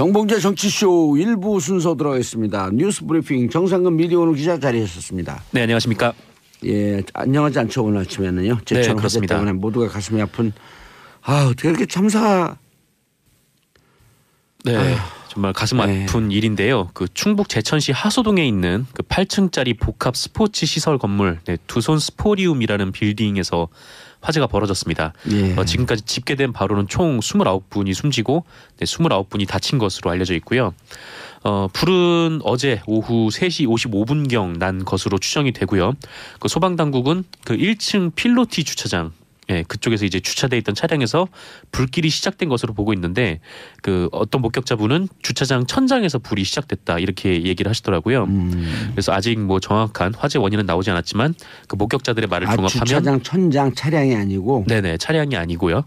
정봉재 정치쇼 1부 순서 들어가겠습니다. 뉴스 브리핑 정상근 미디어오늘 기자 자리하셨습니다. 네, 안녕하십니까. 예, 안녕하지 않죠. 오늘 아침에는요. 제천 화재 때문에 모두가 가슴이 아픈. 어떻게 이렇게 참사가. 네, 정말 가슴 아픈 일인데요. 그 충북 제천시 하소동에 있는 그 8층짜리 복합 스포츠 시설 건물 두손 스포리움이라는 빌딩에서 화재가 벌어졌습니다. 예. 지금까지 집계된 바로는 총 29분이 숨지고 29분이 다친 것으로 알려져 있고요. 불은 어제 오후 3시 55분경 난 것으로 추정이 되고요. 그 소방당국은 그 1층 필로티 주차장 그쪽에서 이제 주차돼 있던 차량에서 불길이 시작된 것으로 보고 있는데 그 어떤 목격자분은 주차장 천장에서 불이 시작됐다 이렇게 얘기를 하시더라고요. 그래서 아직 뭐 정확한 화재 원인은 나오지 않았지만 그 목격자들의 말을 종합하면 주차장 천장 차량이 아니고 네네 차량이 아니고요.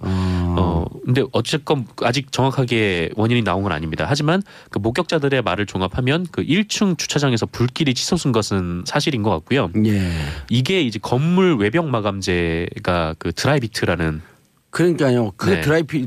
근데 어쨌건 아직 정확하게 원인이 나온 건 아닙니다. 하지만 그 목격자들의 말을 종합하면 그 1층 주차장에서 불길이 치솟은 것은 사실인 것 같고요. 예. 이게 이제 건물 외벽 마감재가 그 드라이비트라는 그러니까요. 그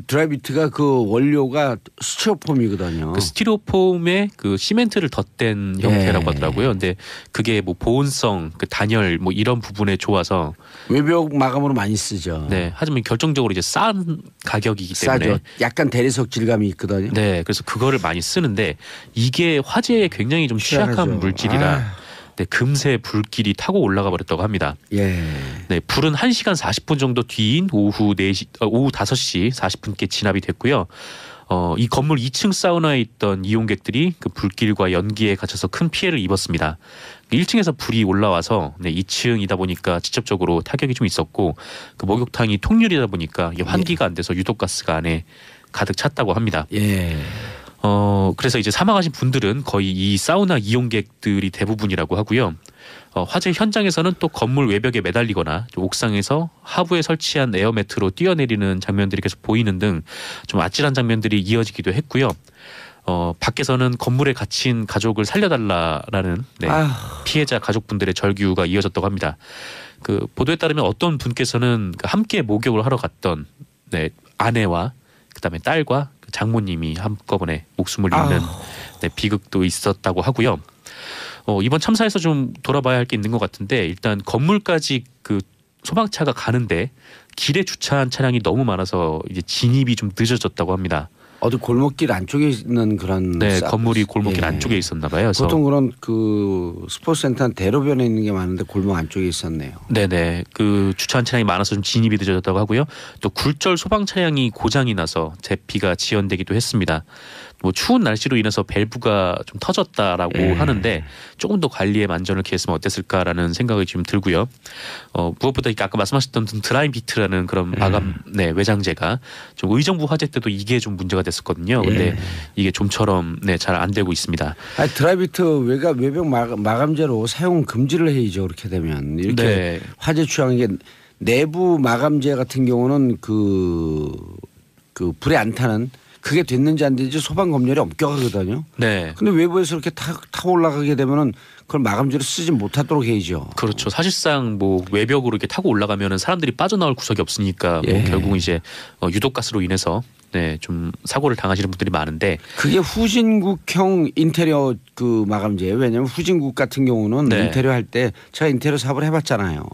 드라이비트가 그 원료가 스티로폼이거든요. 그 스티로폼에 그 시멘트를 덧댄 형태라고 하더라고요. 근데 그게 뭐 보온성, 그 단열 뭐 이런 부분에 좋아서 외벽 마감으로 많이 쓰죠. 네. 하지만 결정적으로 이제 싼 가격이기 때문에 싸죠. 약간 대리석 질감이 있거든요. 네. 그래서 그거를 많이 쓰는데 이게 화재에 굉장히 좀 취약한 물질이라 금세 불길이 타고 올라가 버렸다고 합니다. 예. 네, 불은 1시간 40분 정도 뒤인 오후 5시 40분께 진압이 됐고요. 이 건물 2층 사우나에 있던 이용객들이 그 불길과 연기에 갇혀서 큰 피해를 입었습니다. 1층에서 불이 올라와서 2층이다 보니까 직접적으로 타격이 좀 있었고 그 목욕탕이 통유리다 보니까 이게 환기가 안 돼서 유독가스가 안에 가득 찼다고 합니다. 예. 그래서 이제 사망하신 분들은 거의 이 사우나 이용객들이 대부분이라고 하고요. 화재 현장에서는 또 건물 외벽에 매달리거나 옥상에서 하부에 설치한 에어매트로 뛰어내리는 장면들이 계속 보이는 등 좀 아찔한 장면들이 이어지기도 했고요. 밖에서는 건물에 갇힌 가족을 살려달라라는 피해자 가족분들의 절규가 이어졌다고 합니다. 그 보도에 따르면 어떤 분께서는 함께 목욕을 하러 갔던 아내와 그다음에 딸과 장모님이 한꺼번에 목숨을 잃는 비극도 있었다고 하고요. 이번 참사에서 좀 돌아봐야 할 게 있는 것 같은데 일단 건물까지 그 소방차가 가는데 길에 주차한 차량이 너무 많아서 이제 진입이 좀 늦어졌다고 합니다. 어디 골목길 안쪽에 있는 그런 건물이 골목길 안쪽에 있었나 봐요. 그래서 보통 그런 그 스포츠센터는 대로변에 있는 게 많은데 골목 안쪽에 있었네요. 네네. 그 주차한 차량이 많아서 좀 진입이 늦어졌다고 하고요. 또 굴절 소방 차량이 고장이 나서 대피가 지연되기도 했습니다. 뭐 추운 날씨로 인해서 밸브가 좀 터졌다라고 하는데 조금 더 관리에 만전을 기했으면 어땠을까라는 생각이 좀 들고요. 무엇보다 아까 말씀하셨던 드라이비트라는 그런 마감 외장재가 좀 의정부 화재 때도 이게 좀 문제가 됐었거든요. 근데 이게 좀처럼 잘 안 되고 있습니다. 드라이비트 외벽 마감재로 사용 금지를 해야죠. 그렇게 되면 이렇게 화재 취약한 게 내부 마감재 같은 경우는 그 불에 안 타는 그게 됐는지 안 됐는지 소방 검열이 엄격하거든요. 네. 근데 외부에서 이렇게 타고 올라가게 되면은 그걸 마감재로 쓰지 못하도록 해야죠. 그렇죠. 사실상 뭐 외벽으로 이렇게 타고 올라가면은 사람들이 빠져나올 구석이 없으니까 뭐 결국 이제 유독가스로 인해서 좀 사고를 당하시는 분들이 많은데 그게 후진국형 인테리어 그 마감재예요. 왜냐하면 후진국 같은 경우는 인테리어 할 때 제가 인테리어 사업을 해봤잖아요.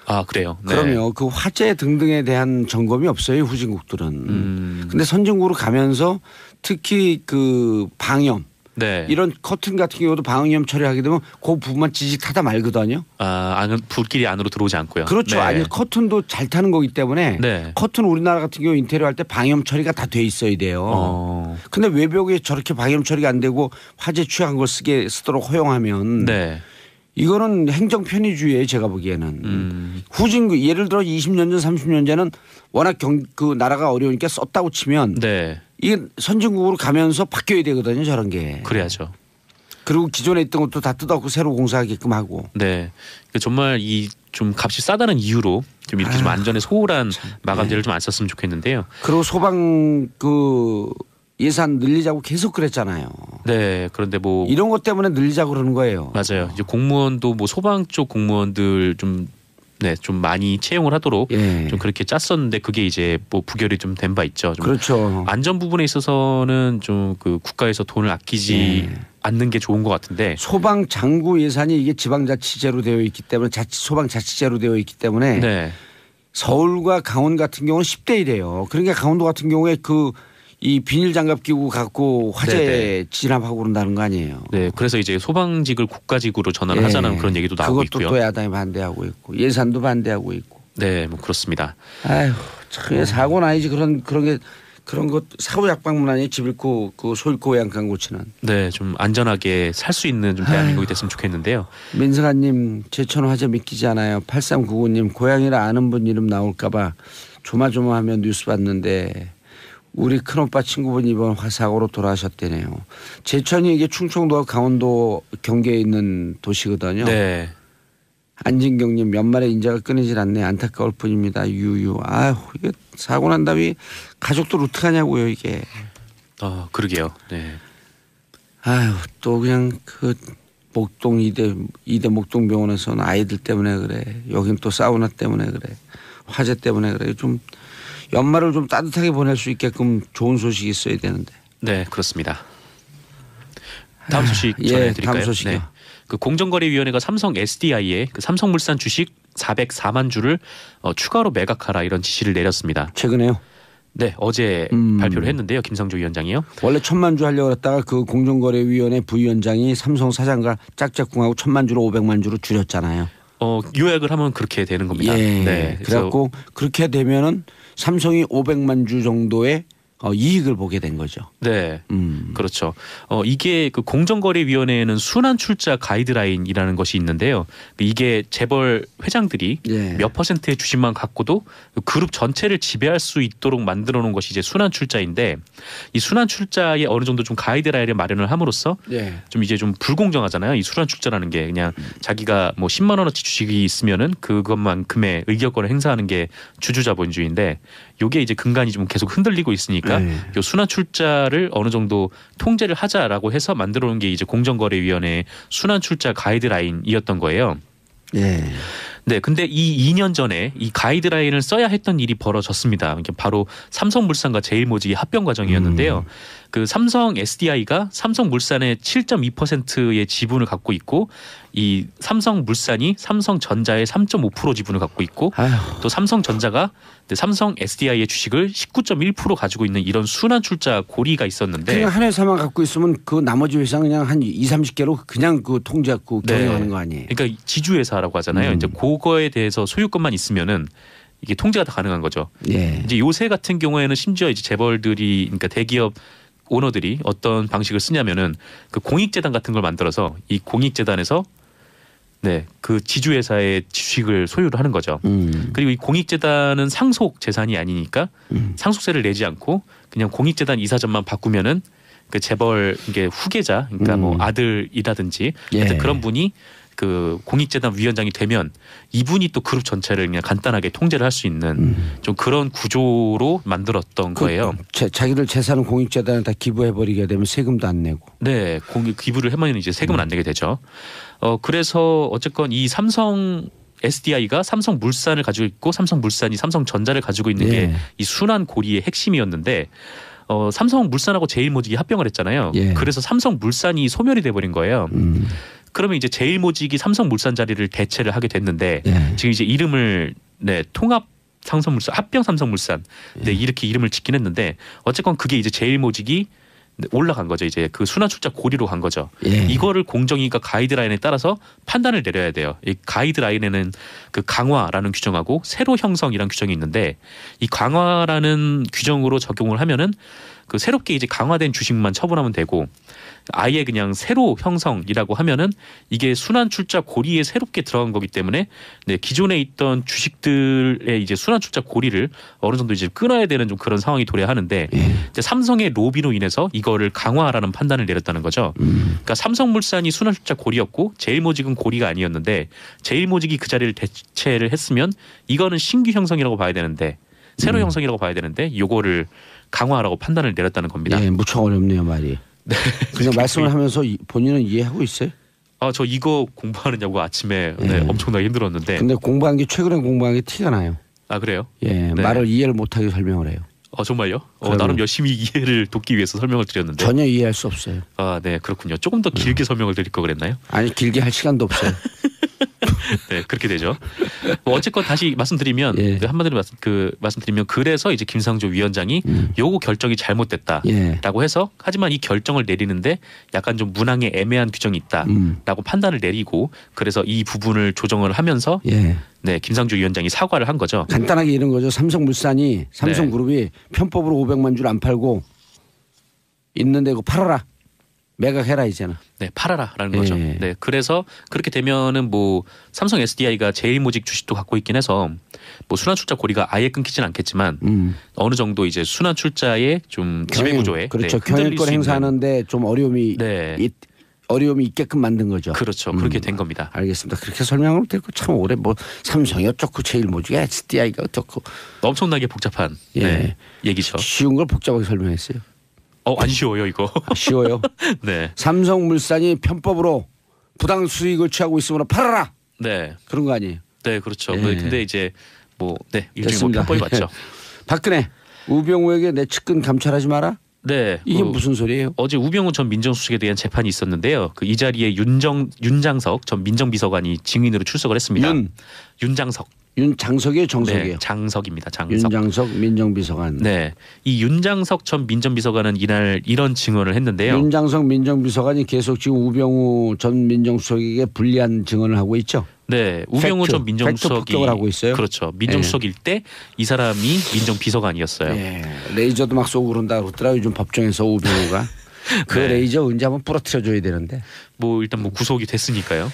아 그래요. 그럼요. 그 화재 등등에 대한 점검이 없어요. 후진국들은. 근데 선진국으로 가면서 특히 그 방염 이런 커튼 같은 경우도 방염 처리하게 되면 그 부분만 지지 타다 말거든요. 불길이 안으로 들어오지 않고요. 그렇죠. 아니 커튼도 잘 타는 거기 때문에 커튼 우리나라 같은 경우 인테리어 할 때 방염 처리가 다 돼 있어야 돼요. 근데 외벽에 저렇게 방염 처리가 안 되고 화재 취약한 걸 쓰도록 허용하면 이거는 행정 편의주의예요. 제가 보기에는. 후진국 예를 들어 20년 전 30년 전에는 워낙 그 나라가 어려우니까 썼다고 치면 이게 선진국으로 가면서 바뀌어야 되거든요. 저런 게. 그래야죠. 그리고 기존에 있던 것도 다 뜯어갖고 새로 공사하게끔 하고. 네. 정말 이 좀 값이 싸다는 이유로 좀 이렇게 좀 안전에 소홀한 마감재를 좀 안 썼으면 좋겠는데요. 그리고 소방 그 예산 늘리자고 계속 그랬잖아요. 네. 그런데 뭐 이런 것 때문에 늘리자고 그러는 거예요. 맞아요. 이제 공무원도 뭐 소방 쪽 공무원들 좀 네, 좀 많이 채용을 하도록 예. 좀 그렇게 짰었는데 그게 이제 뭐 부결이 좀 된 바 있죠. 좀 그렇죠. 안전 부분에 있어서는 좀 그 국가에서 돈을 아끼지 않는 게 좋은 것 같은데 소방 장구 예산이 이게 지방자치제로 되어 있기 때문에 소방자치제로 되어 있기 때문에 네. 서울과 강원 같은 경우는 10대 1이에요. 그러니까 강원도 같은 경우에 이 비닐 장갑 끼고 갖고 화재 네네. 진압하고 그런다는 거 아니에요. 네, 그래서 이제 소방직을 국가직으로 전환을 하자는 그런 얘기도 나오고 그것도 있고요. 또 야당이 반대하고 있고 예산도 반대하고 있고. 네, 뭐 그렇습니다. 아휴, 참 사고 나야지 그런 것 사고 약방문 아니에요. 집 잃고 소 잃고 외양간 고치는. 네, 좀 안전하게 살 수 있는 좀 대한민국이 됐으면 좋겠는데요. 민승아님 제천 화재 믿기지 않아요. 8399님 고향이라 아는 분 이름 나올까봐 조마조마하며 뉴스 봤는데 우리 큰오빠 친구분 이번 사고로 돌아가셨대네요. 제천이 이게 충청도와 강원도 경계에 있는 도시거든요. 네. 안진경님 연말에 인자가 끊이질 않네. 안타까울 뿐입니다. 유유. 아휴 이게 사고 난 다음에 가족들 어떡하냐고요 이게. 그러게요. 네. 아휴 또 그냥 목동 이대 목동병원에서는 아이들 때문에 그래. 여긴 또 사우나 때문에 그래. 화재 때문에 그래. 좀 연말을 좀 따뜻하게 보낼 수 있게끔 좋은 소식이 있어야 되는데. 네, 그렇습니다. 다음 소식 전해드릴까요? 다음 소식이요. 네. 그 공정거래위원회가 삼성 SDI에 그 삼성물산 주식 404만 주를 추가로 매각하라 이런 지시를 내렸습니다. 최근에요? 네, 어제 발표를 했는데요. 김상조 위원장이요. 원래 1,000만 주 하려고 했다가 그 공정거래위원회 부위원장이 삼성 사장과 짝짝꿍하고 1,000만 주로 500만 주로 줄였잖아요. 요약을 하면 그렇게 되는 겁니다. 예. 네. 그래갖고 그렇게 되면은 삼성이 500만 주 정도의 이익을 보게 된 거죠. 네, 그렇죠. 이게 그 공정거래위원회에는 순환 출자 가이드라인이라는 것이 있는데요. 이게 재벌 회장들이 몇 퍼센트의 주식만 갖고도 그룹 전체를 지배할 수 있도록 만들어 놓은 것이 이제 순환 출자인데 이 순환 출자에 어느 정도 좀 가이드라인을 마련을 함으로써 좀 이제 좀 불공정하잖아요. 이 순환 출자라는 게 그냥 자기가 뭐 10만 원어치 주식이 있으면은 그것만큼의 의결권을 행사하는 게 주주자본주의인데 요게 이제 근간이 좀 계속 흔들리고 있으니까 요 순환 출자를 어느 정도 통제를 하자라고 해서 만들어 놓은 게 이제 공정거래위원회의 순환 출자 가이드라인이었던 거예요. 네, 근데 이 2년 전에 이 가이드라인을 써야 했던 일이 벌어졌습니다. 바로 삼성물산과 제일모직의 합병 과정이었는데요. 그 삼성 SDI가 삼성물산의 7.2%의 지분을 갖고 있고 이 삼성물산이 삼성전자의 3.5% 지분을 갖고 있고 또 삼성전자가 삼성 SDI의 주식을 19.1% 가지고 있는 이런 순환 출자 고리가 있었는데 그냥 한 회사만 갖고 있으면 그 나머지 회사 그냥 한 20-30개로 그냥 그 통제하고 경영하는 거 아니에요. 그러니까 지주회사라고 하잖아요. 이제 그거에 대해서 소유권만 있으면은 이게 통제가 다 가능한 거죠. 이제 요새 같은 경우에는 심지어 이제 재벌들이 그러니까 대기업 오너들이 어떤 방식을 쓰냐면은 그 공익재단 같은 걸 만들어서 이 공익재단에서 그 지주회사의 주식을 소유를 하는 거죠. 그리고 이 공익재단은 상속 재산이 아니니까 상속세를 내지 않고 그냥 공익재단 이사장만 바꾸면은 그 재벌 이게 후계자 그러니까 뭐 아들이라든지 그런 분이 그 공익재단 위원장이 되면 이분이 또 그룹 전체를 그냥 간단하게 통제를 할 수 있는 좀 그런 구조로 만들었던 거예요. 자기들 재산은 공익재단에 다 기부해버리게 되면 세금도 안 내고. 네, 기부를 하면 이제 세금은 안 내게 되죠. 그래서 어쨌건 이 삼성 SDI가 삼성물산을 가지고 있고 삼성물산이 삼성전자를 가지고 있는 게 이 순환 고리의 핵심이었는데 삼성물산하고 제일모직이 합병을 했잖아요. 그래서 삼성물산이 소멸이 돼버린 거예요. 그러면 이제 제일모직이 삼성물산 자리를 대체를 하게 됐는데 지금 이제 이름을 통합 삼성물산, 합병 삼성물산 이렇게 이름을 짓긴 했는데 어쨌건 그게 이제 제일모직이 올라간 거죠. 이제 그 순환 출자 고리로 간 거죠. 이거를 공정위가 가이드라인에 따라서 판단을 내려야 돼요. 이 가이드라인에는 그 강화라는 규정하고 새로 형성이라는 규정이 있는데 이 강화라는 규정으로 적용을 하면은 그 새롭게 이제 강화된 주식만 처분하면 되고 아예 그냥 새로 형성이라고 하면은 이게 순환 출자 고리에 새롭게 들어간 거기 때문에 기존에 있던 주식들의 이제 순환 출자 고리를 어느 정도 이제 끊어야 되는 좀 그런 상황이 도래하는데 이제 삼성의 로비로 인해서 이거를 강화하라는 판단을 내렸다는 거죠. 그러니까 삼성물산이 순환 출자 고리였고 제일모직은 고리가 아니었는데 제일모직이 그 자리를 대체를 했으면 이거는 신규 형성이라고 봐야 되는데 새로 형성이라고 봐야 되는데 요거를 강화하라고 판단을 내렸다는 겁니다. 무척 어렵네요 말이. 그냥 말씀을 하면서 본인은 이해하고 있어요? 저 이거 공부하느냐고 아침에 엄청나게 힘들었는데. 근데 공부한 게 최근에 공부한 게 티가 나요. 아 그래요? 예, 네. 말을 이해를 못하게 설명을 해요. 정말요? 나름 열심히 이해를 돕기 위해서 설명을 드렸는데 전혀 이해할 수 없어요. 네 그렇군요. 조금 더 길게 설명을 드릴 거 그랬나요? 아니 길게 할 시간도 없어요. 네 그렇게 되죠. 어쨌건 다시 말씀드리면 한마디로 말씀드리면 그래서 이제 김상조 위원장이 요거 결정이 잘못됐다라고 해서 하지만 이 결정을 내리는데 약간 좀 문항에 애매한 규정이 있다라고 판단을 내리고 그래서 이 부분을 조정을 하면서 네 김상조 위원장이 사과를 한 거죠. 간단하게 이런 거죠. 삼성물산이 삼성그룹이 편법으로 500만 줄 안 팔고 있는데 이거 팔아라. 매각해라 이제는. 네, 팔아라라는 거죠. 네, 그래서 그렇게 되면은 뭐 삼성 SDI가 제일모직 주식도 갖고 있긴 해서 뭐 순환출자 고리가 아예 끊기진 않겠지만 어느 정도 이제 순환출자의 좀 지배구조에 그렇죠. 경영권 행사하는데 좀 어려움이 있게끔 만든 거죠. 그렇죠. 그렇게 된 겁니다. 알겠습니다. 그렇게 설명하면 되고 참 오래 뭐 삼성이 어쩌고 제일모직 SDI가 어쩌고 엄청나게 복잡한 얘기죠. 쉬운 걸 복잡하게 설명했어요. 안 쉬워요 이거. 쉬워요. 네. 삼성물산이 편법으로 부당 수익을 취하고 있으므로 팔아라. 네. 그런 거 아니에요. 네, 그렇죠. 근데 이제 일종의 편법이 맞죠. 박근혜 우병우에게 내 측근 감찰하지 마라. 네. 이게 무슨 소리예요? 어제 우병우 전 민정수석에 대한 재판이 있었는데요. 이 자리에 윤장석 전 민정비서관이 증인으로 출석을 했습니다. 윤장석. 윤장석이에요, 정석이에요? 네, 장석입니다. 장석. 윤장석 민정비서관. 네, 이 윤장석 전 민정비서관은 이날 이런 증언을 했는데요. 윤장석 민정비서관이 계속 지금 우병우 전 민정수석에게 불리한 증언을 하고 있죠. 네, 우병우 전 민정수석이 폭격을 하고 있어요. 그렇죠. 민정수석일 때 이 사람이 민정비서관이었어요. 네, 레이저도 막 쏘고 그런다 그러더라고요. 요즘 법정에서 우병우가. 그 레이저 언제 한번 부러뜨려 줘야 되는데. 뭐 일단 뭐 구속이 됐으니까요.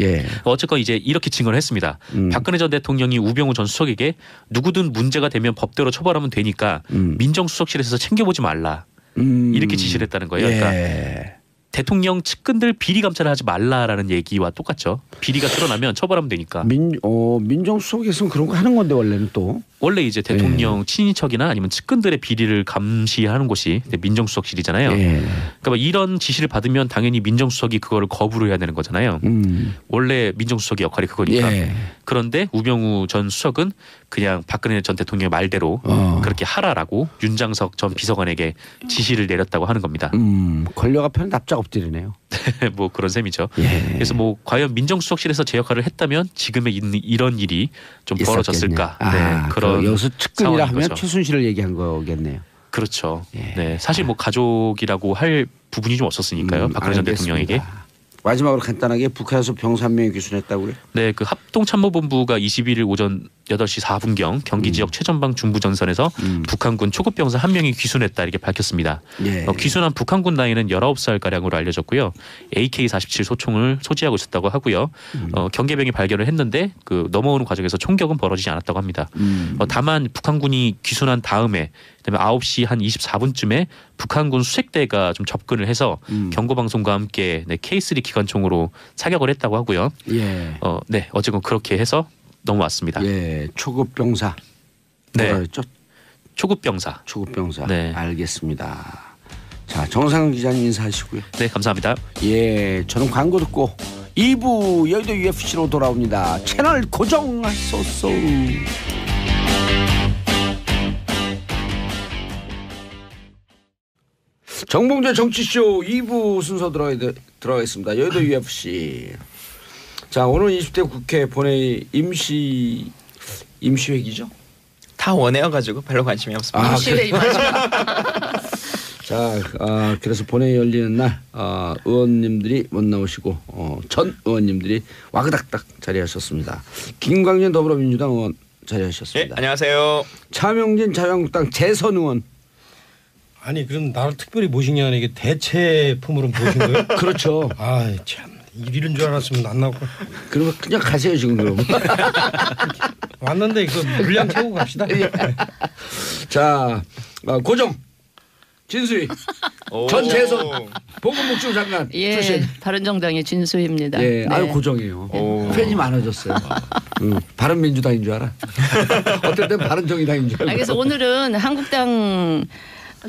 예. 어쨌건 이제 이렇게 증언을 했습니다. 박근혜 전 대통령이 우병우 전 수석에게 누구든 문제가 되면 법대로 처벌하면 되니까 민정수석실에서 챙겨보지 말라. 이렇게 지시를 했다는 거예요. 그러니까 대통령 측근들 비리 감찰을 하지 말라라는 얘기와 똑같죠. 비리가 드러나면 처벌하면 되니까. 민정수석에서는 그런 거 하는 건데 원래는 또. 원래 이제 대통령 친인척이나 아니면 측근들의 비리를 감시하는 곳이 민정수석실이잖아요. 그러니까 이런 지시를 받으면 당연히 민정수석이 그거를 거부를 해야 되는 거잖아요. 원래 민정수석의 역할이 그거니까. 그런데 우병우 전 수석은 그냥 박근혜 전 대통령의 말대로 그렇게 하라라고 윤장석 전 비서관에게 지시를 내렸다고 하는 겁니다. 권력 앞에는 납작 엎드리네요. 뭐 그런 셈이죠. 그래서 뭐 과연 민정수석실에서 제 역할을 했다면 지금의 이런 일이 좀 벌어졌을까. 그런 여기서 측근이라 하면 거죠. 최순실을 얘기한 거겠네요. 그렇죠. 네, 사실 뭐 가족이라고 할 부분이 좀 없었으니까요. 박근혜 전 대통령에게. 마지막으로 간단하게 북한에서 병사 한 명이 귀순했다고요? 네, 그 합동참모본부가 21일 오전 8시 4분경 경기 지역 최전방 중부전선에서 북한군 초급 병사 한 명이 귀순했다 이렇게 밝혔습니다. 귀순한 북한군 나이는 19살 가량으로 알려졌고요. AK-47 소총을 소지하고 있었다고 하고요. 경계병이 발견을 했는데 그 넘어오는 과정에서 총격은 벌어지지 않았다고 합니다. 다만 북한군이 귀순한 다음에 그다음에 9시 한 24분쯤에 북한군 수색대가 좀 접근을 해서 경고방송과 함께 K3 기관총으로 사격을 했다고 하고요. 네, 어쨌건 그렇게 해서 넘어왔습니다. 초급 병사. 뭐라 그랬죠? 초급 병사. 초급 병사. 네, 알겠습니다. 자, 정상근 기자님 인사하시고요. 네, 감사합니다. 저는 광고 듣고 2부 여의도 UFC로 돌아옵니다. 채널 고정하소서. 정봉재 정치쇼 2부 순서 들어가겠습니다. 여의도 UFC. 자, 오늘 20대 국회 본회의 임시회기죠? 다 원해여가지고 별로 관심이 없습니다. 임시회의 마지막. 자, 그래서 본회의 열리는 날 의원님들이 못 나오시고 전 의원님들이 와그닥닥 자리하셨습니다. 김광진 더불어민주당 의원 자리하셨습니다. 네, 안녕하세요. 차명진 자유한국당 재선 의원. 아니 그럼 나를 특별히 모신 게 아니라 이게 대체품으로 모신 거예요? 그렇죠. 아 참 이런 줄 알았으면 안 나올 걸. 그러면 그냥 가세요 지금 그럼. 왔는데 그 분량 채우고 갑시다. 자, 고정 진수희 전 재선 보건복지부 장관 출신. 바른정당의 진수희입니다. 아유 고정이에요. 팬이 많아졌어요. 바른민주당인 줄 알아. 어떨 땐 바른정의당인 줄 알고. 그래서 오늘은 한국당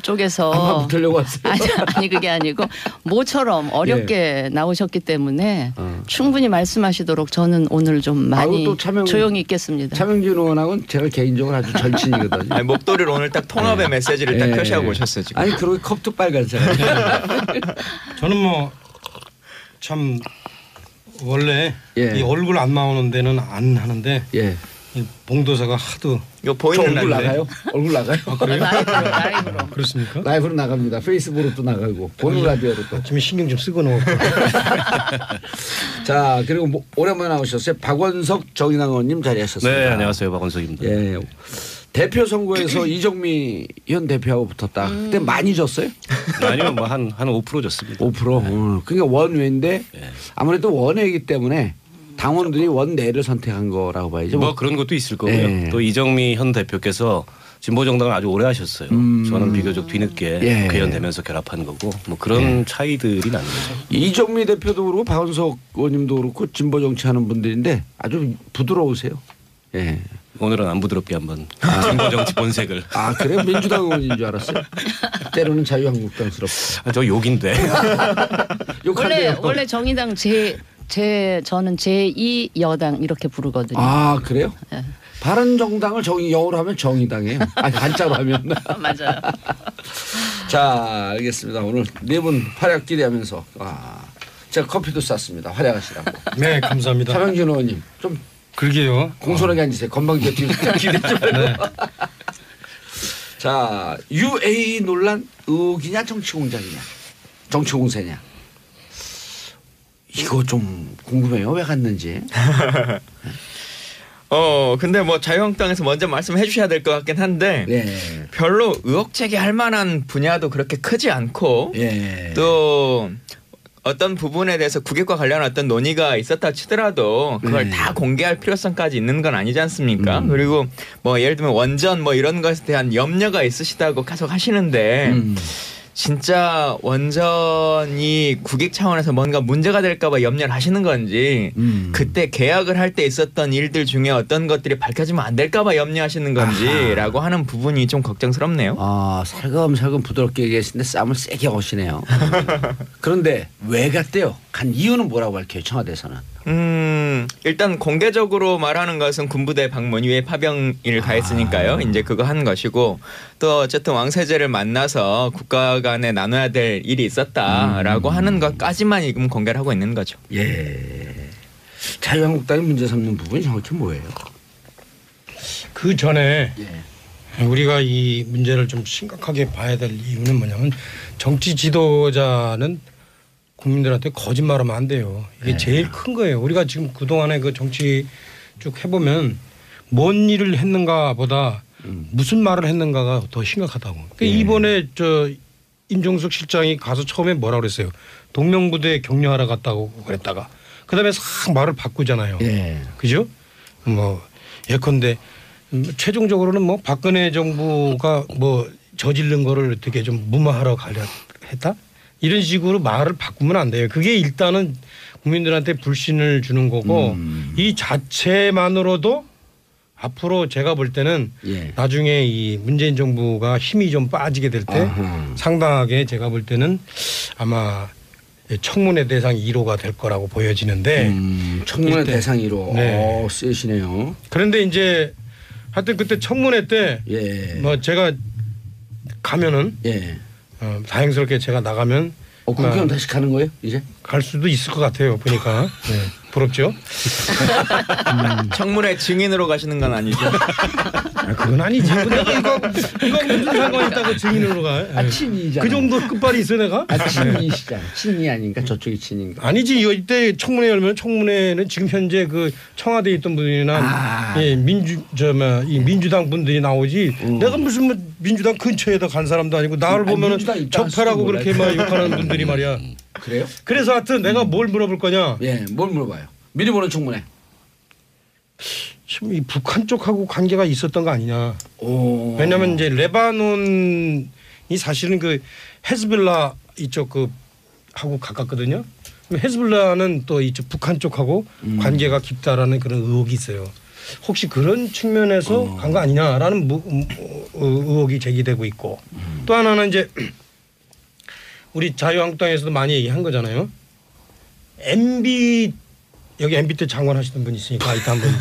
쪽에서 붙으려고 왔어요. 아니 그게 아니고 모처럼 어렵게 나오셨기 때문에 충분히 말씀하시도록 저는 오늘 좀 많이 또 조용히 있겠습니다. 차명진 의원하고는 제가 개인적으로 아주 절친이거든요. 아니, 목도리를 오늘 딱 통합의 메시지를 딱 표시하고 오셨어요 지금. 아니 그리고 컵도 빨간색. 저는 뭐 참 원래 예. 이 얼굴 안 나오는 데는 안 하는데 예. 이 봉도사가 하도 이거 저 보이는 얼굴 날인데. 나가요? 얼굴 나가요? 라이브로. 그렇습니까? 라이브로 나갑니다. 페이스북으로 또 나가고 보는 라디오로 또. 아침에 신경 좀 쓰고 놓고. 자 그리고 뭐, 오랜만에 나오셨어요. 박원석 정의당 의원님 자리하셨습니다. 네, 안녕하세요. 박원석입니다. 예. 대표 선거에서 이정미 현 대표하고 붙었다. 그때 많이 졌어요? 아니요, 뭐 한 5% 졌습니다. 5%. 그러니까 원외인데 아무래도 원외이기 때문에 당원들이 원내를 선택한 거라고 봐야죠. 뭐 그런 것도 있을 거고요. 예. 또 이정미 현 대표께서 진보 정당을 아주 오래 하셨어요. 저는 비교적 뒤늦게 개헌되면서 결합한 거고 뭐 그런 차이들이 나는 거죠. 이정미 대표도 그렇고 박원석 의원님도 그렇고 진보 정치하는 분들인데 아주 부드러우세요. 예. 오늘은 안 부드럽게 한번 진보 정치 본색을. 아 그래요? 민주당 의원인 줄 알았어요. 때로는 자유한국당스럽고. 아, 저 욕인데. 욕한대요. 원래 정의당 저는 제2 여당 이렇게 부르거든요. 아 그래요? 네. 바른정당을 영어로 하면 정의당이에요. 아니 한자로 하면. 맞아요. 자 알겠습니다. 오늘 네 분 활약 기대하면서 제가 커피도 쐈습니다. 활약하시라고. 네, 감사합니다. 차명진 의원님 좀 그러게요. 공손하게 앉으세요. 건방지게 뒤로 기대 좀. 네. 자 UAE 논란 의혹이냐 정치공작이냐 정치공세냐 이거 좀 궁금해요. 왜 갔는지. 근데 뭐 자유한국당에서 먼저 말씀해 주셔야 될 것 같긴 한데 예. 별로 의혹 제기할 만한 분야도 그렇게 크지 않고 예. 또 어떤 부분에 대해서 국익과 관련한 어떤 논의가 있었다 치더라도 그걸 다 공개할 필요성까지 있는 건 아니지 않습니까? 그리고 뭐 예를 들면 원전 뭐 이런 것에 대한 염려가 있으시다고 계속 하시는데 진짜 원전이 국익 차원에서 뭔가 문제가 될까 봐 염려를 하시는 건지 그때 계약을 할 때 있었던 일들 중에 어떤 것들이 밝혀지면 안 될까 봐 염려하시는 건지라고 하는 부분이 좀 걱정스럽네요. 살금살금 부드럽게 얘기하시는데 싸움을 세게 거시네요. 그런데 왜 갔대요? 간 이유는 뭐라고 밝혀요? 청와대에서는. 일단 공개적으로 말하는 것은 군부대 방문 위에 파병을 가했으니까요. 이제 그거 한 것이고 또 어쨌든 왕세제를 만나서 국가 간에 나눠야 될 일이 있었다라고 하는 것까지만 지금 공개를 하고 있는 거죠. 예. 자유한국당이 문제 삼는 부분이 정확히 뭐예요? 그 전에 우리가 이 문제를 좀 심각하게 봐야 될 이유는 뭐냐면 정치 지도자는 국민들한테 거짓말하면 안 돼요. 이게 제일 큰 거예요. 우리가 지금 그동안에 그 정치 쭉 해보면 뭔 일을 했는가 보다 무슨 말을 했는가가 더 심각하다고. 그러니까 이번에 임종석 실장이 가서 처음에 뭐라 그랬어요. 동명부대 격려하러 갔다고 그랬다가 그다음에 싹 말을 바꾸잖아요. 그죠? 뭐 예컨대 최종적으로는 뭐 박근혜 정부가 뭐 저지른 거를 되게 좀 무마하러 가려 했다? 이런 식으로 말을 바꾸면 안 돼요. 그게 일단은 국민들한테 불신을 주는 거고 이 자체만으로도 앞으로 제가 볼 때는 나중에 이 문재인 정부가 힘이 좀 빠지게 될 때 상당하게 제가 볼 때는 아마 청문회 대상 1호가 될 거라고 보여지는데 청문회 대상 1호. 네. 세시네요. 그런데 이제 하여튼 그때 청문회 때 뭐 제가 가면은 다행스럽게 제가 나가면 국회의원 다시 가는 거예요? 이제? 갈 수도 있을 것 같아요. 보니까. 부럽죠? 청문회 증인으로 가시는 건 아니죠? 그건 아니지. 근데 이거 무슨 상관이 있다고 증인으로 가? 친이잖아. 그 정도 끝발이 있어 내가? 친이시잖아. 친이 아닌가? 저쪽이 친인가? 아니지. 이때 청문회 열면 청문회는 지금 현재 그 청와대에 있던 분이나 이 민주당 분들이 나오지. 내가 무슨 뭐 민주당 근처에다 간 사람도 아니고 나를 보면은 적폐라고 그렇게 막 욕하는 분들이 말이야. 그래요? 그래서 하여튼 내가 뭘 물어볼 거냐? 뭘 물어봐요? 미리 보는 청문회. 지금 이 북한 쪽하고 관계가 있었던 거 아니냐? 왜냐하면 이제 레바논이 사실은 그 헤즈볼라 이쪽 그 하고 가깝거든요. 헤즈볼라는 또 이쪽 북한 쪽하고 관계가 깊다라는 그런 의혹이 있어요. 혹시 그런 측면에서 간 거 아니냐라는 의혹이 제기되고 있고 또 하나는 이제 우리 자유한국당에서도 많이 얘기한 거잖아요. MB 여기 MB 때 장관 하시던 분 있으니까 이따 한번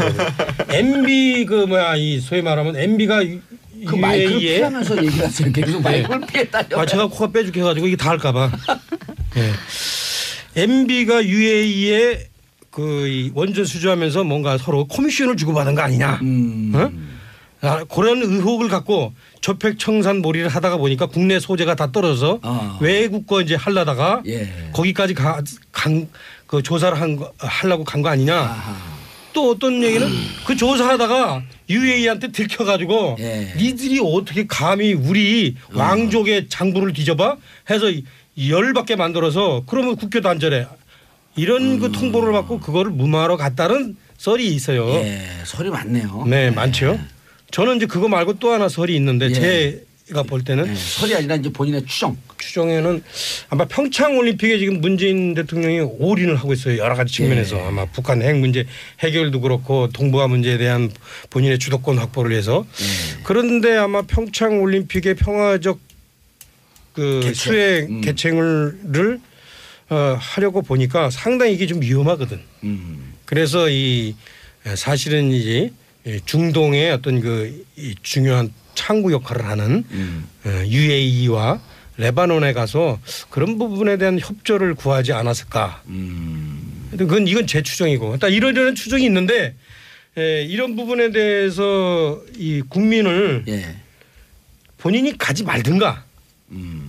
MB 이 소위 말하면 MB가 그 마이크를 피하면서 얘기하세요. 계속 마이크를 피했다요. 제가 코가 뾰족해가지고 이게 다 할까봐. 네. MB가 UAE에 원전 수주하면서 뭔가 서로 커미션을 주고받은 거 아니냐. 그런 의혹을 갖고 조팩 청산 몰이를 하다가 보니까 국내 소재가 다 떨어져서 외국 거 이제 하려다가 거기까지 조사를 하려고 간 거 아니냐. 또 어떤 얘기는 그 조사하다가 UAE한테 들켜가지고 니들이 어떻게 감히 우리 왕족의 장부를 뒤져봐 해서 열받게 만들어서 그러면 국교 단절해 이런 그 통보를 받고 그거를 무마하러 갔다는 썰이 있어요. 설이 많네요. 네, 많죠. 저는 이제 그거 말고 또 하나 설이 있는데 제가 볼 때는 설이 아니라 이제 본인의 추정에는 아마 평창 올림픽에 지금 문재인 대통령이 올인을 하고 있어요. 여러 가지 측면에서 아마 북한 핵 문제 해결도 그렇고 동북아 문제에 대한 본인의 주도권 확보를 해서 그런데 아마 평창 올림픽의 평화적 수행 개최를 하려고 보니까 상당히 이게 좀 위험하거든. 그래서 사실은 이제 중동의 어떤 이 중요한 창구 역할을 하는 UAE와 레바논에 가서 그런 부분에 대한 협조를 구하지 않았을까. 이건 제 추정이고. 일단 이런 추정이 있는데 이런 부분에 대해서 이 국민을 본인이 가지 말든가.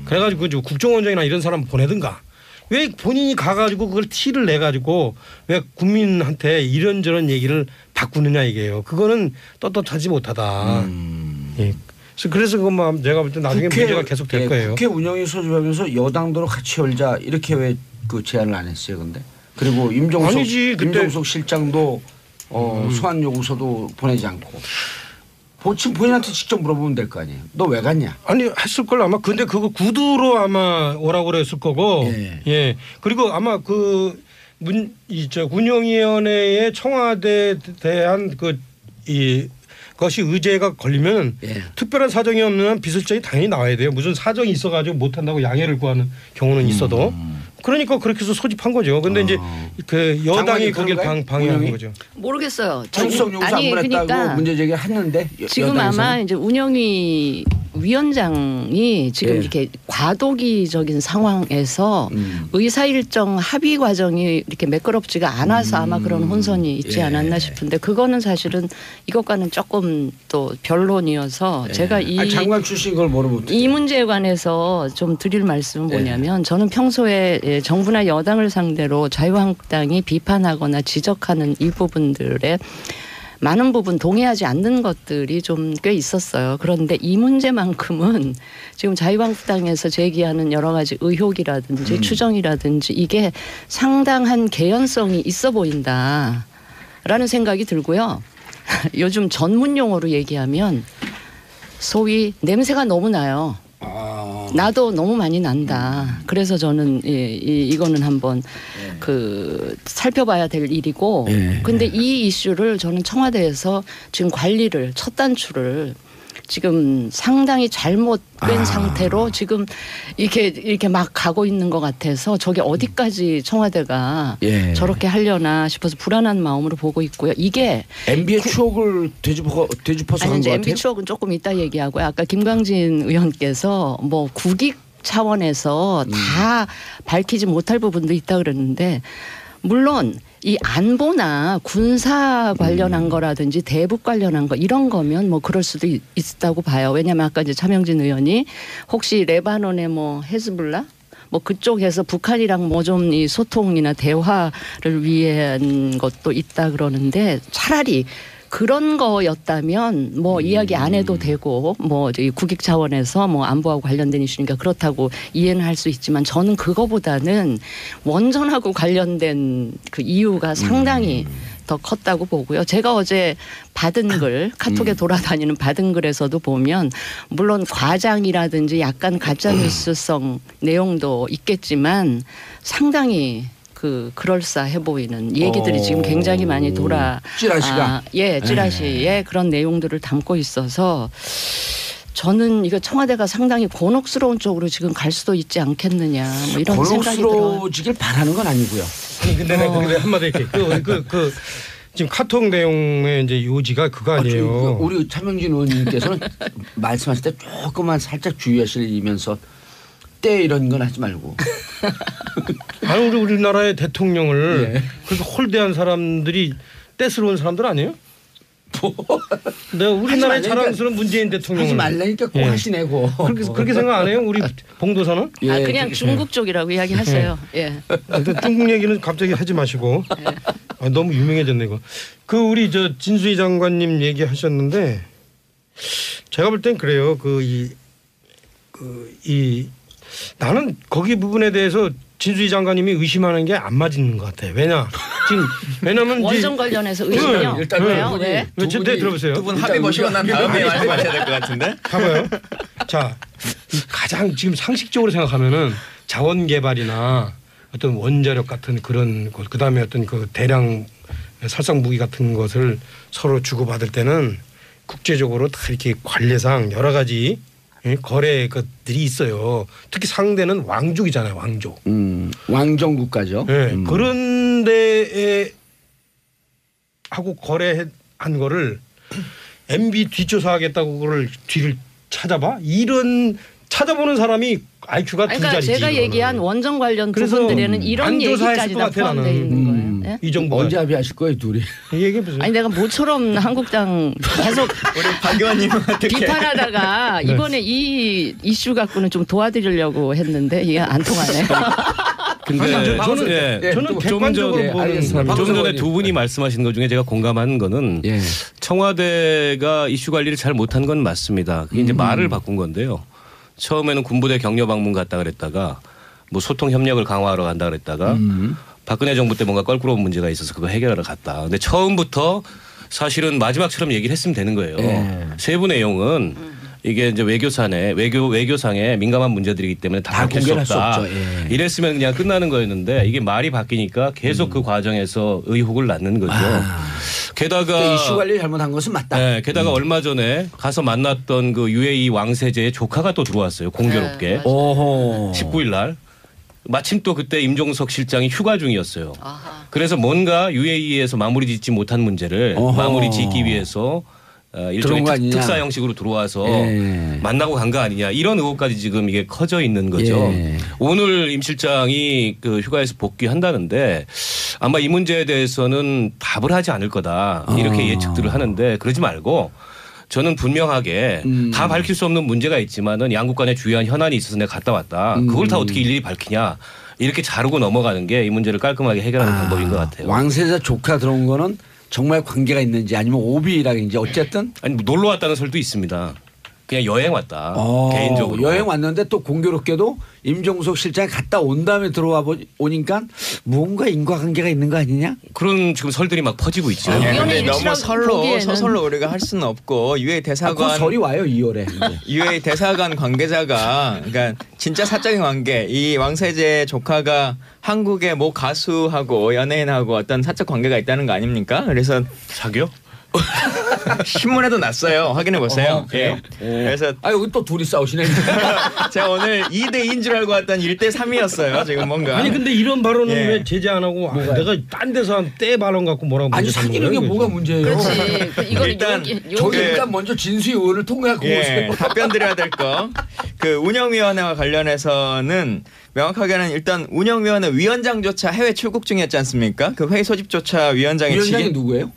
그래가지고 국정원장이나 이런 사람 보내든가. 왜 본인이 가가지고 그걸 티를 내가지고 왜 국민한테 이런저런 얘기를 바꾸느냐 이게요. 그거는 떳떳하지 못하다. 그래서 그건 제가 볼 때 나중에 문제가 계속 될 거예요. 국회 운영위 소집하면서 여당도로 같이 열자 이렇게 왜 제안을 안 했어요, 근데? 그리고 임종석 실장도 소환 요구서도 보내지 않고. 지금 본인한테 직접 물어보면 될 거 아니에요. 너 왜 갔냐? 아니 했을 걸 아마. 근데 그거 구두로 아마 오라고 그랬을 거고. 그리고 아마 운영위원회의 청와대에 대한 것이 의제가 걸리면 특별한 사정이 없는 한 비서실장이 당연히 나와야 돼요. 무슨 사정이 있어가지고 못한다고 양해를 구하는 경우는 있어도. 그러니까 그렇게 해서 소집한 거죠. 근데 이제 여당이 거길 방해한 거죠. 모르겠어요. 정수성 용사 안 보냈다고 문제 제기를 했는데 지금 아마 이제 운영위 위원장이 지금 이렇게 과도기적인 상황에서 의사 일정 합의 과정이 이렇게 매끄럽지가 않아서 아마 그런 혼선이 있지 않았나 싶은데 그거는 사실은 이것과는 조금 또 변론이어서 제가 장관 출신 걸 모르면 이 문제에 관해서 좀 드릴 말씀은 뭐냐면 저는 평소에 정부나 여당을 상대로 자유한국당이 비판하거나 지적하는 이 부분들에 많은 부분 동의하지 않는 것들이 좀 꽤 있었어요. 그런데 이 문제만큼은 지금 자유한국당에서 제기하는 여러 가지 의혹이라든지 추정이라든지 이게 상당한 개연성이 있어 보인다라는 생각이 들고요. 요즘 전문 용어로 얘기하면 소위 냄새가 너무 나요. 나도 너무 많이 난다. 그래서 저는 이거는 한번 살펴봐야 될 일이고. 근데 이 이슈를 저는 청와대에서 지금 관리를 첫 단추를 지금 상당히 잘못된 상태로 지금 이렇게 막 가고 있는 것 같아서 저게 어디까지 청와대가 저렇게 하려나 싶어서 불안한 마음으로 보고 있고요. 이게 MB의 추억을 되짚어서 한 것 같아요. MB 추억은 조금 이따 얘기하고요. 아까 김광진 의원께서 뭐 국익 차원에서 다 밝히지 못할 부분도 있다 그랬는데 물론 이 안보나 군사 관련한 거라든지 대북 관련한 거 이런 거면 뭐 그럴 수도 있다고 봐요. 왜냐하면 아까 이제 차명진 의원이 혹시 레바논의 뭐 헤즈볼라 뭐 그쪽에서 북한이랑 뭐 좀 이 소통이나 대화를 위한 것도 있다 그러는데 차라리 그런 거였다면 뭐 이야기 안 해도 되고 뭐 국익 차원에서 뭐 안보하고 관련된 이슈니까 그렇다고 이해는 할 수 있지만 저는 그거보다는 원전하고 관련된 그 이유가 상당히 더 컸다고 보고요. 제가 어제 받은 글 카톡에 돌아다니는 받은 글에서도 보면 물론 과장이라든지 약간 가짜뉴스성 내용도 있겠지만 상당히 그럴싸해 보이는 얘기들이 지금 굉장히 많이 찌라시가 찌라시에 그런 내용들을 담고 있어서 저는 이거 청와대가 상당히 곤혹스러운 쪽으로 지금 갈 수도 있지 않겠느냐 뭐 이런 생각이 들어요. 곤혹스러워지길 바라는 건 아니고요. 아니 근데 내가 한마디 할게. 지금 카톡 내용의 이제 요지가 그거 아니에요. 우리 차명진 의원님께서는 말씀하실 때 조금만 살짝 주의하시면서 때 이런 건 하지 말고. 아니 우리나라의 대통령을 그렇게 홀대한 사람들이 때스러운 사람들 아니에요? 내가 우리나라의 자랑스러운 문재인 대통령 하지 말라니까 꼭 하시네고. 그렇게 생각 안 해요? 우리 봉도사는? 그냥 중국 쪽이라고 이야기하세요. 중국 얘기는 갑자기 하지 마시고. 너무 유명해졌네 이거. 우리 진수희 장관님 얘기하셨는데 제가 볼 땐 그래요. 나는 거기 부분에 대해서 진수희 장관님이 의심하는 게 안 맞는 것 같아요. 왜냐면 원전 관련해서 의심이요. 일단 왜? 들어보세요. 두 분 합의 보시고 난 다음에 말씀하셔야 될 것 같은데. 봐봐요. 자, 가장 지금 상식적으로 생각하면은 자원 개발이나 어떤 원자력 같은 그런 것, 그다음에 어떤 대량 살상 무기 같은 것을 서로 주고받을 때는 국제적으로 다 이렇게 관례상 여러 가지 거래 것들이 있어요. 특히 상대는 왕족이잖아요. 왕족. 왕정 국가죠. 그런 데에 하고 거래한 거를 MB 뒷조사하겠다고 그걸 뒤를 찾아봐? 이런 찾아보는 사람이 IQ가 두 자리지. 제가 이거는. 얘기한 원전 관련 부분들에는 이런 얘기까지 다 포함되어 있는 거예요. 네? 이 정부 언제 합의하실 거예요, 둘이? 얘기해 보세요. 아니 내가 모처럼 한국당 계속 우리 박 의원님한테 비판하다가 이번에 이 이슈 갖고는 좀 도와드리려고 했는데 이게 안 통하네요. 근데 저는 객관적으로 보는 사람이 좀 전에 두 분이 말씀하신 것 중에 제가 공감하는 거는 청와대가 이슈 관리를 잘 못한 건 맞습니다. 그게 이제 말을 바꾼 건데요. 처음에는 군부대 격려 방문 갔다 그랬다가 뭐 소통 협력을 강화하러 간다 그랬다가 박근혜 정부 때 뭔가 껄끄러운 문제가 있어서 그거 해결하러 갔다. 근데 처음부터 사실은 마지막처럼 얘기를 했으면 되는 거예요. 세부 내용은 이게 이제 외교상의 민감한 문제들이기 때문에 다 밝힐 수 없다. 이랬으면 그냥 끝나는 거였는데 이게 말이 바뀌니까 계속 그 과정에서 의혹을 낳는 거죠. 게다가 이슈 관리 잘못한 것은 맞다. 게다가 얼마 전에 가서 만났던 그 UAE 왕세제의 조카가 또 들어왔어요. 공교롭게. 19일 날. 마침 또 그때 임종석 실장이 휴가 중이었어요. 그래서 뭔가 UAE에서 마무리 짓지 못한 문제를 마무리 짓기 위해서 일종의 특사 형식으로 들어와서 만나고 간 거 아니냐 이런 의혹까지 지금 이게 커져 있는 거죠. 오늘 임 실장이 그 휴가에서 복귀한다는데 아마 이 문제에 대해서는 답을 하지 않을 거다 이렇게 예측들을 하는데 그러지 말고 저는 분명하게 다 밝힐 수 없는 문제가 있지만은 양국 간에 주요한 현안이 있어서 내가 갔다 왔다. 그걸 다 어떻게 일일이 밝히냐. 이렇게 자르고 넘어가는 게 이 문제를 깔끔하게 해결하는 방법인 것 같아요. 왕세자 조카 들어온 거는 정말 관계가 있는지 아니면 오비라든지 어쨌든 아니 뭐 놀러 왔다는 설도 있습니다. 그냥 여행 왔다. 개인적으로. 여행 왔는데 또 공교롭게도 임종석 실장이 갔다 온 다음에 들어와 오니까 뭔가 인과관계가 있는 거 아니냐? 그런 지금 설들이 막 퍼지고 있죠. 그런데 너무 서설로 우리가 할 수는 없고 UAE 대사관 설이 와요 2월에. UAE 대사관 관계자가 그러니까 진짜 사적인 관계 이 왕세제 조카가 한국의 모 가수하고 연예인하고 어떤 사적 관계가 있다는 거 아닙니까? 그래서 사귀어? 신문에도 났어요. 확인해 보세요. 그래서 여기 또 둘이 싸우시네. 제가 오늘 2대2인 줄 알고 왔던 1대3이었어요. 지금 뭔가. 아니 근데 이런 발언은 왜 제재 안 하고 내가 딴 데서 한 때 발언 갖고 뭐라고 아니 사귀는 게 뭐가 문제예요? 그렇지. 이건 일단 저기 일단 먼저 진수희 의원을 통해하고 오세요. 답변 드려야 될 거. 그 운영위원회와 관련해서는 명확하게는 일단 운영위원회 위원장조차 해외 출국 중이었지 않습니까? 그 회의 소집조차 위원장이 누구예요?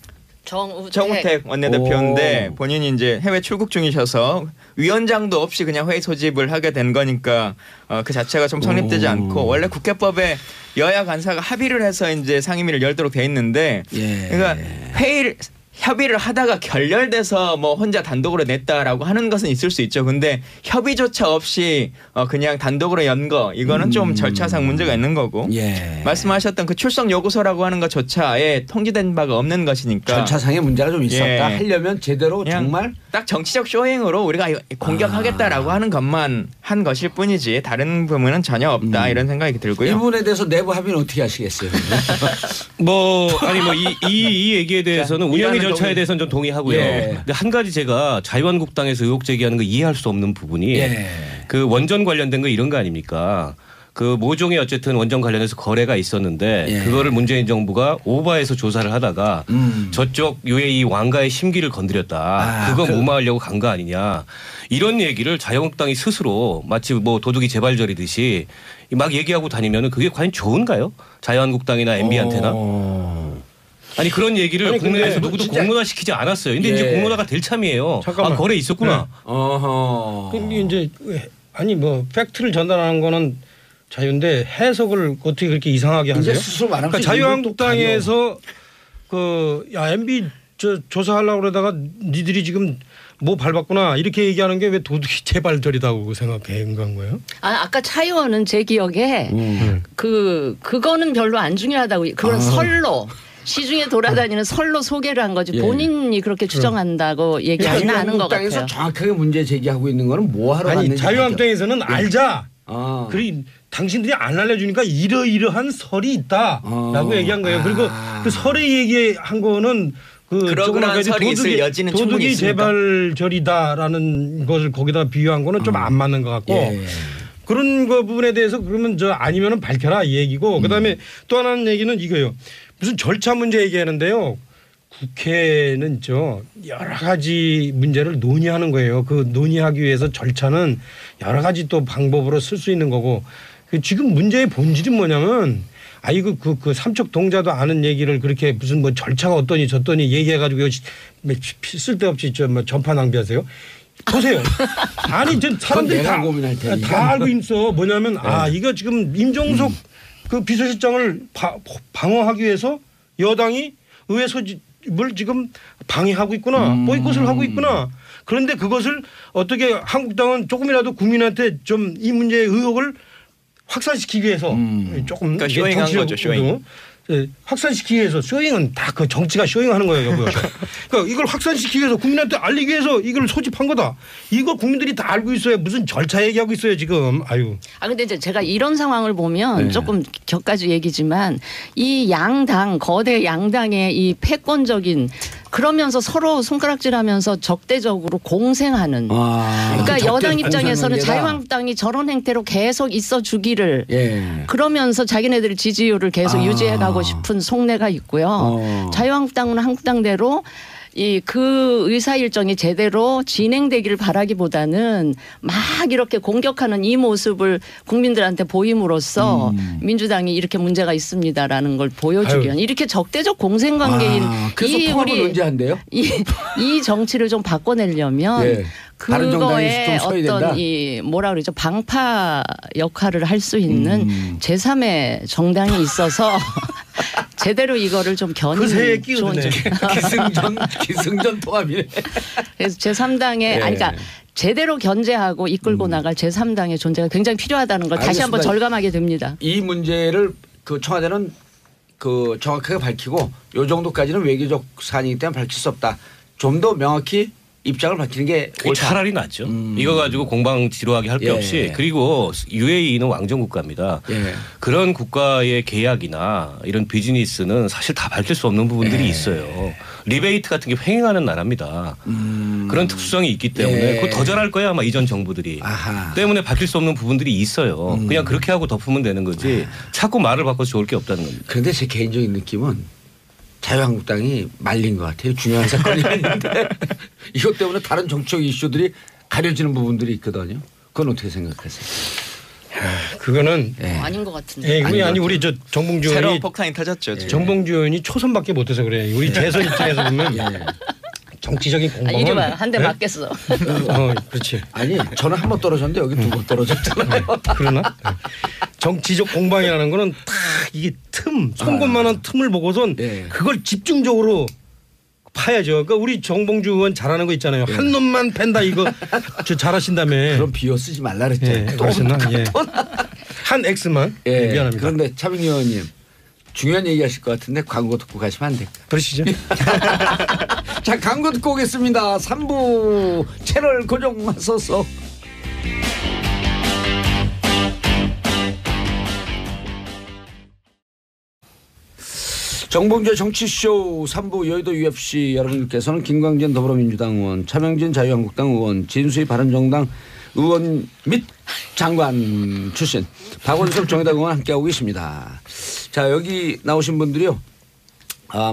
정우택 원내대표인데 본인이 이제 해외 출국 중이셔서 위원장도 없이 그냥 회의 소집을 하게 된 거니까 그 자체가 좀 성립되지 않고 원래 국회법에 여야 간사가 합의를 해서 이제 상임위를 열도록 돼 있는데 그러니까 회의를 협의를 하다가 결렬돼서 뭐 혼자 단독으로 냈다라고 하는 것은 있을 수 있죠. 근데 협의조차 없이 그냥 단독으로 연 거 이거는 좀 절차상 문제가 있는 거고 예. 말씀하셨던 그 출석 요구서라고 하는 것조차 아예 통지된 바가 없는 것이니까 절차상의 문제가 좀 있었다. 예. 하려면 제대로 정말 딱 정치적 쇼잉으로 우리가 공격하겠다라고 하는 것만 한 것일 뿐이지 다른 부분은 전혀 없다 이런 생각이 들고요. 이 부분에 대해서 내부 합의는 어떻게 하시겠어요? 이 얘기에 대해서는 운영위 절차에 대해서는 좀 동의하고요. 예. 근데 한 가지 제가 자유한국당에서 의혹 제기하는 거 이해할 수 없는 부분이 예. 그 원전 관련된 거 이런 거 아닙니까? 그 모종의 어쨌든 원전 관련해서 거래가 있었는데 예. 그거를 문재인 정부가 오버해서 조사를 하다가 저쪽 UAE 왕가의 심기를 건드렸다. 그거 무마하려고 간 거 아니냐. 이런 얘기를 자유한국당이 스스로 마치 뭐 도둑이 재발절이듯이 막 얘기하고 다니면 그게 과연 좋은가요? 자유한국당이나 MB한테나. 아니 그런 얘기를 국내에서 누구도 공론화시키지 않았어요. 근데 이제 공론화가 될 참이에요. 잠깐만. 아, 거래 있었구나. 근데 이제 뭐 팩트를 전달하는 거는 자유인데 해석을 어떻게 그렇게 이상하게 하세요? 스스로 말하면 그러니까 자유한국당에서 MB 조사하려고 그러다가 니들이 지금 뭐 밟았구나 이렇게 얘기하는 게 왜 도둑이 재발절이다고 생각한 거예요? 아까 차 의원은 제 기억에 그거는 별로 안 중요하다고 그건 설로 시중에 돌아다니는 설로 소개를 한 거지 본인이 그렇게 주장한다고 얘기하지는 않은 것 같아요. 자유한국당에서 정확하게 문제 제기하고 있는 거는 뭐 하러 갔는지 자유한국당에서는 알자. 그리고 당신들이 안 알려주니까 이러이러한 설이 있다라고 얘기한 거예요. 그리고 그 설에 얘기한 거는 그러한 설이 있을 여지는 충분히 도둑이 있습니다. 재발절이다라는 것을 거기다 비유한 거는 좀 안 맞는 것 같고 그런 거 부분에 대해서 그러면 아니면은 밝혀라 이 얘기고 그다음에 또 하나는 얘기는 이거예요. 무슨 절차 문제 얘기하는데요. 국회는 여러 가지 문제를 논의하는 거예요. 그 논의하기 위해서 절차는 여러 가지 또 방법으로 쓸 수 있는 거고 지금 문제의 본질은 뭐냐면 이거 그 삼척 동자도 아는 얘기를 그렇게 무슨 뭐 절차가 어떠니 저떠니 얘기해가지고 쓸데없이 전파 낭비하세요. 보세요. 아니 사람들이 다 알고 있어. 뭐냐면 이거 지금 임종석 그 비서실장을 방어하기 위해서 여당이 의회 소집을 지금 방해하고 있구나. 보이콧을 하고 있구나. 그런데 그것을 어떻게 한국당은 조금이라도 국민한테 좀 이 문제의 의혹을 확산시키기 위해서 조금 그러니까 쇼잉한 거죠. 쇼잉. 확산시키기 위해서 쇼잉은 다 그 정치가 쇼잉하는 거예요. 그러니까 이걸 확산시키기 위해서 국민한테 알리기 위해서 이걸 소집한 거다. 이거 국민들이 다 알고 있어요. 무슨 절차 얘기하고 있어요 지금. 근데 이제 제가 이런 상황을 보면 조금 격가지 얘기지만 이 양당 거대 양당의 이 패권적인 그러면서 서로 손가락질하면서 적대적으로 공생하는. 그러니까 여당 입장에서는 자유한국당이 저런 행태로 계속 있어 주기를 그러면서 자기네들의 지지율을 계속 유지해가고 싶은 속내가 있고요. 자유한국당은 한국당대로 그 의사 일정이 제대로 진행되기를 바라기보다는 막 이렇게 공격하는 이 모습을 국민들한테 보임으로써 민주당이 이렇게 문제가 있습니다라는 걸 보여주기 위한 이렇게 적대적 공생 관계인 이 우리 이 정치를 좀 바꿔내려면 그거에 어떤 뭐라 그러죠 방파 역할을 할 수 있는 제3의 정당이 있어서 제대로 이거를 좀 겨누는 좋은 기승전 통합이네. 그래서 제3당의 그러니까 제대로 견제하고 이끌고 나갈 제3당의 존재가 굉장히 필요하다는 걸 다시 한번 절감하게 됩니다. 이 문제를 청와대는 정확하게 밝히고 요 정도까지는 외교적 사안이기 때문에 밝힐 수 없다. 좀 더 명확히 입장을 밝히는 게 차라리 낫죠. 이거 가지고 공방 지루하게 할 게 없이 그리고 UAE는 왕정 국가입니다. 그런 국가의 계약이나 이런 비즈니스는 사실 다 밝힐 수 없는 부분들이 있어요. 리베이트 같은 게 횡행하는 나라입니다. 그런 특수성이 있기 때문에 그거 더 잘할 거야 아마 이전 정부들이. 때문에 밝힐 수 없는 부분들이 있어요. 그냥 그렇게 하고 덮으면 되는 거지 자꾸 말을 바꿔서 좋을 게 없다는 겁니다. 그런데 제 개인적인 느낌은 자유한국당이 말린 것 같아요. 중요한 사건이 아닌데 이것 때문에 다른 정치적 이슈들이 가려지는 부분들이 있거든요. 그건 어떻게 생각하세요? 그거는 아닌 것 같은데. 아니 우리 정봉주 의원이 새로운 폭탄이 터졌죠. 정봉주 의원이 초선밖에 못해서 그래. 우리 재선 입장에서 보면 정치적인 공방은 이리 와 한 대 맞겠어. 그렇지. 아니 저는 한 번 떨어졌는데 여기 두 번 떨어졌잖아요. 그러나 정치적 공방이라는 거는 딱 이게 송곳만한 틈을 보고선 그걸 집중적으로 파야죠. 그러니까 우리 정봉주 의원 잘하는 거 있잖아요. 한 놈만 팬다 이거 저 잘하신다며. 그럼 비어 쓰지 말라 그랬잖아요. 예, 그러셨나? 예. 한 X만. 예, 미안합니다. 그런데 차명희 의원님 중요한 얘기 하실 것 같은데 광고 듣고 가시면 안 될까요? 그러시죠. 자, 광고 듣고 오겠습니다. 3부 채널 고정하소서. 정봉주의 정치쇼 3부 여의도 UFC 여러분께서는 김광진 더불어민주당 의원, 차명진 자유한국당 의원, 진수희 바른정당 의원 및 장관 출신 박원석 정의당 의원 함께하고 계십니다. 자, 여기 나오신 분들이요.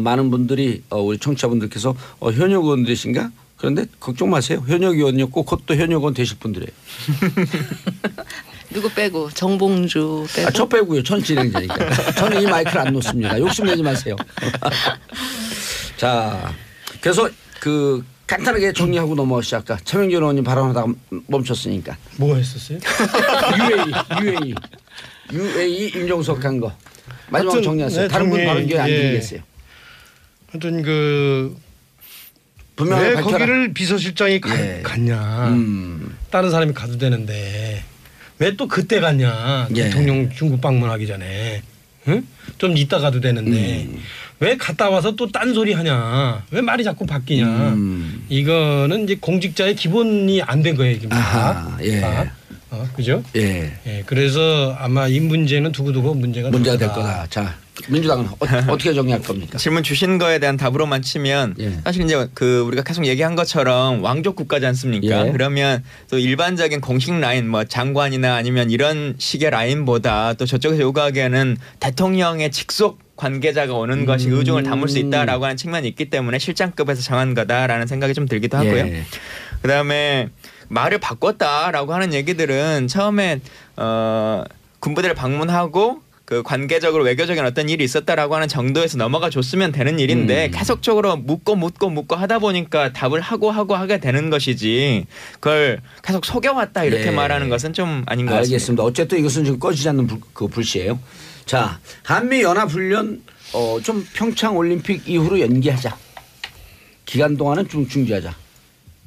많은 분들이 우리 청취자분들께서 현역 의원들이신가? 그런데 걱정 마세요. 현역 의원이었고 곧 또 현역 의원 되실 분들이에요. 누구 빼고 정봉주 빼고. 저 빼고요. 전 진행자니까. 저는 이 마이크를 안 놓습니다. 욕심내지 마세요. 자, 그래서 그 간단하게 정리하고 넘어가시죠. 아까 차명진 의원님 발언하다가 멈췄으니까. 뭐 했었어요? UAE 임종석 한 거. 마지막으로 정리하세요. 네, 다른 분 발언 기회 안 드리겠어요. 하여튼 그 분명히 왜 밝혀라. 거기를 비서실장이 갔냐. 다른 사람이 가도 되는데 왜 또 그때 갔냐. 대통령 중국 방문하기 전에. 응? 좀 이따 가도 되는데 왜 갔다 와서 또 딴소리 하냐. 왜 말이 자꾸 바뀌냐. 이거는 이제 공직자의 기본이 안 된 거예요. 아하, 예. 그죠? 예. 예. 그래서 아마 이 문제는 두고두고 문제가 될 거다. 자, 민주당은 어떻게 정리할 겁니까? 질문 주신 거에 대한 답으로만 치면 사실 이제 그 우리가 계속 얘기한 것처럼 왕족 국가지 않습니까? 그러면 또 일반적인 공식 라인 뭐 장관이나 아니면 이런 식의 라인보다 또 저쪽에서 요구하기에는 대통령의 직속 관계자가 오는 것이 의중을 담을 수 있다라고 하는 측면이 있기 때문에 실장급에서 정한 거다라는 생각이 좀 들기도 하고요. 그다음에 말을 바꿨다라고 하는 얘기들은 처음에 군부대를 방문하고 그 관계적으로 외교적인 어떤 일이 있었다라고 하는 정도에서 넘어가 줬으면 되는 일인데 계속적으로 묻고 하다 보니까 답을 하게 되는 것이지 그걸 계속 속여왔다 이렇게 말하는 것은 좀 아닌 것 같습니다. 알겠습니다. 어쨌든 이것은 지금 꺼지지 않는 불씨예요. 자, 한미연합훈련 좀 평창올림픽 이후로 연기하자. 기간 동안은 좀 중지하자.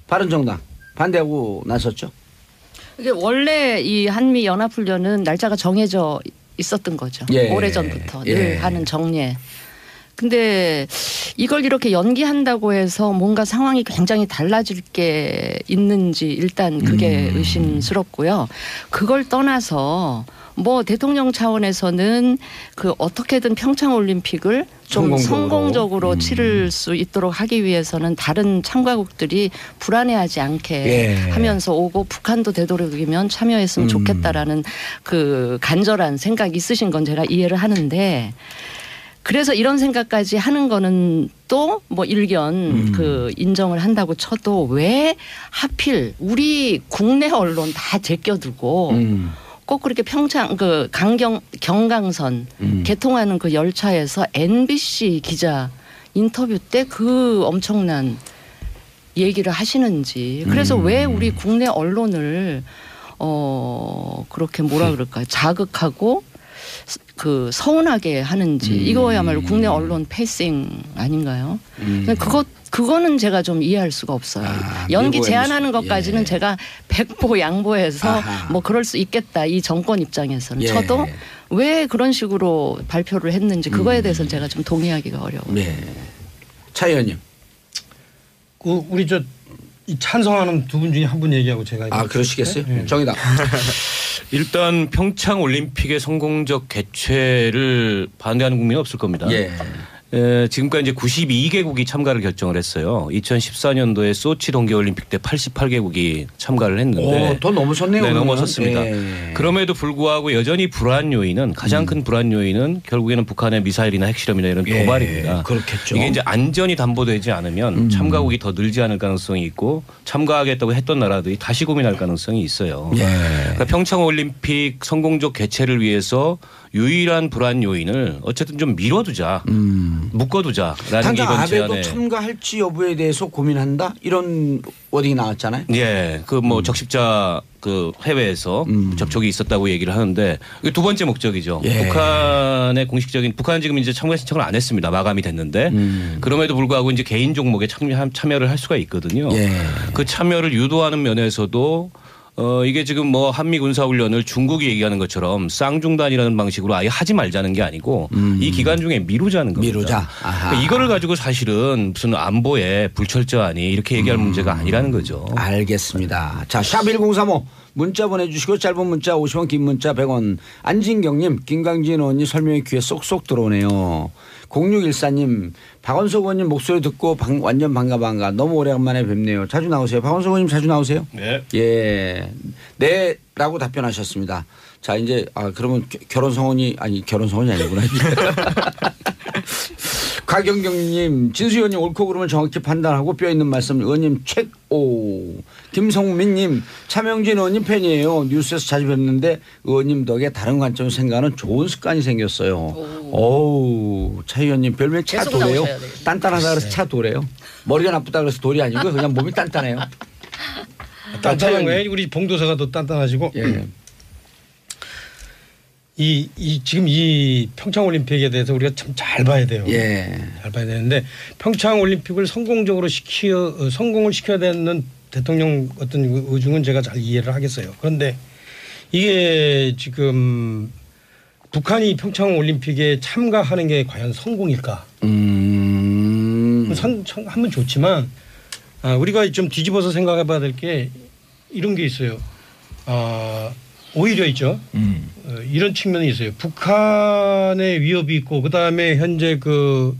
바른정당 반대하고 나섰죠. 이게 원래 이 한미 연합훈련은 날짜가 정해져 있었던 거죠. 오래전부터 늘 하는 정례. 근데 이걸 이렇게 연기한다고 해서 뭔가 상황이 굉장히 달라질 게 있는지 일단 그게 의심스럽고요. 그걸 떠나서 뭐 대통령 차원에서는 그 어떻게든 평창올림픽을 좀 성공적으로 치를 수 있도록 하기 위해서는 다른 참가국들이 불안해하지 않게 하면서 오고 북한도 되도록이면 참여했으면 좋겠다라는 그 간절한 생각이 있으신 건 제가 이해를 하는데 그래서 이런 생각까지 하는 거는 또 뭐 일견 그 인정을 한다고 쳐도 왜 하필 우리 국내 언론 다 제껴두고 꼭 그렇게 평창 그 경강선 개통하는 그 열차에서 MBC 기자 인터뷰 때 그 엄청난 얘기를 하시는지 그래서 왜 우리 국내 언론을 그렇게 뭐라 그럴까요? 자극하고 그 서운하게 하는지 이거야말로 국내 언론 패싱 아닌가요? 그거는 제가 좀 이해할 수가 없어요. 연기 제한하는 것까지는 제가 백보 양보해서 뭐 그럴 수 있겠다 이 정권 입장에서는 저도 왜 그런 식으로 발표를 했는지 그거에 대해서는 제가 좀 동의하기가 어려워요. 차 의원님. 우리 이 찬성하는 두 분 중에 한 분 얘기하고 제가 그러시겠어요? 정의당. 일단 평창 올림픽의 성공적 개최를 반대하는 국민은 없을 겁니다. 지금까지 이제 92개국이 참가를 결정을 했어요. 2014년도에 소치 동계올림픽 때 88개국이 참가를 했는데 더 넘어섰네요. 네, 넘어섰습니다. 그럼에도 불구하고 여전히 불안 요인은 가장 큰 불안 요인은 결국에는 북한의 미사일이나 핵실험이나 이런 도발입니다. 그렇겠죠. 이게 이제 안전이 담보되지 않으면 참가국이 더 늘지 않을 가능성이 있고 참가하겠다고 했던 나라들이 다시 고민할 가능성이 있어요. 그러니까 평창 올림픽 성공적 개최를 위해서 유일한 불안 요인을 어쨌든 좀 미뤄두자, 묶어두자라는 당장 이번 아베도 제안에 참가할지 여부에 대해서 고민한다 이런 워딩이 나왔잖아요. 예, 그 뭐 적십자 그 해외에서 접촉이 있었다고 얘기를 하는데 이게 두 번째 목적이죠. 예. 북한의 공식적인 북한은 지금 이제 참가 신청을 안 했습니다. 마감이 됐는데 그럼에도 불구하고 이제 개인 종목에 참여를 할 수가 있거든요. 예. 그 참여를 유도하는 면에서도 이게 지금 뭐 한미 군사훈련을 중국이 얘기하는 것처럼 쌍중단이라는 방식으로 아예 하지 말자는 게 아니고 이 기간 중에 미루자는 겁니다. 미루자. 그러니까 이거를 가지고 사실은 무슨 안보에 불철저하니 이렇게 얘기할 문제가 아니라는 거죠. 알겠습니다. 자, 샵1035 문자 보내주시고 짧은 문자 50원 긴 문자 100원. 안진경님 김강진 의원님 설명이 귀에 쏙쏙 들어오네요. 0614님 박원석 의원님 목소리 듣고 완전 반가 너무 오래간만에 뵙네요. 자주 나오세요. 박원석 의원님 자주 나오세요. 네. 예. 네라고 답변하셨습니다. 자 이제 그러면 결혼 성원이 아니구나. 곽영경님 진수 의원님 옳고 그름을 정확히 판단하고 뼈 있는 말씀 의원님 최고. 김성민님 차명진 의원님 팬이에요. 뉴스에서 자주 뵙는데 의원님 덕에 다른 관점을 생각하는 좋은 습관이 생겼어요. 오우 차 의원님 별명 차도래요. 단단하다 그래서 차도래요. 머리가 나쁘다 그래서 돌이 아니고 그냥 몸이 단단해요. 단단한 거예요. 우리 봉도사가 더 단단하시고. 예. 지금 이 평창올림픽에 대해서 우리가 참 잘 봐야 돼요. 예. 잘 봐야 되는데 평창올림픽을 성공을 시켜야 되는 대통령 어떤 의중은 제가 잘 이해를 하겠어요. 그런데 이게 지금 북한이 평창올림픽에 참가하는 게 과연 성공일까? 하면 좋지만 우리가 좀 뒤집어서 생각해 봐야 될 게 이런 게 있어요. 오히려 있죠. 이런 측면이 있어요. 북한의 위협이 있고 그다음에 현재 그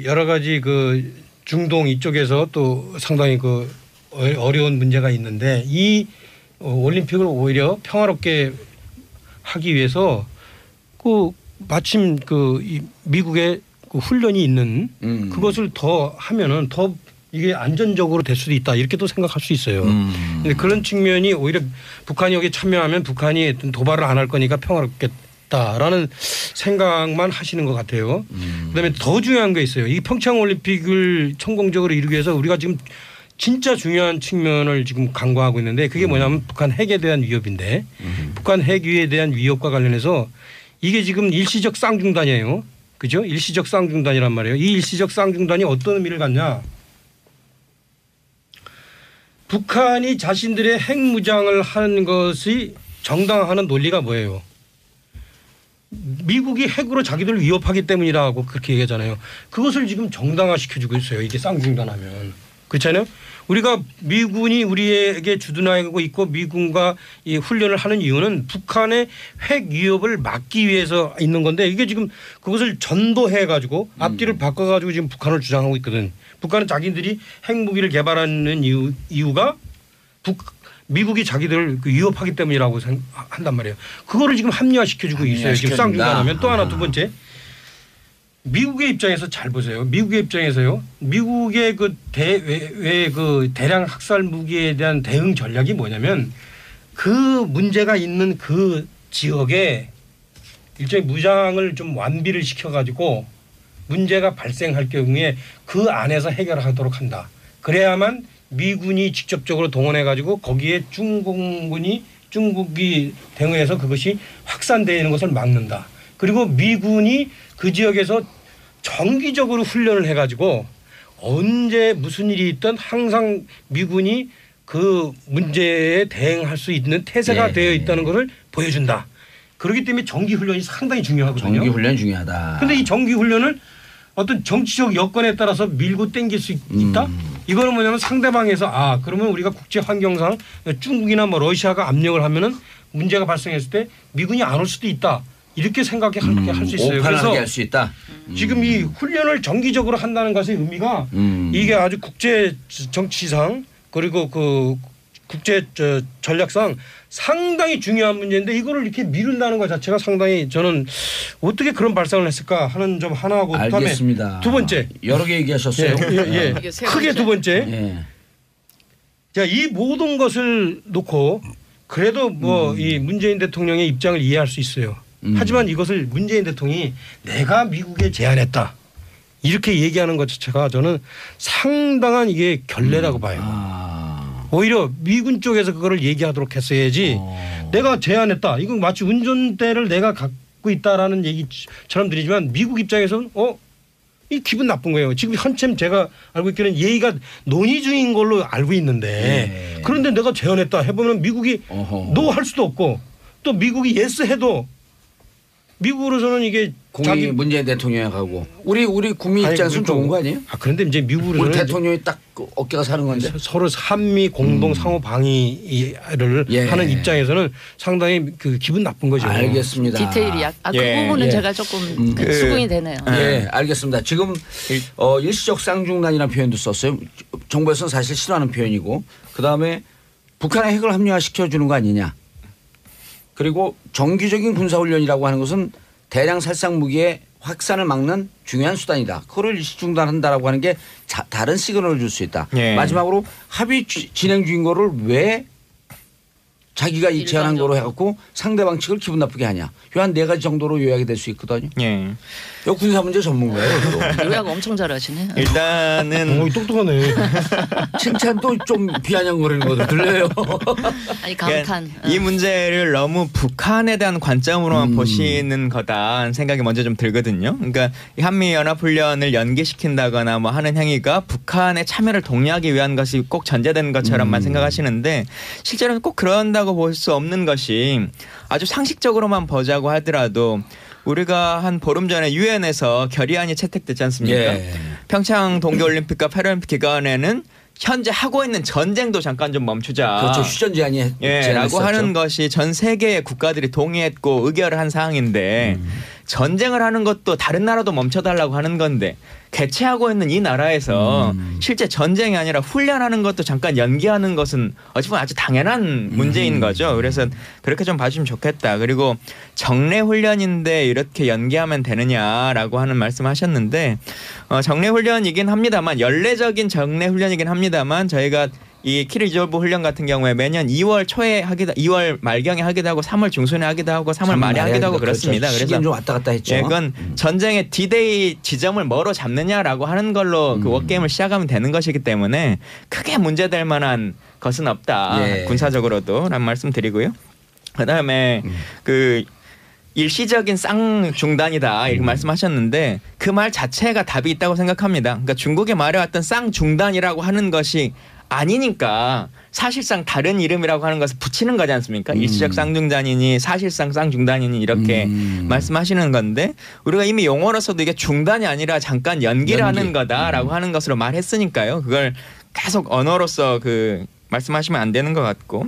여러 가지 그 중동 이쪽에서 또 상당히 그 어려운 문제가 있는데 이 올림픽을 오히려 평화롭게 하기 위해서 그 마침 이 미국의 그 훈련이 있는 그것을 더 하면은 더 이게 안전적으로 될 수도 있다 이렇게도 생각할 수 있어요. 근데 그런 측면이 오히려 북한이 여기 참여하면 북한이 도발을 안 할 거니까 평화롭겠다라는 생각만 하시는 것 같아요. 그다음에 더 중요한 게 있어요. 이 평창올림픽을 성공적으로 이루기 위해서 우리가 지금 진짜 중요한 측면을 지금 간과하고 있는데 그게 뭐냐면 북한 핵에 대한 위협인데 북한 핵에 대한 위협과 관련해서 이게 지금 일시적 쌍중단이에요. 그죠? 일시적 쌍중단이란 말이에요. 이 일시적 쌍중단이 어떤 의미를 갖냐. 북한이 자신들의 핵무장을 하는 것이 정당화하는 논리가 뭐예요? 미국이 핵으로 자기들을 위협하기 때문이라고 그렇게 얘기하잖아요. 그것을 지금 정당화시켜주고 있어요. 이게 쌍중단하면. 그렇잖아요. 우리가 미군이 우리에게 주둔하고 있고 미군과 이 훈련을 하는 이유는 북한의 핵 위협을 막기 위해서 있는 건데 이게 지금 그것을 전도해 가지고 앞뒤를 바꿔 가지고 지금 북한을 주장하고 있거든. 북한은 자기들이 핵무기를 개발하는 이유가 미국이 자기들을 위협하기 때문이라고 한단 말이에요. 그거를 지금 합리화시켜주고 있어요. 지금 쌍중단하면 또 하나 두 번째. 미국의 입장에서 잘 보세요. 미국의 입장에서요. 미국의 그 대량 학살 무기에 대한 대응 전략이 뭐냐면 그 문제가 있는 그 지역에 일종의 무장을 좀 완비를 시켜가지고 문제가 발생할 경우에 그 안에서 해결하도록 한다. 그래야만 미군이 직접적으로 동원해가지고 거기에 중국이 대응해서 그것이 확산되는 것을 막는다. 그리고 미군이 그 지역에서 정기적으로 훈련을 해가지고 언제 무슨 일이 있든 항상 미군이 그 문제에 대응할 수 있는 태세가 되어 있다는 것을 보여준다. 그렇기 때문에 정기훈련이 상당히 중요하거든요. 정기훈련이 중요하다. 그런데 이 정기훈련을 어떤 정치적 여건에 따라서 밀고 땡길 수 있다? 이거는 뭐냐면 상대방에서 그러면 우리가 국제 환경상 중국이나 뭐 러시아가 압력을 하면은 문제가 발생했을 때 미군이 안 올 수도 있다. 이렇게 생각할 수 있어요. 그래서 할 수 있다. 지금 이 훈련을 정기적으로 한다는 것의 의미가 이게 아주 국제 정치상 그리고 그 국제 전략상 상당히 중요한 문제인데 이거를 이렇게 미룬다는 것 자체가 상당히 저는 어떻게 그런 발상을 했을까 하는 점 하나하고 알겠습니다. 그다음에 두 번째 여러 개 얘기하셨어요. 예. 크게 두 번째. 자, 이 모든 것을 놓고 그래도 뭐 이 문재인 대통령의 입장을 이해할 수 있어요. 하지만 이것을 문재인 대통령이 내가 미국에 제안했다. 이렇게 얘기하는 것 자체가 저는 상당한 이게 결례라고 봐요. 오히려 미군 쪽에서 그거를 얘기하도록 했어야지 내가 제안했다. 이건 마치 운전대를 내가 갖고 있다라는 얘기처럼 들리지만 미국 입장에서는 이 기분 나쁜 거예요. 지금 한참 제가 알고 있기는 얘기가 논의 중인 걸로 알고 있는데 그런데 내가 제안했다 해보면 미국이 노 할 수도 없고 또 미국이 예스 해도 미국으로서는 이게 자기 문재인 대통령이 가고 우리 국민 입장에서는 좋은 거 아니에요? 그런데 이제 미국으로는 우리 대통령이 딱 어깨가 사는 건데 서로 한미 공동 상호 방위를 하는 입장에서는 상당히 그 기분 나쁜 거죠. 알겠습니다. 디테일이 그 부분은 제가 조금 수긍이 되네요. 알겠습니다. 지금 일시적 쌍중단이라는 표현도 썼어요. 정부에서는 사실 싫어하는 표현이고 그다음에 북한의 핵을 합리화시켜 주는 거 아니냐. 그리고 정기적인 군사훈련이라고 하는 것은 대량 살상 무기의 확산을 막는 중요한 수단이다. 그거를 일시 중단한다라고 하는 게 다른 시그널을 줄 수 있다. 마지막으로 합의 진행 중인 거를 왜 자기가 제안한 거로 해갖고 상대방 측을 기분 나쁘게 하냐. 요 한 4가지 정도로 요약이 될 수 있거든요. 요 군사 문제 전문가예요. 요약 엄청 잘하시네. 일단은 똑똑하네. 칭찬도 좀 비아냥거리는 것도 들려요. 아니 감탄. 이 문제를 너무 북한에 대한 관점으로만 보시는 거다 생각이 먼저 좀 들거든요. 그러니까 이 한미연합훈련을 연기시킨다거나 뭐 하는 행위가 북한의 참여를 독려하기 위한 것이 꼭 전제되는 것처럼만 생각하시는데 실제로는 꼭 그런다고 볼 수 없는 것이 아주 상식적으로만 보자고 하더라도 우리가 한 보름 전에 유엔에서 결의안이 채택됐지 않습니까? 평창 동계올림픽과 패럴림픽 기간에는 현재 하고 있는 전쟁도 잠깐 좀 멈추자. 그렇죠. 휴전 제안이 라고 하는 것이 전 세계의 국가들이 동의했고 의결을 한 사항인데 전쟁을 하는 것도 다른 나라도 멈춰달라고 하는 건데 개최하고 있는 이 나라에서 실제 전쟁이 아니라 훈련하는 것도 잠깐 연기하는 것은 어찌 보면 아주 당연한 문제인 거죠. 그래서 그렇게 좀 봐주시면 좋겠다. 그리고 정례 훈련인데 이렇게 연기하면 되느냐라고 하는 말씀하셨는데 정례 훈련이긴 합니다만 연례적인 정례 훈련이긴 합니다만 저희가 이 키 리졸브 훈련 같은 경우에 매년 2월 초에 하기도 2월 말경에 하기도 하고 3월 중순에 하기도 하고 3월 말에 하기도 하고 그렇습니다. 그렇죠. 시기는 좀 왔다 갔다 했죠. 그건 전쟁의 D-Day 지점을 뭐로 잡느냐라고 하는 걸로 그 워게임을 시작하면 되는 것이기 때문에 크게 문제될 만한 것은 없다. 군사적으로도 라는 말씀 드리고요. 그다음에 그 일시적인 쌍중단이다 이렇게 말씀하셨는데 그 말 자체가 답이 있다고 생각합니다. 그러니까 중국이 말해왔던 쌍중단이라고 하는 것이 아니니까 사실상 다른 이름이라고 하는 것을 붙이는 거지 않습니까? 일시적 쌍중단이니 사실상 쌍중단이니 이렇게 말씀하시는 건데 우리가 이미 용어로서도 이게 중단이 아니라 잠깐 연기를 하는 거다라고 하는 것으로 말했으니까요. 그걸 계속 언어로서 그 말씀하시면 안 되는 것 같고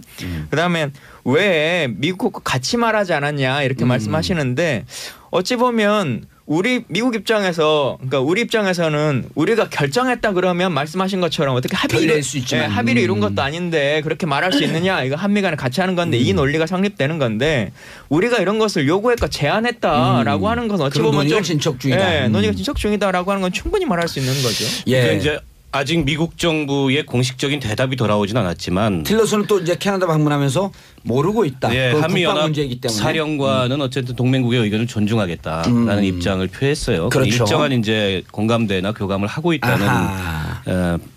그다음에 왜 미국과 같이 말하지 않았냐 이렇게 말씀하시는데 어찌 보면 우리 미국 입장에서 그러니까 우리 입장에서는 우리가 결정했다 그러면 말씀하신 것처럼 어떻게 합의를 이룬 것도 아닌데 그렇게 말할 수 있느냐 이거 한미 간에 같이 하는 건데 이 논리가 성립되는 건데 우리가 이런 것을 요구했고 제안했다라고 하는 건 어찌 보면 논의가 진척 중이다. 논의가 진척 중이다라고 하는 건 충분히 말할 수 있는 거죠. 그러니까 이제 아직 미국 정부의 공식적인 대답이 돌아오진 않았지만 틸러슨은 또 이제 캐나다 방문하면서 모르고 있다. 한미연합 사령관은 어쨌든 동맹국의 의견을 존중하겠다라는 입장을 표했어요. 그렇죠. 일정한 이제 공감대나 교감을 하고 있다는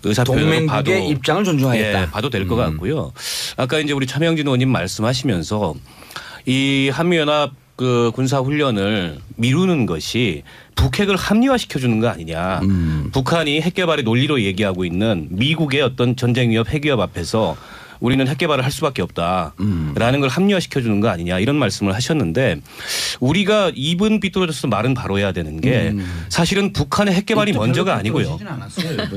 의사 표현으로 봐도 동맹국의 입장을 존중하겠다. 봐도 될 것 같고요. 아까 이제 우리 차명진 의원님 말씀하시면서 이 한미연합 그 군사 훈련을 미루는 것이 북핵을 합리화시켜 주는 거 아니냐. 북한이 핵 개발의 논리로 얘기하고 있는 미국의 어떤 전쟁 위협, 핵 위협 앞에서 우리는 핵 개발을 할 수밖에 없다라는 걸 합리화시켜 주는 거 아니냐 이런 말씀을 하셨는데 우리가 입은 삐뚤어져서 말은 바로 해야 되는 게 사실은 북한의 핵 개발이 먼저가 아니고요.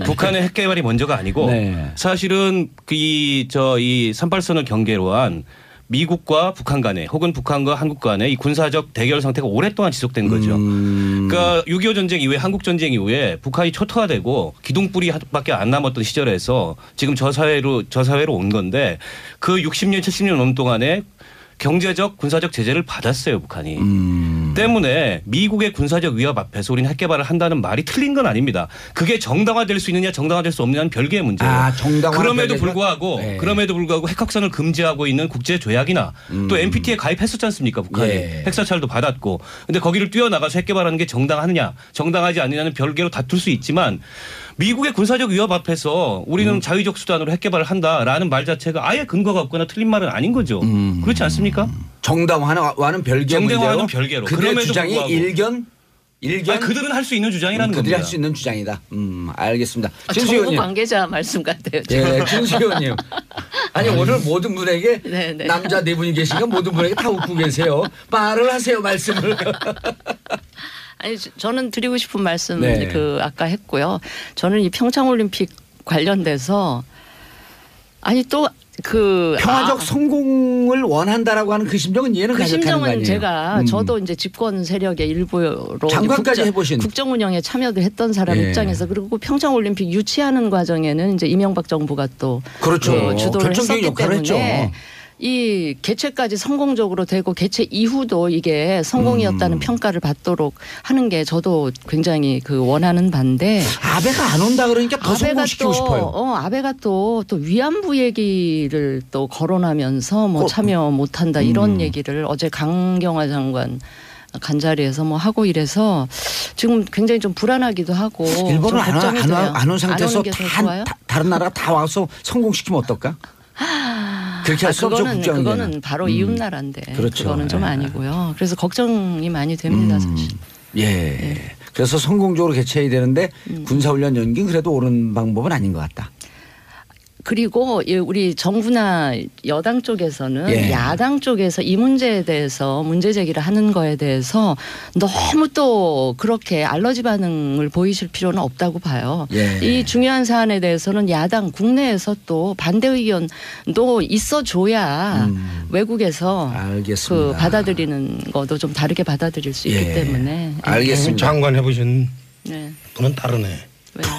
북한의 핵 개발이 먼저가 아니고 사실은 이 38선을 경계로 한 미국과 북한 간에 혹은 북한과 한국 간에 이 군사적 대결 상태가 오랫동안 지속된 거죠. 그러니까 6.25 전쟁 이후에 한국 전쟁 이후에 북한이 초토화되고 기둥뿌리밖에 안 남았던 시절에서 지금 저 사회로 온 건데 그 60년 70년 넘는 동안에 경제적 군사적 제재를 받았어요 북한이. 때문에 미국의 군사적 위협 앞에서 우리는 핵 개발을 한다는 말이 틀린 건 아닙니다. 그게 정당화될 수 있느냐 정당화될 수 없느냐는 별개의 문제예요. 그럼에도 불구하고 핵 확산을 금지하고 있는 국제 조약이나 또 NPT에 가입했었지 않습니까 북한이. 핵사찰도 받았고. 근데 거기를 뛰어나가서 핵 개발하는 게 정당하느냐 정당하지 않느냐는 별개로 다툴 수 있지만 미국의 군사적 위협 앞에서 우리는 자위적 수단으로 핵 개발을 한다라는 말 자체가 아예 근거가 없거나 틀린 말은 아닌 거죠. 그렇지 않습니까? 정당화는 별개 문제로. 정당화는 별개로. 그들의 주장이 불구하고. 일견 아니, 그들은 할 수 있는 주장이라는 겁니다. 그들이 할 수 있는 주장이다. 알겠습니다. 정부 관계자 말씀 같아요. 예, 진수 의원님. 아니 오늘 모든 분에게 남자 네 분이 계시니까 모든 분에게 다 웃고 계세요. 말을 하세요, 말씀을. 아니 저는 드리고 싶은 말씀 그 아까 했고요. 저는 이 평창올림픽 관련돼서 아니 또 그 평화적 성공을 원한다라고 하는 그 심정은 이해는 가능한 거 아니에요. 그 심정은 제가 저도 이제 집권 세력의 일부로 장관까지 해보신 국정 운영에 참여도 했던 사람 입장에서 그리고 평창올림픽 유치하는 과정에는 이제 이명박 정부가 또 그렇죠. 주도를 했었기 역할을 때문에. 했죠. 이 개최까지 성공적으로 되고 개최 이후도 이게 성공이었다는 평가를 받도록 하는 게 저도 굉장히 그 원하는 바인데 아베가 안 온다 그러니까 더 성공시키고 싶어요. 아베가 또 위안부 얘기를 또 거론하면서 뭐 참여 못한다 이런 얘기를 어제 강경화 장관 간자리에서 뭐 하고 이래서 지금 굉장히 좀 불안하기도 하고 일본은 안 온 상태에서 다른 나라가 다 와서 성공시키면 어떨까? 그렇게 할 수 없죠. 그거는 바로 이웃 나라인데 그렇죠. 그거는 좀 아니고요. 그래서 걱정이 많이 됩니다, 사실. 그래서 성공적으로 개최해야 되는데 군사훈련 연기는 그래도 옳은 방법은 아닌 것 같다. 그리고 우리 정부나 여당 쪽에서는 야당 쪽에서 이 문제에 대해서 문제 제기를 하는 거에 대해서 너무 또 그렇게 알러지 반응을 보이실 필요는 없다고 봐요. 이 중요한 사안에 대해서는 야당 국내에서 또 반대 의견도 있어줘야 외국에서 그 받아들이는 것도 좀 다르게 받아들일 수 있기 때문에. 알겠습니다. 장관 해보신 분은 다르네. 왜요?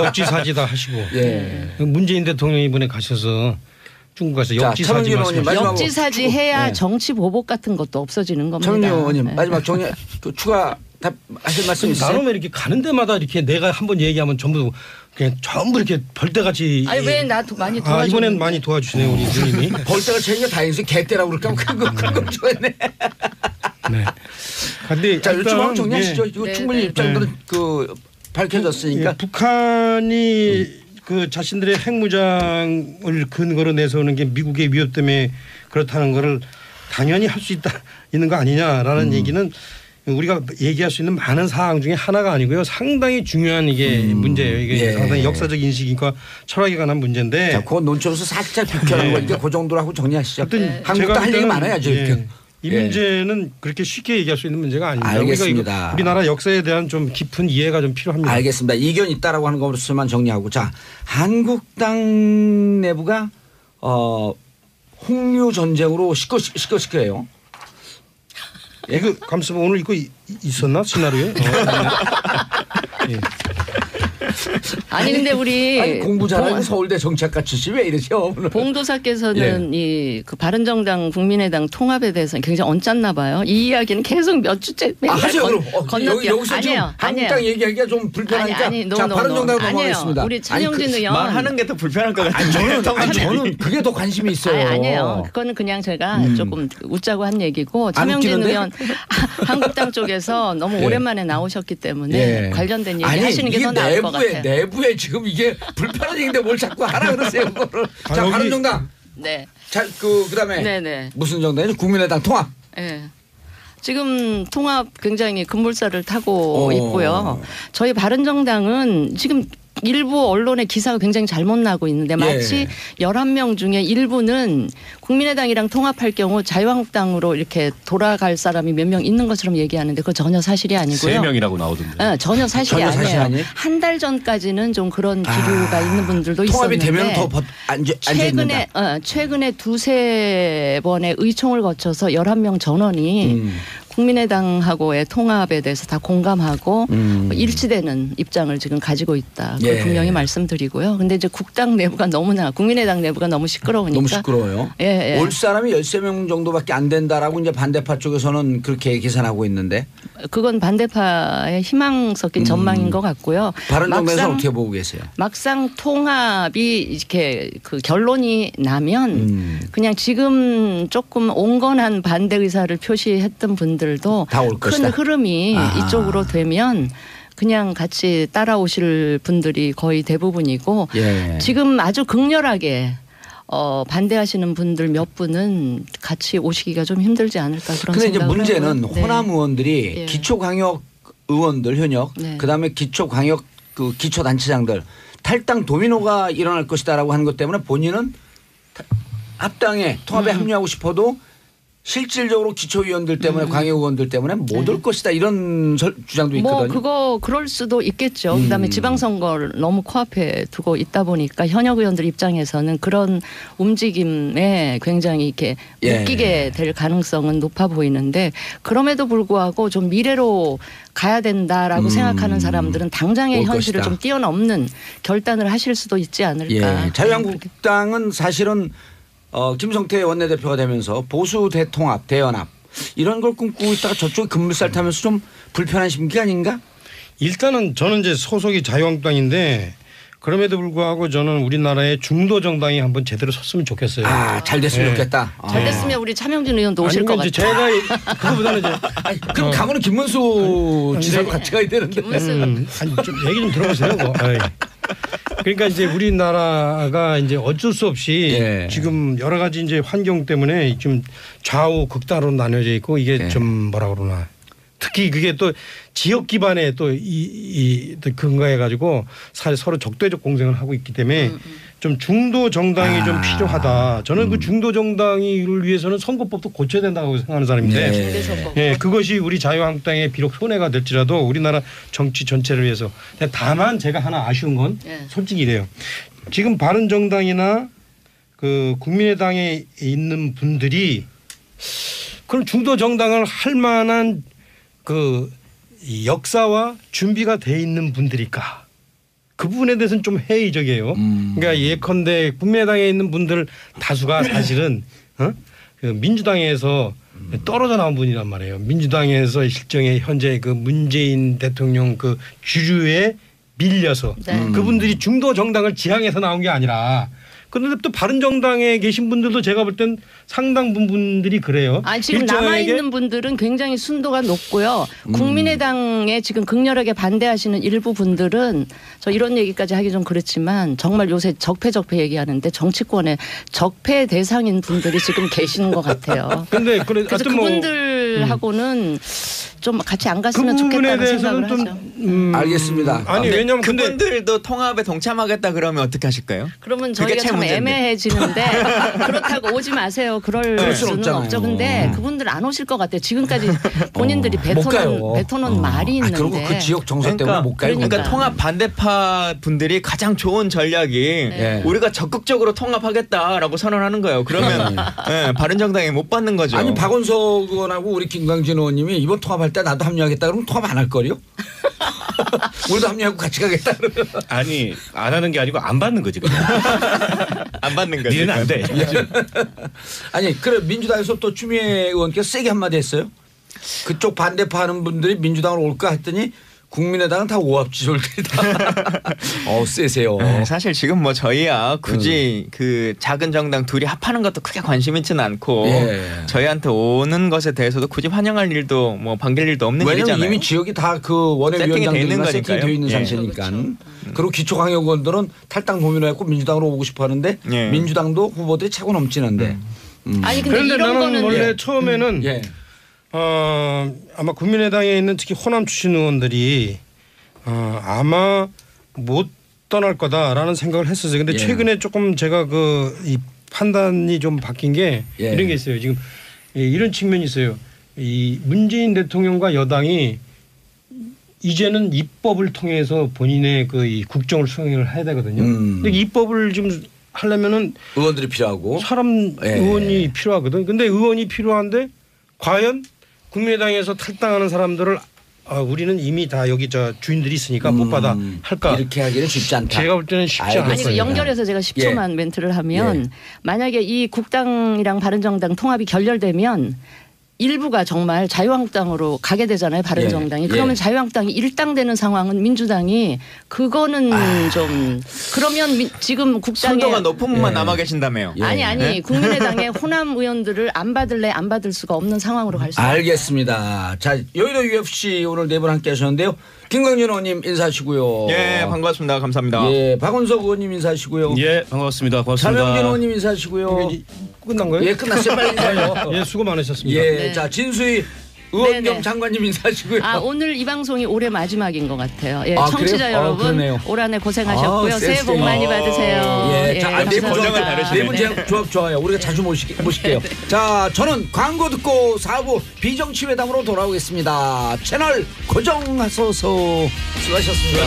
역지사지다 하시고 문재인 대통령이 이번에 가셔서 중국 가서 역지사지 역지사지 해야 정치 보복 같은 것도 없어지는 겁니다. 정윤 의원님 마지막 정리 추가 하실 말씀 있으세요? 나는 왜 이렇게 가는 데마다 이렇게 내가 한번 얘기하면 전부 이렇게 벌떼같이. 아니 왜 나 많이 도와주는? 이번엔 많이 도와주시네요 우리 누님이. 벌떼가 챙겨 다행히 개떼라고 그럴까 큰거 좋아했네. 네. 근데 자 요즘 정리하시죠. 이거 충분히 입장들은 그 밝혀졌으니까. 북한이 그 자신들의 핵무장을 근거로 내세우는 게 미국의 위협 때문에 그렇다는 거를 당연히 할 수 있는 거 아니냐라는 얘기는 우리가 얘기할 수 있는 많은 사항 중에 하나가 아니고요. 상당히 중요한 이게 문제예요. 이게 상당히 역사적 인식과 철학에 관한 문제인데. 자, 그건 논점에서 살짝 비켜는 거니까 그 정도로 하고 정리하시죠. 한국도 할 얘기 많아야죠. 이 문제는 그렇게 쉽게 얘기할 수 있는 문제가 아닙니다. 알겠습니다. 우리나라 역사에 대한 좀 깊은 이해가 좀 필요합니다. 알겠습니다. 이견 있다라고 하는 것으로만 정리하고 자 한국당 내부가 홍류 전쟁으로 시끌시끌해요. 그 감사합니다. 오늘 이거 있었나 시나리오에? 아니 근데 우리 공부 잘하고 서울대 정치학과 출신 왜 이러죠? 봉도사께서는 이 그 바른정당 국민의당 통합에 대해서는 굉장히 언짢나 봐요. 이 이야기는 계속 몇 주째 하세요. 건너뛰어. 여기서 지금 한국당 얘기하기가 좀 불편하니까 자 바른정당으로 넘어가겠습니다. 우리 차명진 의원 말하는 게 더 불편할 것 같아요. 저는 그게 더 관심이 있어요. 아니에요. 그거는 그냥 제가 조금 웃자고 한 얘기고 차명진 의원 한국당 쪽에서 너무 오랜만에 나오셨기 때문에 관련된 얘기 하시는 게 더 나을 것 같아요. 내부에 지금 이게 불편한 얘기인데 뭘 자꾸 하라 그러세요. 그거를. 자 바른정당. 네. 자 그다음에 무슨 정당이죠? 국민의당 통합. 네. 지금 통합 굉장히 급물살을 타고 있고요. 저희 바른정당은 지금 일부 언론의 기사가 굉장히 잘못 나고 있는데 마치 11명 중에 일부는 국민의당이랑 통합할 경우 자유한국당으로 이렇게 돌아갈 사람이 몇 명 있는 것처럼 얘기하는데 그거 전혀 사실이 아니고요. 3명이라고 나오던데. 네, 전혀 사실이 아니에요. 한 달 전까지는 좀 그런 기류가 있는 분들도 통합이 있었는데 되면 더 앉아있는다. 최근에 두세 번의 의총을 거쳐서 11명 전원이 국민의당하고의 통합에 대해서 다 공감하고 일치되는 입장을 지금 가지고 있다. 그걸 예. 분명히 말씀드리고요. 근데 이제 국당 내부가 너무나 국민의당 내부가 너무 시끄러우니까. 너무 시끄러워요. 예, 예. 올 사람이 13명 정도밖에 안 된다라고 이제 반대파 쪽에서는 그렇게 계산하고 있는데. 그건 반대파의 희망 섞인 전망인 것 같고요. 바른정당에서는 어떻게 보고 계세요? 막상 통합이 이렇게 그 결론이 나면 그냥 지금 조금 온건한 반대 의사를 표시했던 분들도 다 올 큰 것이다. 흐름이 이쪽으로 되면 그냥 같이 따라오실 분들이 거의 대부분이고 예. 지금 아주 극렬하게 반대하시는 분들 몇 분은 같이 오시기가 좀 힘들지 않을까 그런 근데 이제 생각을 문제는 하고요. 네. 호남 의원들이 예. 기초광역 의원들 현역 네. 그다음에 기초광역 그 기초단체장들 탈당 도미노가 일어날 것이다라고 하는 것 때문에 본인은 합당에 통합에 합류하고 싶어도 실질적으로 기초위원들 때문에 광역의원들 때문에 못 올 것이다 이런 주장도 있거든요. 그거 그럴 수도 있겠죠. 그다음에 지방선거를 너무 코앞에 두고 있다 보니까 현역 의원들 입장에서는 그런 움직임에 굉장히 이렇게 예. 묶이게 될 가능성은 높아 보이는데 그럼에도 불구하고 좀 미래로 가야 된다라고 생각하는 사람들은 당장의 올 현실을 것이다. 좀 뛰어넘는 결단을 하실 수도 있지 않을까. 예. 자유한국당은 사실은 김성태 원내대표가 되면서 보수 대통합, 대연합 이런 걸 꿈꾸고 있다가 저쪽에 급물살 타면서 좀 불편한 심기 아닌가? 일단은 저는 이제 소속이 자유한국당인데 그럼에도 불구하고 저는 우리나라의 중도 정당이 한번 제대로 섰으면 좋겠어요. 잘 됐으면 예. 좋겠다. 잘 됐으면 우리 차명진 의원도 오실 것 아니면 같아요. 이제 제가 그거보다는 이제 그럼 가면은 김문수 지사도 같이 가야 되는데. 아니 좀 얘기 좀 들어보세요. 뭐. 아이. 그러니까 이제 우리나라가 이제 어쩔 수 없이 예. 지금 여러 가지 이제 환경 때문에 좀 좌우 극단으로 나뉘어져 있고 이게 예. 좀 뭐라 그러나 특히 그게 또 지역 기반에 또 또 근거해 가지고 서로 적대적 공생을 하고 있기 때문에 좀 중도 정당이 좀 필요하다. 저는 그 중도 정당을 위해서는 선거법도 고쳐야 된다고 생각하는 사람인데 중대선거법. 예, 그것이 우리 자유한국당에 비록 손해가 될지라도 우리나라 정치 전체를 위해서. 다만 제가 하나 아쉬운 건 예. 솔직히 이래요. 지금 바른정당이나 그 국민의당에 있는 분들이 그럼 중도 정당을 할 만한 그 역사와 준비가 돼 있는 분들일까? 그 부분에 대해서는 좀 회의적이에요. 그러니까 예컨대 국민의당에 있는 분들 다수가 사실은 그 민주당에서 떨어져 나온 분이란 말이에요. 민주당에서 실정에 현재 그 문재인 대통령 그 주류에 밀려서 네. 그분들이 중도 정당을 지향해서 나온 게 아니라 그런데 또 바른정당에 계신 분들도 제가 볼 땐 상당 부분들이 그래요. 지금 남아있는 분들은 굉장히 순도가 높고요. 국민의당에 지금 극렬하게 반대하시는 일부 분들은 저 이런 얘기까지 하기 좀 그렇지만 정말 요새 적폐 얘기하는데 정치권에 적폐 대상인 분들이 지금 계시는 것 같아요. 그래서 그래서 그분들하고는 좀 같이 안 갔으면 그 부분에 좋겠다는 생각을 대해서는 하죠. 좀 알겠습니다. 아니 왜냐면 근데 그분들도 통합에 동참하겠다 그러면 어떻게 하실까요? 그러면 그게 저희가 제 참 문제인데. 애매해지는데 그렇다고 오지 마세요. 그럴 수는 없잖아요. 없죠. 근데 그분들 안 오실 것 같아요. 지금까지 본인들이 뱉어놓은 말이 있는데. 그리고 그 지역 정서 때문에 못 가요. 그러니까 그러니까. 통합 반대파 분들이 가장 좋은 전략이 네. 우리가 적극적으로 통합하겠다라고 선언하는 거예요. 그러면 예, 바른정당에 못 받는 거죠. 아니 박원석 의원하고 우리 김광진 의원님이 이번 통합할 때 나도 합류하겠다 그러면 통합 안 할 거요? 우리도 합류하고 같이 가겠다 그러면. 아니 안 하는 게 아니고 안 받는 거지 그냥. 안 받는 거죠. 니는 안 돼. 아니 그래 민주당에서 또 추미애 의원께서 세게 한마디 했어요. 그쪽 반대파 하는 분들이 민주당으로 올까 했더니 국민의당은 다 오합지졸들이다. 세세요. 사실 지금 뭐 저희야 굳이 그 작은 정당 둘이 합하는 것도 크게 관심 있지는 않고 예. 저희한테 오는 것에 대해서도 굳이 환영할 일도 뭐 반길 일도 없는 왜냐면 일이잖아요. 이미 지역이 다 그 원외위원장들이나 세팅이 되어 있는 예. 상태니까. 그리고 기초광역의원들은 탈당 고민을 했고 민주당으로 오고 싶어하는데 예. 민주당도 후보들이 차고 넘치는데. 아니 근데 그런데 이런 나는 거는 원래 처음에는 예. 아마 국민의당에 있는 특히 호남 출신 의원들이 아마 못 떠날 거다라는 생각을 했었어요. 근데 예. 최근에 조금 제가 이 판단이 좀 바뀐 게 예. 이런 게 있어요. 지금 이런 측면이 있어요. 이 문재인 대통령과 여당이 이제는 입법을 통해서 본인의 이 국정을 수행을 해야 되거든요. 근데 입법을 지금 하려면은 의원들이 필요하고. 사람 예. 의원이 필요하거든. 근데 의원이 필요한데 과연 국민의당에서 탈당하는 사람들을 우리는 이미 다 여기 저 주인들이 있으니까 못 받아 할까? 이렇게 하기는 쉽지 않다. 제가 볼 때는 쉽지 않아요. 아니 연결해서 제가 10초만 멘트를 하면 만약에 이 국당이랑 바른정당 통합이 결렬되면 일부가 정말 자유한국당으로 가게 되잖아요. 바른정당이. 그러면 자유한국당이 일당되는 상황은 민주당이 그거는 좀 그러면 지금 국당에 선도가 높은 분만 남아 계신다며요. 아니 국민의당의 호남 의원들을 안 받을래 안 받을 수가 없는 상황으로 갈 수 있습니다. 알겠습니다. 자 여의도 UFC 오늘 네 분 함께 하셨는데요. 김광진 의원님 인사하시고요. 예, 반갑습니다. 감사합니다. 예, 박원석 의원님 인사하시고요. 예, 반갑습니다. 고맙습니다. 차명진 의원님 인사하시고요. 끝난 거예요? 예, 끝났어요. 빨리 인사요. 예, 수고 많으셨습니다. 예, 네. 자 진수희 의원 겸 네네. 장관님 인사하시고요. 오늘 이 방송이 올해 마지막인 것 같아요. 예, 아, 청취자 그래요? 여러분 그러네요. 올 한해 고생하셨고요. 새해 복 센스 많이 받으세요. 예, 자, 네 감사합니다. 고정을 다르시네. 네분 제가 조합 좋아요. 우리가 자주 모실게요. 자, 저는 광고 듣고 4부 비정치회담으로 돌아오겠습니다. 채널 고정하소서. 수고하셨습니다.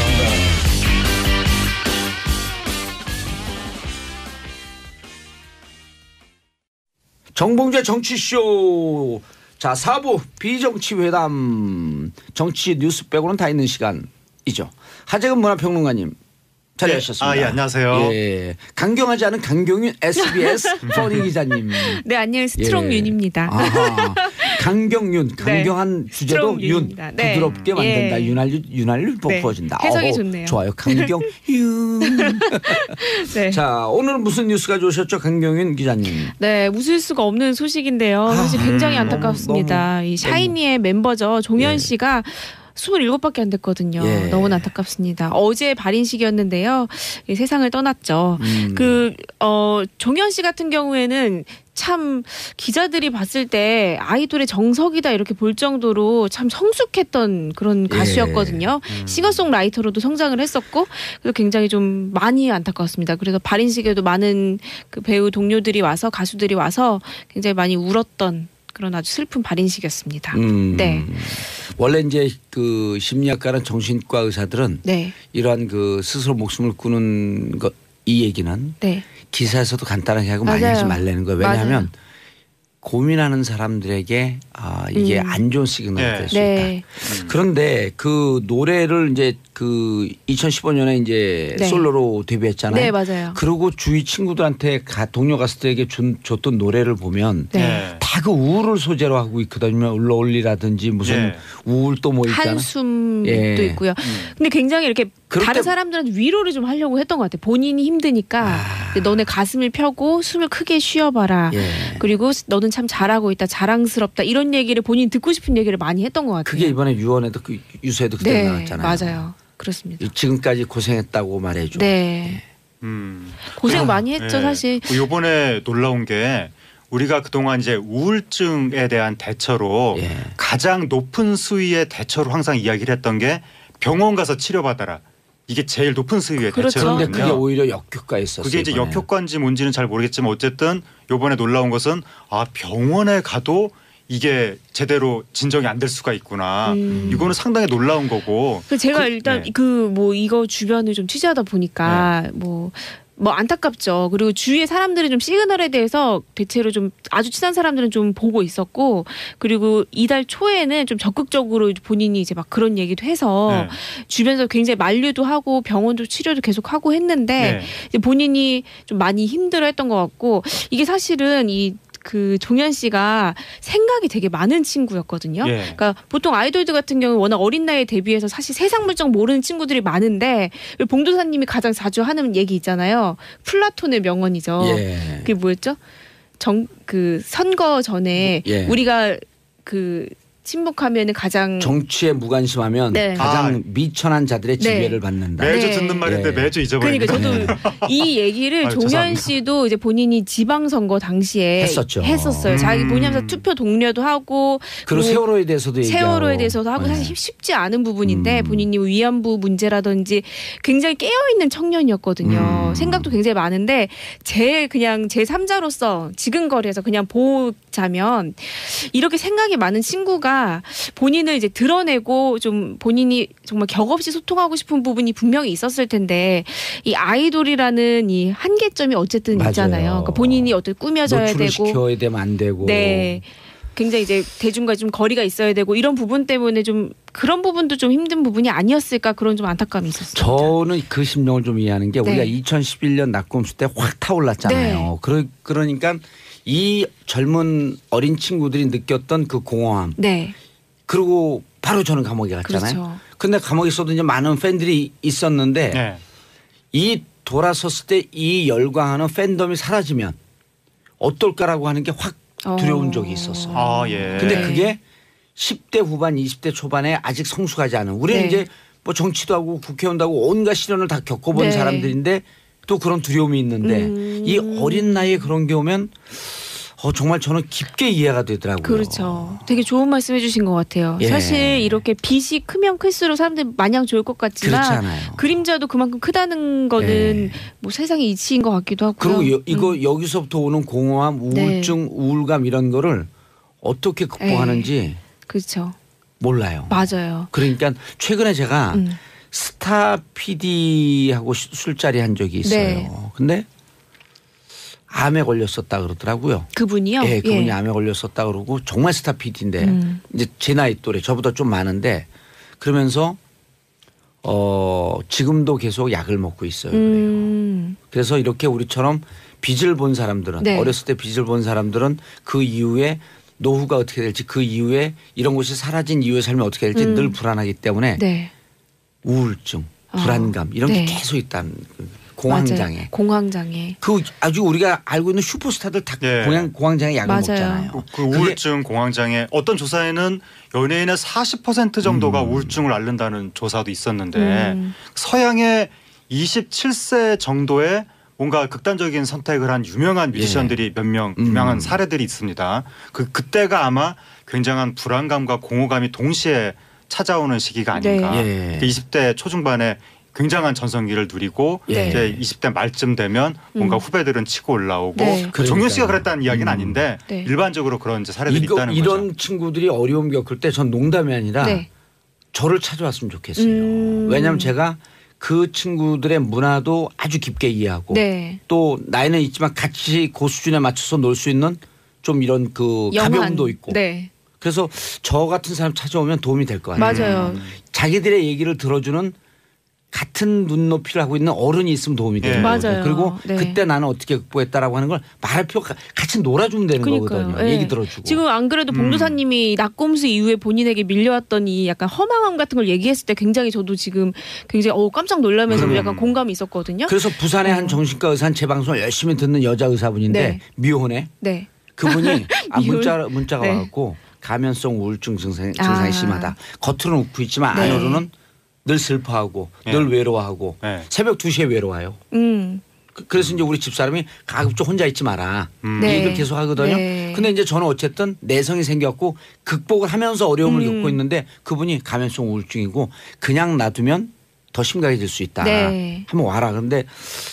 정봉재 정치쇼. 자, 4부 비정치회담. 정치 뉴스 빼고는 다 있는 시간이죠. 하재근 문화평론가님 자리하셨습니다. 예, 안녕하세요. 예, 강경하지 않은 강경윤 SBS 퍼니 기자님. 네, 안녕하세요. 스트롱윤입니다. 아하, 강경윤, 강경한 주제도 윤, 스트롱윤입니다. 네. 부드럽게 만든다. 예. 윤활유 네. 부어진다. 해석이 좋네요. 좋아요. 강경윤. 네. 자, 오늘은 무슨 뉴스 가져오셨죠, 강경윤 기자님? 네, 웃을 수가 없는 소식인데요. 사실 굉장히 안타깝습니다. 이 샤이니의 멤버죠. 종현 씨가 27밖에 안 됐거든요. 예. 너무나 안타깝습니다. 어제 발인식이었는데요. 세상을 떠났죠. 종현 씨 같은 경우에는 참 기자들이 봤을 때 아이돌의 정석이다 이렇게 볼 정도로 참 성숙했던 그런 가수였거든요. 싱어송라이터로도 성장을 했었고 그래서 굉장히 좀 많이 안타까웠습니다. 그래서 발인식에도 많은 그 배우 동료들이 와서 가수들이 와서 굉장히 많이 울었던 그런 아주 슬픈 발인식이었습니다. 네. 원래 이제 그 심리학과나 정신과 의사들은 네. 이러한 그 스스로 목숨을 끊는 것 이 얘기는 네. 기사에서도 간단하게 하고 많이 맞아요. 하지 말라는 거예요. 왜냐하면 맞아요. 고민하는 사람들에게 이게 안 좋은 시그널이 될 수 네. 있다. 그런데 그 노래를 이제 그 2015년에 이제 네. 솔로로 데뷔했잖아요. 네, 맞아요. 그리고 주위 친구들한테 동료 가수들에게 줬던 노래를 보면 네. 다 그 우울을 소재로 하고 있거든요. 울러올리라든지 무슨 우울 또 뭐 있잖아. 한숨도 예. 있고요. 근데 굉장히 이렇게 그럴 다른 때- 사람들한테 위로를 좀 하려고 했던 것 같아요. 본인이 힘드니까 이제 너네 가슴을 펴고 숨을 크게 쉬어봐라. 예. 그리고 너는 참 잘하고 있다. 자랑스럽다. 이런 얘기를 본인 듣고 싶은 얘기를 많이 했던 것 같아요. 그게 이번에 유언에도 유서에도 그대로 네, 나왔잖아요. 맞아요. 그렇습니다. 지금까지 고생했다고 말해줘. 네. 고생 많이 했죠, 사실. 이번에 놀라운 게 우리가 그동안 이제 우울증에 대한 대처로 예. 가장 높은 수위의 대처로 항상 이야기를 했던 게 병원 가서 치료받아라. 이게 제일 높은 수위의 그렇죠. 그런데 대처거든요. 그게 오히려 역효과였었어요. 그게 이제 이번에. 역효과인지 뭔지는 잘 모르겠지만 어쨌든 이번에 놀라운 것은 병원에 가도 이게 제대로 진정이 안 될 수가 있구나. 이거는 상당히 놀라운 거고. 그 제가 일단 네. 이거 주변을 좀 취재하다 보니까 뭐 안타깝죠. 그리고 주위의 사람들은 좀 시그널에 대해서 대체로 좀 아주 친한 사람들은 좀 보고 있었고, 그리고 이달 초에는 좀 적극적으로 본인이 이제 막 그런 얘기도 해서 주변에서 굉장히 만류도 하고 병원도 치료도 계속 하고 했는데 이제 본인이 좀 많이 힘들어했던 것 같고, 이게 사실은 그 종현 씨가 생각이 되게 많은 친구였거든요. 그러니까 보통 아이돌들 같은 경우 워낙 어린 나이에 데뷔해서 사실 세상 물정 모르는 친구들이 많은데, 봉도사님이 가장 자주 하는 얘기 있잖아요. 플라톤의 명언이죠. 그게 뭐였죠? 그 선거 전에 우리가 그 침묵하면은 가장 정치에 무관심하면 네. 가장 미천한 자들의 지배를 받는다. 매주 네. 듣는 말인데 매주 잊어버리는 그러니까 저도 이 얘기를 종현 죄송합니다. 씨도 이제 본인이 지방선거 당시에 했었어요. 자기 본인 하면서 투표 동료도 하고, 그리고 세월호에 대해서도 얘기하고. 세월호에 대해서도 하고 사실 쉽지 않은 부분인데 본인이 위안부 문제라든지 굉장히 깨어있는 청년이었거든요. 생각도 굉장히 많은데 제 3자로서 지근거리에서 그냥 보자면 이렇게 생각이 많은 친구가 본인을 이제 드러내고 좀 본인이 정말 격없이 소통하고 싶은 부분이 분명히 있었을 텐데, 이 아이돌이라는 이 한계점이 어쨌든 있잖아요. 그러니까 본인이 어떻게 꾸며져야 노출을 되고. 시켜야 되면 안 되고. 네. 굉장히 이제 대중과 좀 거리가 있어야 되고 이런 부분 때문에 좀 그런 부분도 좀 힘든 부분이 아니었을까 그런 좀 안타까움이 있었습니다. 저는 그 심정을 좀 이해하는 게 네. 우리가 2011년 낙곰수 때 확 타올랐잖아요. 그러니까 이 젊은 어린 친구들이 느꼈던 그 공허함. 네. 그리고 바로 저는 감옥에 갔잖아요. 그렇죠. 근데 감옥에 있어도 이제 많은 팬들이 있었는데 네. 이 돌아섰을 때 이 열광하는 팬덤이 사라지면 어떨까라고 하는 게 확 두려운 적이 있었어요. 아, 예. 근데 네. 그게 10대 후반 20대 초반에 아직 성숙하지 않은 우리는 네. 이제 뭐 정치도 하고 국회의원도 하고 온갖 시련을 다 겪어본 네. 사람들인데 또 그런 두려움이 있는데 이 어린 나이에 그런 게 오면 정말 저는 깊게 이해가 되더라고요. 그렇죠. 되게 좋은 말씀 해주신 것 같아요. 예. 사실 이렇게 빛이 크면 클수록 사람들이 마냥 좋을 것 같지만 그렇지 않아요. 그림자도 그만큼 크다는 거는 뭐 세상의 이치인 것 같기도 하고요. 그리고 이거 여기서부터 오는 공허함, 우울증, 우울감 이런 거를 어떻게 극복하는지 그렇죠. 몰라요. 맞아요. 그러니까 최근에 제가 스타 PD하고 술자리 한 적이 있어요. 네. 근데 암에 걸렸었다 그러더라고요. 그분이요? 예, 그분이 암에 걸렸었다 그러고 정말 스타 PD인데 이제 제 나이 또래 저보다 좀 많은데 그러면서 지금도 계속 약을 먹고 있어요. 그래요. 그래서 이렇게 우리처럼 빚을 본 사람들은 네. 어렸을 때 빚을 본 사람들은 그 이후에 노후가 어떻게 될지 그 이후에 이런 것이 사라진 이후의 삶이 어떻게 될지 늘 불안하기 때문에 네. 우울증, 불안감 이런 네. 게 계속 있다는 공황장애. 맞아요. 공황장애. 그 아주 우리가 알고 있는 슈퍼스타들 다 네. 공황장애 약을 맞아요. 먹잖아요. 그 우울증, 공황장애 어떤 조사에는 연예인의 40% 정도가 우울증을 앓는다는 조사도 있었는데 서양의 27세 정도의 뭔가 극단적인 선택을 한 유명한 뮤지션들이 몇 명 유명한 사례들이 있습니다. 그때가 아마 굉장한 불안감과 공허감이 동시에 찾아오는 시기가 아닌가. 네. 20대 초중반에 굉장한 전성기를 누리고 예. 이제 20대 말쯤 되면 뭔가 후배들은 치고 올라오고 네. 그 종현 씨가 그랬다는 이야기는 아닌데 네. 일반적으로 그런 이제 사례들이 있다는 이런 거죠. 친구들이 어려움 겪을 때 전 농담이 아니라 네. 저를 찾아왔으면 좋겠어요. 왜냐하면 제가 그 친구들의 문화도 아주 깊게 이해하고 네. 또 나이는 있지만 같이 그 수준에 맞춰서 놀 수 있는 좀 이런 그 가벼움도 있고 네. 그래서 저 같은 사람 찾아오면 도움이 될 것 같아요. 맞아요. 자기들의 얘기를 들어주는 같은 눈높이를 하고 있는 어른이 있으면 도움이 되는 네. 거거든요. 맞아요. 그리고 네. 그때 나는 어떻게 극복했다라고 하는 걸 말할 필요가 같이 놀아주면 되는 거거든요. 예. 얘기 들어주고. 지금 안 그래도 봉도사님이 낙곰수 이후에 본인에게 밀려왔던 이 약간 허망함 같은 걸 얘기했을 때 굉장히 저도 지금 굉장히 깜짝 놀라면서 약간 공감이 있었거든요. 그래서 부산의 한 정신과 의사는 제 방송을 열심히 듣는 여자 의사분인데 네. 미혼에 네. 그분이 미혼? 문자가 네. 와갖고 가면성 우울증 증상이 심하다. 겉으로는 웃고 있지만 네. 안으로는 늘 슬퍼하고 네. 늘 외로워하고 네. 새벽 2시에 외로워요. 그래서 이제 우리 집사람이 가급적 혼자 있지 마라. 이 네. 얘기를 계속 하거든요. 네. 근데 이제 저는 어쨌든 내성이 생겼고 극복을 하면서 어려움을 겪고 있는데 그분이 가면성 우울증이고 그냥 놔두면 더 심각해질 수 있다. 네. 한번 와라. 그런데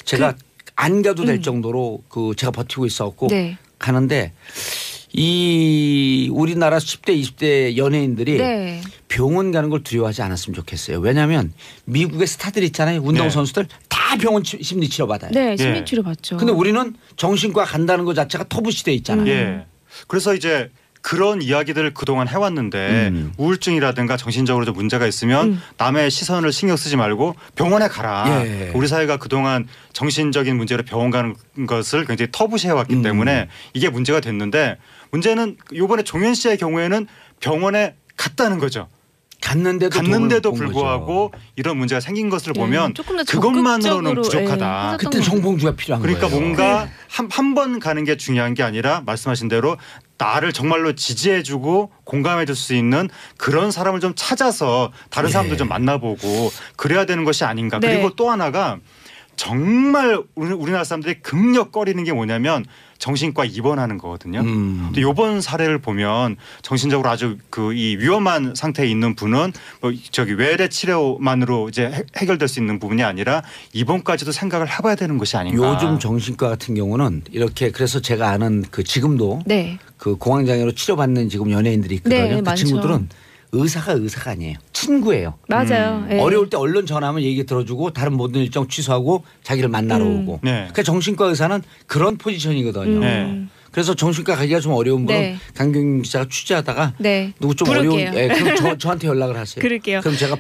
제가 안 가도 될 정도로 그 제가 버티고 있었고 네. 가는데 이 우리나라 10대 20대 연예인들이 네. 병원 가는 걸 두려워하지 않았으면 좋겠어요. 왜냐하면 미국의 스타들 있잖아요. 운동선수들 다 병원 심리 치료 받아요. 네, 심리치료 받죠. 근데 우리는 정신과 간다는 것 자체가 터부시돼 있잖아요. 예. 그래서 이제 그런 이야기들을 그동안 해왔는데 우울증이라든가 정신적으로 좀 문제가 있으면 남의 시선을 신경 쓰지 말고 병원에 가라. 예. 우리 사회가 그동안 정신적인 문제로 병원 가는 것을 굉장히 터부시해왔기 때문에 이게 문제가 됐는데 문제는 이번에 종현 씨의 경우에는 병원에 갔다는 거죠. 갔는데도 불구하고 이런 문제가 생긴 것을 보면 조금 더 그것만으로는 적극적으로, 부족하다. 그때 정봉주가 필요한 그러니까 거예요. 뭔가 한 번 가는 게 중요한 게 아니라 말씀하신 대로 나를 정말로 지지해주고 공감해줄 수 있는 그런 사람을 좀 찾아서 다른 사람도 좀 만나보고 그래야 되는 것이 아닌가. 네. 그리고 또 하나가 정말 우리나라 사람들이 극력거리는 게 뭐냐면 정신과 입원하는 거거든요. 근데 이번 사례를 보면 정신적으로 아주 이 위험한 상태에 있는 분은 뭐 저기 외래 치료만으로 이제 해결될 수 있는 부분이 아니라 입원까지도 생각을 해봐야 되는 것이 아닌가. 요즘 정신과 같은 경우는 이렇게 그래서 제가 아는 그 지금도 네. 그 공황장애로 치료받는 지금 연예인들이 있거든요. 네, 그 많죠. 친구들은 의사가 아니에요. 친구예요. 맞아요. 예. 어려울 때 얼른 전화하면 얘기 들어주고 다른 모든 일정 취소하고 자기를 만나러 오고. 네. 그러니까 정신과 의사는 그런 포지션이거든요. 네. 그래서 정신과 가기가 좀 어려운 분은 네. 강경윤 기자가 취재하다가 네. 누구 좀 부를게요. 어려운 그럼 저한테 연락을 하세요. 그럴게요. 그럼 제가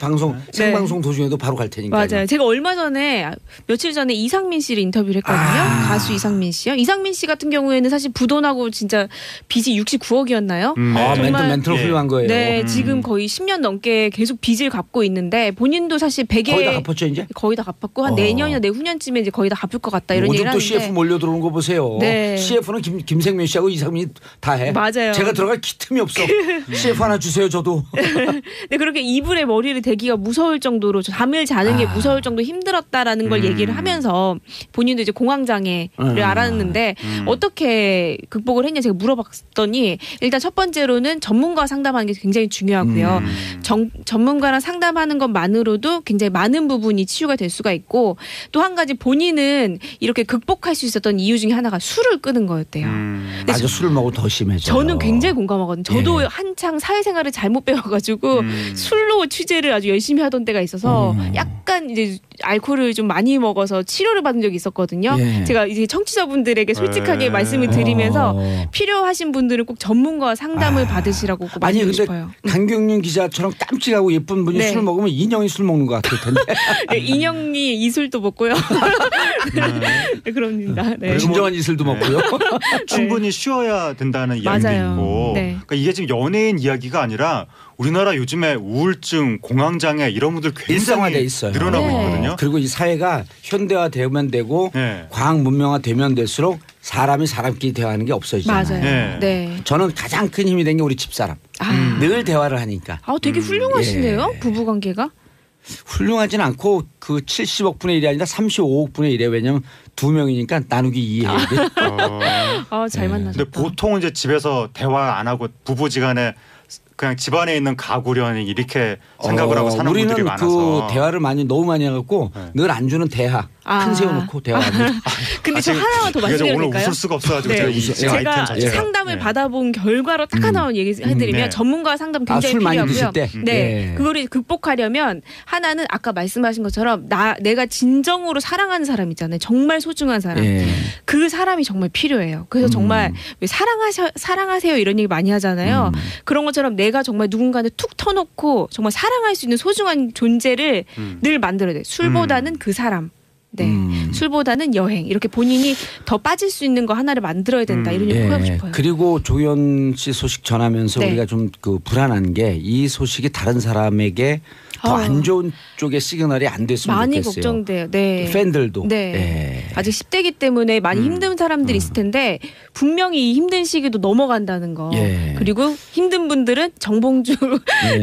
생방송 도중에도 바로 갈 테니까요. 맞아요. 제가 얼마 전에 며칠 전에 이상민 씨를 인터뷰를 했거든요. 가수 이상민 씨요. 이상민 씨 같은 경우에는 사실 부도나고 진짜 빚이 69억이었나요? 멘트로 훌륭한 거예요. 네, 지금 거의 10년 넘게 계속 빚을 갚고 있는데 본인도 사실 베개 거의 다 갚았죠 이제? 거의 다 갚았고 한 내년이나 내후년쯤에 이제 거의 다 갚을 것 같다 이런 요즘 얘기를 또 하는데 CF 몰려 들어오는 거 보세요. 네. CF는 김생민 씨하고 이상민이 다 해. 맞아요. 제가 들어갈 틈이 없어. CF 하나 주세요 저도. 네, 그렇게 이불에 머리를 대기가 무서울 정도로 잠을 자는 게 무서울 정도 힘들었다라는 걸 얘기를 하면서 본인도 이제 공황장애를 앓았는데 어떻게 극복을 했냐 제가 물어봤더니 일단 첫 번째로는 전문가와 상담하는 게 굉장히 중요하고요. 전문가랑 상담하는 것만으로도 굉장히 많은 부분이 치유가 될 수가 있고 또 한 가지 본인은 이렇게 극복할 수 있었던 이유 중에 하나가 술을 끊은 거였대요. 맞아 술을 먹으면 더 심해져요. 저는 굉장히 공감하거든요. 저도 한창 사회생활을 잘못 배워가지고 술로 취재를 아주 열심히 하던 때가 있어서 약간 이제 알코올을 좀 많이 먹어서 치료를 받은 적이 있었거든요. 제가 이제 청취자분들에게 솔직하게 말씀을 드리면서 필요하신 분들은 꼭 전문가와 상담을 받으시라고 꼭 말씀드리고 싶어요. 강경윤 기자처럼 깜찍하고 예쁜 분이 술 먹으면 인형이 술 먹는 것 같을 텐데. 인형이 이술도 먹고요. 네, 그럽니다. 네. 진정한 이슬도 먹고요. 충분히 쉬어야 된다는 이야기도 맞아요. 있고 네. 그러니까 이게 지금 연예인 이야기가 아니라 우리나라 요즘에 우울증, 공황장애 이런 분들 굉장히 일상화돼 있어요. 늘어나고 네. 있거든요. 그리고 이 사회가 현대화되면 되고 과학 문명화되면 될수록 사람이 사람끼리 대화하는 게 없어지잖아요. 맞아요. 네. 저는 가장 큰 힘이 된 게 우리 집사람. 늘 대화를 하니까. 되게 훌륭하시네요. 부부관계가. 훌륭하진 않고 그 70억 분의 1이 아니라 35억 분의 1이에요. 왜냐하면 두 명이니까 나누기 2해야 돼. 잘 만나셨다. 근데 보통은 이제 집에서 대화 안 하고 부부지간에 그냥 집안에 있는 가구련이 이렇게 생각을 하고 사는 분들이 우리는 많아서 그 대화를 너무 많이 해갖고 늘 안주는 대하. 큰 세워놓고 대화합니다. 근데 저 하나만 더 말씀드려도 오늘 될까요? 웃을 수가 없어가지고 네. 제가 아이템 자체가. 상담을 받아본 결과로 딱 하나만 얘기해드리면 전문가 상담 굉장히 술 많이 필요하고요. 드실 때? 네, 그거를 극복하려면 하나는 아까 말씀하신 것처럼 내가 진정으로 사랑하는 사람 있잖아요. 정말 소중한 사람. 그 사람이 정말 필요해요. 그래서 정말 왜 사랑하세요 이런 얘기 많이 하잖아요. 그런 것처럼 내가 정말 누군가를 툭 터놓고 정말 사랑할 수 있는 소중한 존재를 늘 만들어야 돼. 술보다는 그 사람. 네, 술보다는 여행 이렇게 본인이 더 빠질 수 있는 거 하나를 만들어야 된다 이런 얘기 하고 싶어요. 그리고 조현 씨 소식 전하면서 네. 우리가 좀 그 불안한 게 이 소식이 다른 사람에게 더 안 좋은 쪽의 시그널이 안 됐으면 많이 좋겠어요. 걱정돼요. 네. 팬들도. 네. 아직 10대이기 때문에 많이 힘든 사람들이 있을 텐데 분명히 이 힘든 시기도 넘어간다는 거. 그리고 힘든 분들은 정봉주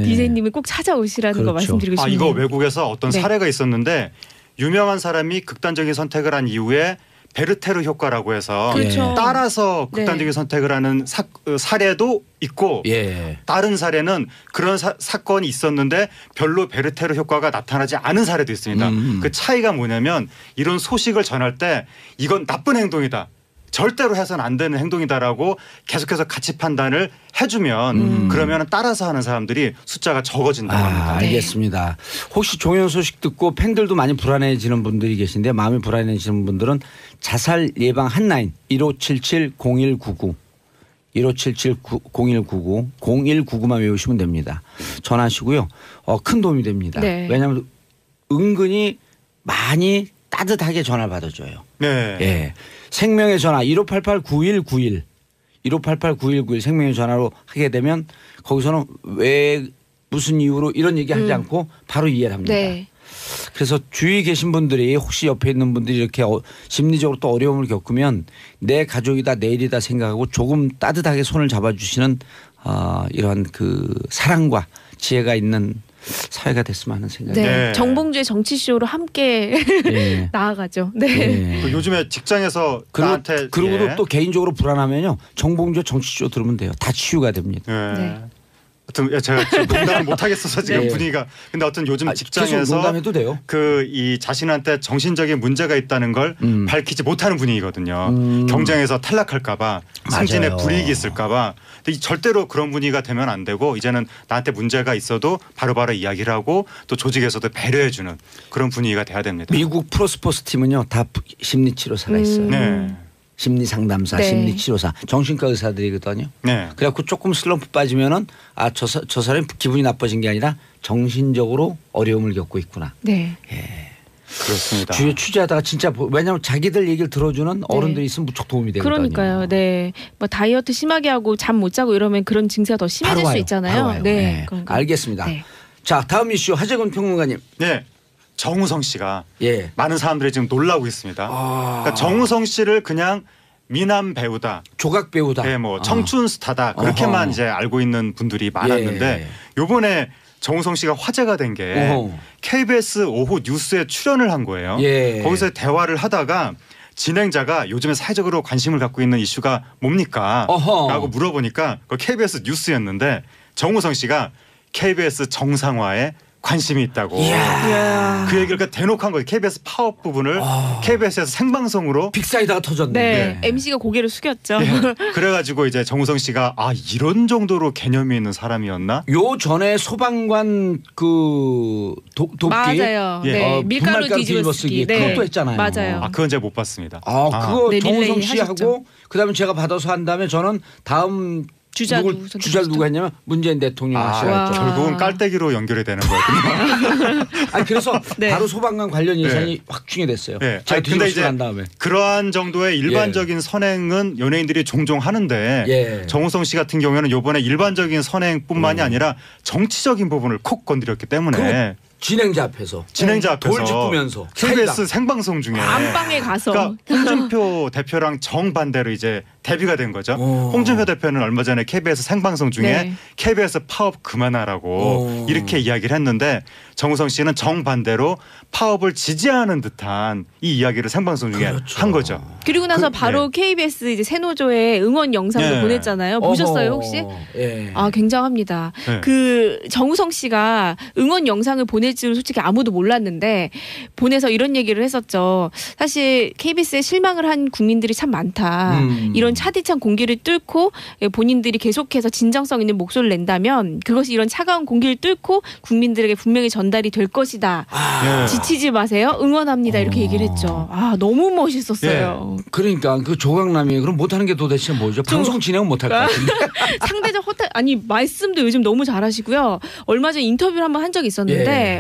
DJ님을 꼭 찾아오시라는 거 말씀드리고 싶네요. 이거 외국에서 어떤 사례가 있었는데 유명한 사람이 극단적인 선택을 한 이후에 베르테르 효과라고 해서 따라서 극단적인 선택을 하는 사례도 있고 다른 사례는 그런 사건이 있었는데 별로 베르테르 효과가 나타나지 않은 사례도 있습니다. 그 차이가 뭐냐면 이런 소식을 전할 때 이건 나쁜 행동이다. 절대로 해서는 안 되는 행동이다라고 계속해서 가치 판단을 해주면 그러면 따라서 하는 사람들이 숫자가 적어진다고 합니다. 알겠습니다. 혹시 종현 소식 듣고 팬들도 많이 불안해지는 분들이 계신데 마음이 불안해지는 분들은 자살 예방 한라인 1577-0199 1577-0199 0199만 외우시면 됩니다. 전화하시고요. 큰 도움이 됩니다. 왜냐하면 은근히 많이 따뜻하게 전화를 받아줘요. 생명의 전화 1588-9191 1588-9191 생명의 전화로 하게 되면 거기서는 왜 무슨 이유로 이런 얘기하지 않고 바로 이해를 합니다. 그래서 주위에 계신 분들이 혹시 옆에 있는 분들이 이렇게 심리적으로 또 어려움을 겪으면 내 가족이다 내 일이다 생각하고 조금 따뜻하게 손을 잡아주시는 이러한 그 사랑과 지혜가 있는 사회가 됐으면 하는 생각이 네. 정봉주의 정치쇼로 함께 나아가죠. 요즘에 직장에서 나한테 그리고도 또 개인적으로 불안하면요. 정봉주의 정치쇼 들으면 돼요. 다 치유가 됩니다. 하여튼 제가 농담을 못 하겠어서 지금 분위기가. 근데 어떤 요즘 직장에서 농담해도 돼요. 이 자신한테 정신적인 문제가 있다는 걸 밝히지 못하는 분위기거든요. 경쟁에서 탈락할까봐 승진에 불이익이 있을까봐. 근데 절대로 그런 분위기가 되면 안 되고 이제는 나한테 문제가 있어도 바로바로 이야기를 하고 또 조직에서도 배려해주는 그런 분위기가 돼야 됩니다. 미국 프로스포츠 팀은요 다 심리치료 살아 있어요. 심리 상담사, 네. 심리 치료사, 정신과 의사들이거든요. 네. 그래갖고 조금 슬럼프 빠지면은 저 사람이 기분이 나빠진 게 아니라 정신적으로 어려움을 겪고 있구나. 네. 그렇습니다. 주위에 취재하다가 진짜 왜냐하면 자기들 얘기를 들어주는 어른들이 있으면 무척 도움이 되거든요. 그러니까요. 네. 뭐 다이어트 심하게 하고 잠 못 자고 이러면 그런 증세가 더 심해질 바로 수 와요. 있잖아요. 바로 와요. 네. 네. 그런 거. 알겠습니다. 네. 자, 다음 이슈 하재근 평론가님. 네. 정우성 씨가 예. 많은 사람들이 지금 놀라고 있습니다. 그러니까 정우성 씨를 그냥 미남 배우다, 조각 배우다. 네, 뭐 청춘 스타다 그렇게만 이제 알고 있는 분들이 많았는데 요번에 정우성 씨가 화제가 된 게 KBS 오후 뉴스에 출연을 한 거예요. 예. 거기서 대화를 하다가 진행자가 요즘에 사회적으로 관심을 갖고 있는 이슈가 뭡니까? 라고 물어보니까 그 KBS 뉴스였는데 정우성 씨가 KBS 정상화에 관심이 있다고. 그 얘기를 그러니까 대놓고 한 거예요. KBS 파업 부분을 KBS에서 생방송으로 빅사이다가 터졌네. 네. MC가 고개를 숙였죠. 네. 그래가지고 이제 정우성 씨가 이런 정도로 개념이 있는 사람이었나? 요 전에 소방관 그 돕기 맞아요. 예. 네. 밀가루 분말가루 뒤집어쓰기. 네. 그것도 했잖아요. 맞아요. 그건 제가 못 봤습니다. 그거 네, 정우성 릴레이 씨 하셨죠. 하고 그다음에 제가 받아서 한 다음에 저는 다음 주자를 누가 했냐면 문재인 대통령 하시죠. 결국은 깔때기로 연결이 되는 거거든요. 그래서 네. 바로 소방관 관련 예산이 확 충해됐어요. 네. 제가 근데 이제 한 다음에 그러한 정도의 일반적인 선행은 연예인들이 종종 하는데 정우성 씨 같은 경우에는 이번에 일반적인 선행뿐만이 아니라 정치적인 부분을 콕 건드렸기 때문에 진행자 앞에서 돌 짚으면서 KBS 생방송 중에 안방에 가서 그러니까 홍준표 대표랑 정반대로 이제 대비가 된 거죠. 홍준표 대표는 얼마 전에 KBS 생방송 중에 KBS 파업 그만하라고 이렇게 이야기를 했는데 정우성 씨는 정반대로 파업을 지지하는 듯한 이 이야기를 생방송 중에 한 거죠. 그리고 나서 바로 KBS 이제 새노조의 응원 영상도 보냈잖아요. 보셨어요 혹시? 굉장합니다. 그 정우성 씨가 응원 영상을 보낼 줄 솔직히 아무도 몰랐는데 보내서 이런 얘기를 했었죠. 사실 KBS에 실망을 한 국민들이 참 많다. 이런 차디찬 공기를 뚫고 본인들이 계속해서 진정성 있는 목소리를 낸다면 그것이 이런 차가운 공기를 뚫고 국민들에게 분명히 전달이 될 것이다. 지치지 마세요. 응원합니다. 이렇게 얘기를 했죠. 너무 멋있었어요. 그러니까 그 조각남이 그럼 못하는 게 도대체 뭐죠? 방송 진행은 못할 것 같은데. 상대적 말씀도 요즘 너무 잘하시고요. 얼마 전에 인터뷰를 한번 한 적이 있었는데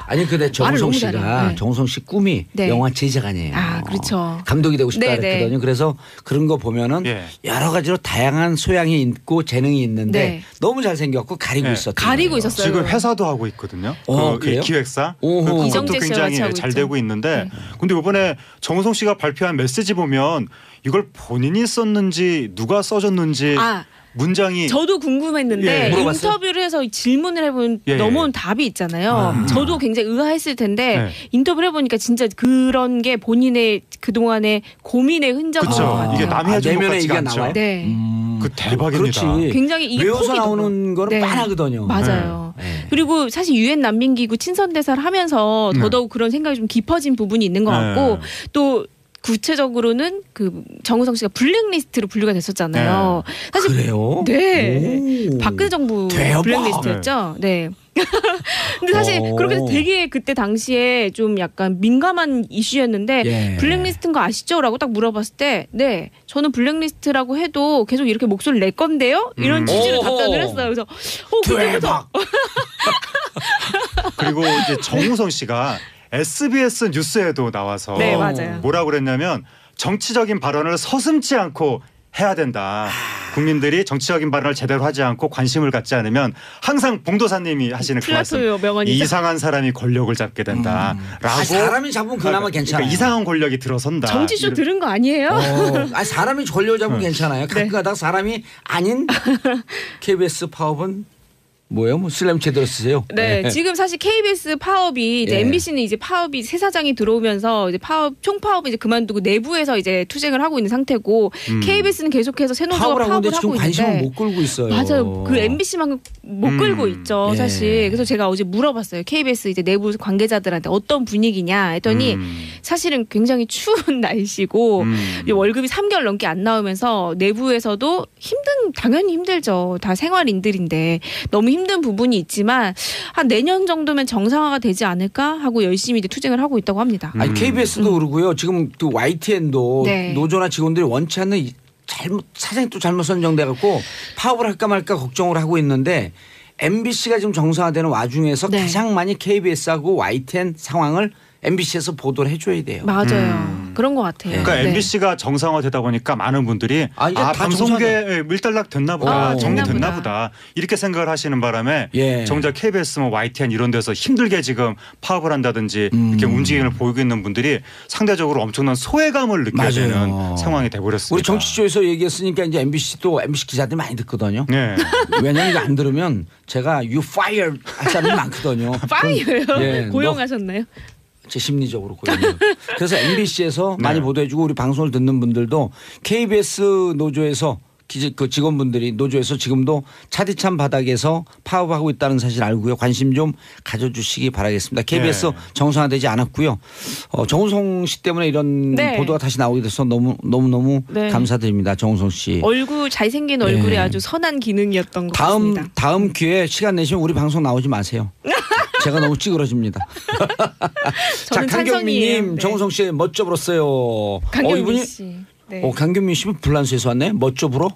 아니 근데 정우성 씨가 정우성 씨 꿈이 영화 제작아니에요. 그렇죠. 감독이 되고 싶다 그랬거든요. 그래서 그런 거 보면은 여러 가지로 다양한 소양이 있고 재능이 있는데 너무 잘생겼고 가리고 있었어요. 가리고 있었어요. 지금 회사도 하고 있거든요. 그래요? 기획사. 그것도 굉장히 잘 되고 있는데 근데 이번에 정우성 씨가 발표한 메시지 보면 이걸 본인이 썼는지 누가 써줬는지 문장이 저도 궁금했는데 인터뷰를 해서 질문을 해본 넘어온 답이 있잖아요. 저도 굉장히 의아했을 텐데 인터뷰를 해보니까 진짜 그런 게 본인의 그동안의 고민의 흔적인 것 같아요. 이게 남이 해준 것 같지가 않죠. 나와요? 그 대박입니다. 그렇지. 굉장히 이게 외워서 나오는 거는 뻔하거든요. 맞아요. 그리고 사실 유엔 난민기구 친선대사를 하면서 더더욱 그런 생각이 좀 깊어진 부분이 있는 것 같고 또 구체적으로는 그 정우성 씨가 블랙리스트로 분류가 됐었잖아요. 사실 그래요? 네. 박근혜 정부 대박. 블랙리스트였죠. 네. 근데 사실 그렇게 해서 되게 그때 당시에 좀 약간 민감한 이슈였는데 블랙리스트인 거 아시죠? 라고 딱 물어봤을 때 네. 저는 블랙리스트라고 해도 계속 이렇게 목소리를 낼 건데요? 이런 취지로 답변을 했어요. 그래서 그때부터 그리고 이제 정우성 씨가 SBS 뉴스에도 나와서 맞아요. 뭐라고 그랬냐면 정치적인 발언을 서슴지 않고 해야 된다. 국민들이 정치적인 발언을 제대로 하지 않고 관심을 갖지 않으면 항상 봉도사님이 하시는 그 말씀. 이상한 사람이 권력을 잡게 된다. 라고. 사람이 잡으면 그나마 괜찮아요. 그러니까 이상한 권력이 들어선다. 정치쇼 들은 거 아니에요? 사람이 권력을 잡으면 괜찮아요. 가끔가다 사람이 아닌 KBS 파업은 뭐예요? 뭐 슬램 제대로 쓰세요. 네, 지금 사실 KBS 파업이 이제 MBC는 이제 파업이 새 사장이 들어오면서 이제 총파업을 이제 그만두고 내부에서 이제 투쟁을 하고 있는 상태고 KBS는 계속해서 새노조가 파업을 하고 있는데 관심을 못 끌고 있어요. 맞아요. 그 MBC만 못 끌고 있죠, 사실. 그래서 제가 어제 물어봤어요. KBS 이제 내부 관계자들한테 어떤 분위기냐 했더니 사실은 굉장히 추운 날씨고 월급이 3개월 넘게 안 나오면서 내부에서도 당연히 힘들죠. 다 생활인들인데 너무 힘든 부분이 있지만 한 내년 정도면 정상화가 되지 않을까 하고 열심히 이제 투쟁을 하고 있다고 합니다. 아니 KBS도 그러고요. 지금 그 YTN도 네. 노조나 직원들이 원치 않는 사장이 또 잘못 선정돼 갖고 파업을 할까 말까 걱정을 하고 있는데 MBC가 지금 정상화되는 와중에서 네. 가장 많이 KBS하고 YTN 상황을 MBC에서 보도를 해줘야 돼요. 맞아요. 그런 것 같아요. 그러니까 네. MBC가 정상화되다 보니까 많은 분들이 이제 다 방송계 밀달락 됐나 보다. 정리됐나 됐나 보다. 이렇게 생각을 하시는 바람에 예. 정작 KBS, 뭐 YTN 이런 데서 힘들게 지금 파업을 한다든지 이렇게 움직임을 보이고 있는 분들이 상대적으로 엄청난 소외감을 느껴야 되는 상황이 돼버렸습니다. 우리 정치쇼에서 얘기했으니까 이제 MBC도 MBC 기자들이 많이 듣거든요. 네. 왜냐하면 이거 안 들으면 제가 you fired 할 사람이 많거든요. 파이어요? 예, 고용하셨나요? 제 심리적으로 고용해요. 그래서 MBC에서 많이 보도해주고 우리 방송을 듣는 분들도 KBS 노조에서 그 직원분들이 노조에서 지금도 차디찬 바닥에서 파업하고 있다는 사실 알고요. 관심 좀 가져주시기 바라겠습니다. KBS 정상화되지 않았고요. 정우성 씨 때문에 이런 보도가 다시 나오게 돼서 너무 감사드립니다. 정우성 씨. 얼굴 잘생긴 얼굴이 아주 선한 기능이었던 것 같습니다. 다음 기회에 시간 내시면 우리 방송 나오지 마세요. 제가 너무 찌그러집니다. 자, 강경민님, 네. 정우성 씨 멋져 불었어요. 강경민 씨. 네. 강경민 씨는 불란스에서 왔네. 멋져 불어?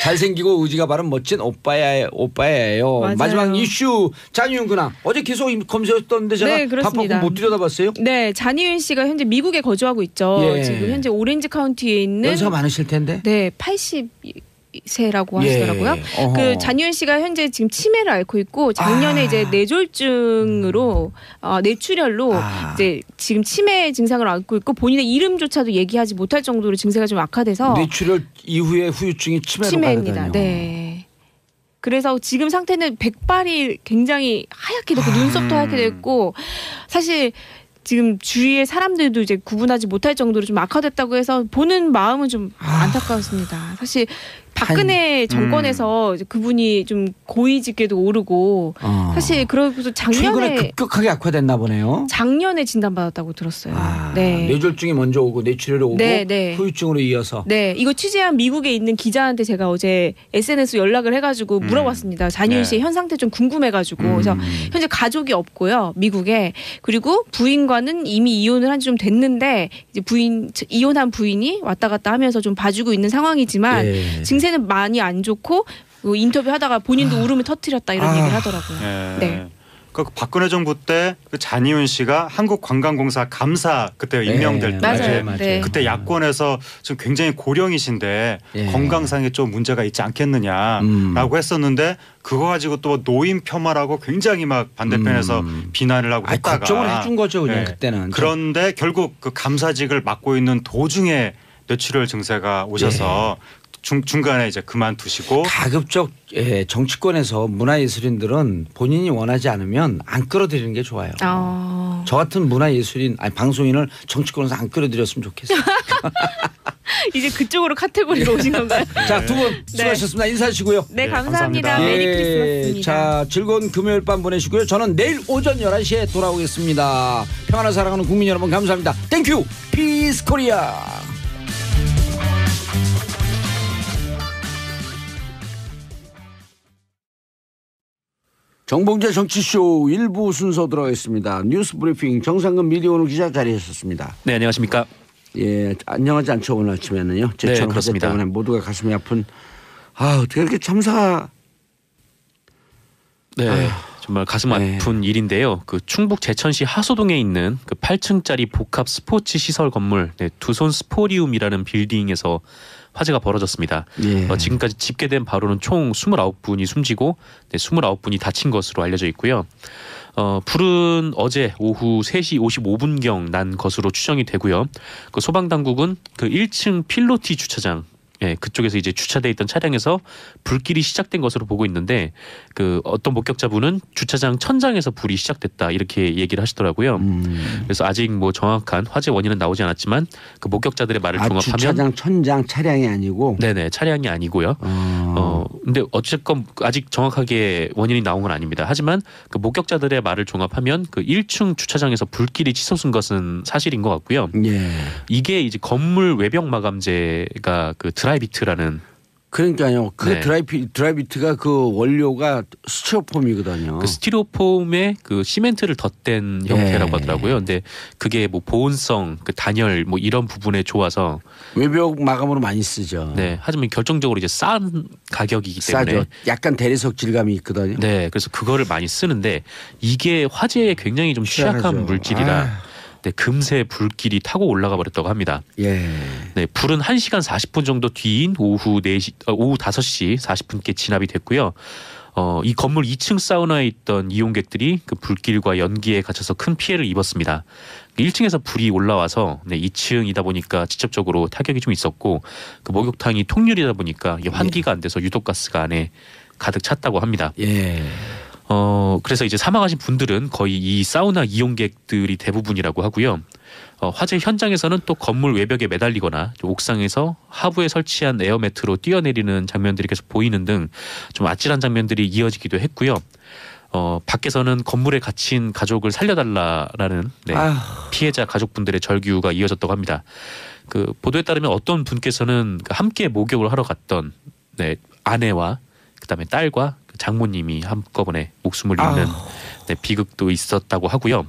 잘생기고 의지가 바른 멋진 오빠예요. 맞아요. 마지막 이슈 잔이윤 근황. 어제 계속 검색했던데 제가 바빠서 못 들여다봤어요. 네, 잔이윤 씨가 현재 미국에 거주하고 있죠. 예. 지금 현재 오렌지 카운티에 있는 연세가 많으실 텐데. 네, 80세라고 하시더라고요. 그 잔이윤 씨가 현재 지금 치매를 앓고 있고 작년에 이제 뇌졸중으로 뇌출혈로 이제 지금 치매 증상을 앓고 있고 본인의 이름조차도 얘기하지 못할 정도로 증세가 좀 악화돼서 뇌출혈 이후에 후유증이 치매입니다. 가거든요. 네. 그래서 지금 상태는 백발이 굉장히 하얗게 됐고 눈썹도 하얗게 됐고 사실 지금 주위의 사람들도 이제 구분하지 못할 정도로 좀 악화됐다고 해서 보는 마음은 좀 안타까웠습니다. 사실 박근혜 정권에서 그분이 좀 고위직에도 오르고 사실 그러고서 최근에 급격하게 악화됐나 보네요. 작년에 진단받았다고 들었어요. 네. 뇌졸중이 먼저 오고 뇌출혈이 오고 후유증으로 이어서. 네, 이거 취재한 미국에 있는 기자한테 제가 어제 SNS 연락을 해가지고 물어봤습니다. 잔이윤 씨의 현 상태 좀 궁금해가지고 그래서 현재 가족이 없고요 미국에 그리고 부인과는 이미 이혼을 한 지 좀 됐는데 이제 이혼한 부인이 왔다 갔다 하면서 좀 봐주고 있는 상황이지만 증세는 많이 안 좋고 인터뷰하다가 본인도 울음을 터뜨렸다 이런 얘기를 하더라고요. 네. 그 박근혜 정부 때 그 잔이윤 씨가 한국관광공사 감사 그때 임명될 때 맞아요. 그때 야권에서 지금 굉장히 고령이신데 건강상에 좀 문제가 있지 않겠느냐라고 했었는데 그거 가지고 또 노인 폄하라고 굉장히 막 반대편에서 비난을 하고 했다가 걱정을 해준 거죠 그냥 그때는. 그런데 결국 그 감사직을 맡고 있는 도중에 뇌출혈 증세가 오셔서 중간에 이제 그만두시고 가급적 정치권에서 문화예술인들은 본인이 원하지 않으면 안 끌어들이는 게 좋아요. 저 같은 문화예술인 방송인을 정치권에서 안 끌어들였으면 좋겠어요. 이제 그쪽으로 카테고리로 오신 건가요? 자, 두 분 수고하셨습니다. 인사하시고요. 네, 감사합니다. 메리 크리스마스입니다. 자, 즐거운 금요일 밤 보내시고요. 저는 내일 오전 11시에 돌아오겠습니다. 평안을 사랑하는 국민 여러분 감사합니다. 땡큐 피스 코리아. 정봉재 정치쇼 1부 순서 들어가겠습니다. 뉴스 브리핑 정상근 미디어오늘 기자 자리하셨습니다. 네, 안녕하십니까. 예, 안녕하지 않죠 오늘 아침에는요. 제천 화재 때문에 모두가 가슴이 아픈. 어떻게 이렇게 참사. 네, 정말 가슴 아픈 일인데요. 그 충북 제천시 하소동에 있는 그 8층짜리 복합 스포츠 시설 건물 두손 스포리움이라는 빌딩에서 화재가 벌어졌습니다. 지금까지 집계된 바로는 총 29분이 숨지고 29분이 다친 것으로 알려져 있고요. 불은 어제 오후 3시 55분경 난 것으로 추정이 되고요. 그 소방당국은 그 1층 필로티 주차장 그쪽에서 이제 주차돼 있던 차량에서 불길이 시작된 것으로 보고 있는데 그 어떤 목격자분은 주차장 천장에서 불이 시작됐다 이렇게 얘기를 하시더라고요. 그래서 아직 뭐 정확한 화재 원인은 나오지 않았지만 그 목격자들의 말을 종합하면 주차장 천장 차량이 아니고 네네 차량이 아니고요. 근데 어쨌건 아직 정확하게 원인이 나온 건 아닙니다. 하지만 그 목격자들의 말을 종합하면 그 1층 주차장에서 불길이 치솟은 것은 사실인 것 같고요. 이게 이제 건물 외벽 마감재가 그 드라이비트라는 그러니까요. 그 네. 드라이비트가 그 원료가 스티로폼이거든요. 그 스티로폼에 그 시멘트를 덧댄 형태라고 하더라고요. 근데 그게 뭐 보온성, 그 단열 뭐 이런 부분에 좋아서 외벽 마감으로 많이 쓰죠. 네. 하지만 결정적으로 이제 싼 가격이기 때문에 싸죠. 약간 대리석 질감이 있거든요. 네. 그래서 그거를 많이 쓰는데 이게 화재에 굉장히 좀 취약한 취약하죠. 물질이라 네, 금세 불길이 타고 올라가 버렸다고 합니다. 예. 네, 불은 1시간 40분 정도 뒤인 오후 5시 40분께 진압이 됐고요. 이 건물 2층 사우나에 있던 이용객들이 그 불길과 연기에 갇혀서 큰 피해를 입었습니다. 1층에서 불이 올라와서 2층이다 보니까 직접적으로 타격이 좀 있었고 그 목욕탕이 통유리다 보니까 이게 환기가 안 돼서 유독가스가 안에 가득 찼다고 합니다. 예. 그래서 이제 사망하신 분들은 거의 이 사우나 이용객들이 대부분이라고 하고요. 화재 현장에서는 또 건물 외벽에 매달리거나 옥상에서 하부에 설치한 에어매트로 뛰어내리는 장면들이 계속 보이는 등 좀 아찔한 장면들이 이어지기도 했고요. 밖에서는 건물에 갇힌 가족을 살려달라라는 피해자 가족분들의 절규가 이어졌다고 합니다. 그 보도에 따르면 어떤 분께서는 함께 목욕을 하러 갔던 아내와 그다음에 딸과 장모님이 한꺼번에 목숨을 잃는 비극도 있었다고 하고요.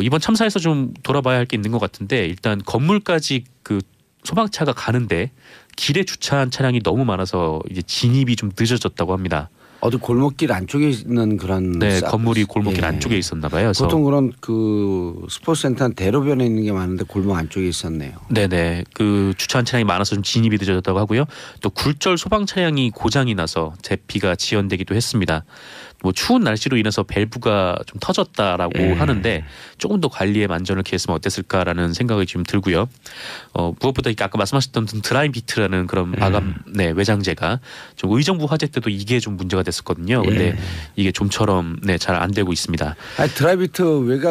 이번 참사에서 좀 돌아봐야 할 게 있는 것 같은데 일단 건물까지 그 소방차가 가는데 길에 주차한 차량이 너무 많아서 이제 진입이 좀 늦어졌다고 합니다. 어디 골목길 안쪽에 있는 그런 건물이 골목길 안쪽에 있었나 봐요. 보통 그런 그 스포츠센터는 대로변에 있는 게 많은데 골목 안쪽에 있었네요. 네네. 그 주차한 차량이 많아서 좀 진입이 늦어졌다고 하고요. 또 굴절 소방 차량이 고장이 나서 대피가 지연되기도 했습니다. 뭐 추운 날씨로 인해서 밸브가 좀 터졌다라고 하는데 조금 더 관리에 만전을 기했으면 어땠을까라는 생각이 좀 들고요. 무엇보다 아까 말씀하셨던 드라이비트라는 그런 마감 외장재가 좀 의정부 화재 때도 이게 좀 문제가 됐었거든요. 근데 이게 좀처럼 잘 안 되고 있습니다. 드라이비트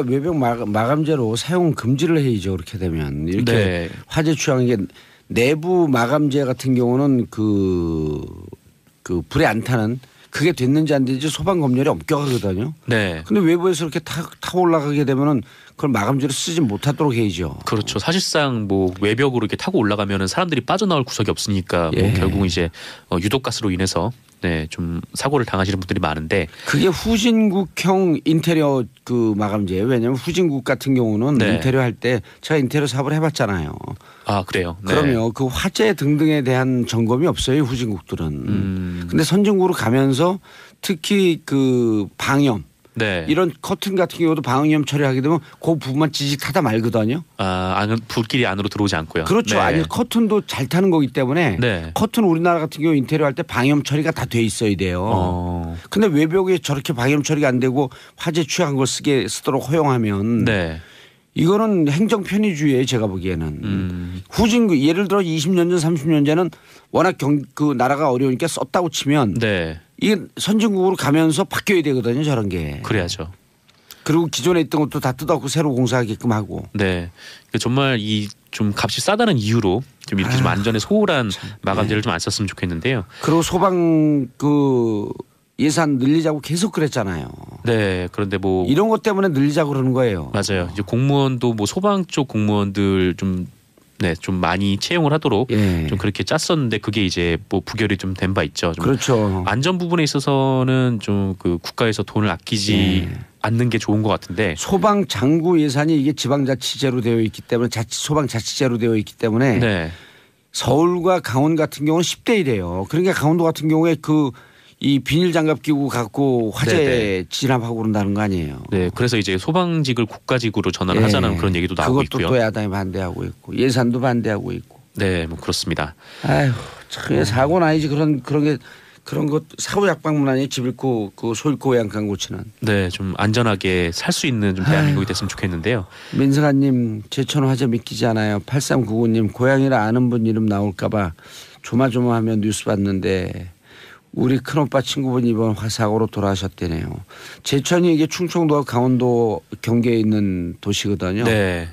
외벽 마감재로 사용 금지를 해야죠. 그렇게 되면 이렇게 화재 취약한 게 내부 마감재 같은 경우는 그 불에 안 타는 그게 됐는지 안 됐는지 소방 검열이 엄격하거든요. 네. 근데 외부에서 이렇게 타고 올라가게 되면은 그걸 마감재로 쓰지 못하도록 해야죠. 그렇죠. 사실상 뭐 외벽으로 이렇게 타고 올라가면은 사람들이 빠져나올 구석이 없으니까 뭐 결국 이제 유독가스로 인해서 좀 사고를 당하시는 분들이 많은데 그게 후진국형 인테리어 그 마감재예요. 왜냐하면 후진국 같은 경우는 인테리어 할 때 제가 인테리어 사업을 해봤잖아요. 아 그래요. 그럼요. 그 화재 등등에 대한 점검이 없어요. 후진국들은. 근데 선진국으로 가면서 특히 그 방염 이런 커튼 같은 경우도 방염 처리하게 되면 그 부분만 지직 타다 말거든요. 불길이 안으로 들어오지 않고요. 그렇죠. 아니 커튼도 잘 타는 거기 때문에 커튼 우리나라 같은 경우 인테리어 할 때 방염 처리가 다 돼 있어야 돼요. 근데 외벽에 저렇게 방염 처리가 안 되고 화재 취약한 걸 쓰도록 허용하면 이거는 행정 편의주의예요. 제가 보기에는. 후진국 예를 들어 20년 전 30년 전에는 워낙 그 나라가 어려우니까 썼다고 치면 이게 선진국으로 가면서 바뀌어야 되거든요. 저런 게. 그래야죠. 그리고 기존에 있던 것도 다 뜯어갖고 새로 공사하게끔 하고. 네. 정말 이 좀 값이 싸다는 이유로 좀 이렇게 좀 안전에 소홀한 마감재를 좀 안 썼으면 좋겠는데요. 그리고 소방 그 예산 늘리자고 계속 그랬잖아요. 네. 그런데 뭐 이런 것 때문에 늘리자고 그러는 거예요. 맞아요. 이제 공무원도 뭐 소방 쪽 공무원들 좀 많이 채용을 하도록 좀 그렇게 짰었는데 그게 이제 뭐 부결이 좀 된 바 있죠. 좀 그렇죠. 안전 부분에 있어서는 좀 그 국가에서 돈을 아끼지 않는 게 좋은 것 같은데 소방 장구 예산이 이게 지방자치제로 되어 있기 때문에 소방자치제로 되어 있기 때문에 서울과 강원 같은 경우는 10대 1이에요. 그러니까 강원도 같은 경우에 이 비닐 장갑 끼고 갖고 화재 진압하고 그런다는 거 아니에요. 네, 그래서 이제 소방직을 국가직으로 전환을 하자는 그런 얘기도 나오고 있고요. 그것도 또 야당이 반대하고 있고 예산도 반대하고 있고. 네, 뭐 그렇습니다. 아유, 참 사고 나야지 그런 것 사고 약방문 아니에요. 집 잃고 소 잃고 양간 고치는. 네, 좀 안전하게 살 수 있는 좀 대한민국이 됐으면 좋겠는데요. 민승아님 제천 화재 믿기지 않아요. 8399님 고향이라 아는 분 이름 나올까봐 조마조마하면 뉴스 봤는데. 우리 큰오빠 친구분 이번 사고로 돌아가셨대네요. 제천이 이게 충청도와 강원도 경계에 있는 도시거든요. 네.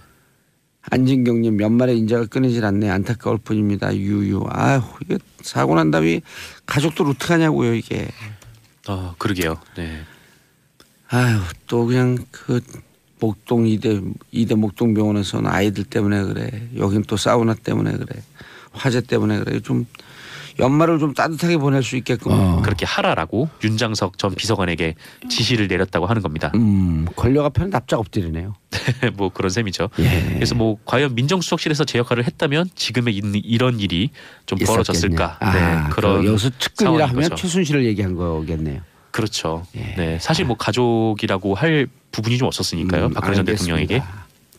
안진경님 연말에 인자가 끊이질 않네. 안타까울 뿐입니다. 유유. 아휴 이게 사고 난 다음에 가족들 어떡하냐고요 이게. 그러게요. 네. 아휴 또 그냥 그 목동 이대 목동병원에서는 아이들 때문에 그래. 여긴 또 사우나 때문에 그래. 화재 때문에 그래. 좀 연말을 좀 따뜻하게 보낼 수 있게끔 그렇게 하라라고 윤장석 전 비서관에게 지시를 내렸다고 하는 겁니다. 권력 앞에는 납작 엎드리네요. 뭐 그런 셈이죠. 예. 그래서 뭐 과연 민정수석실에서 제 역할을 했다면 지금의 이런 일이 좀 벌어졌을까. 네, 그런 여기서 측근이라 하면 거죠. 최순실을 얘기한 거겠네요. 그렇죠. 예. 네, 사실 뭐 가족이라고 할 부분이 좀 없었으니까요. 박근혜 전 대통령에게.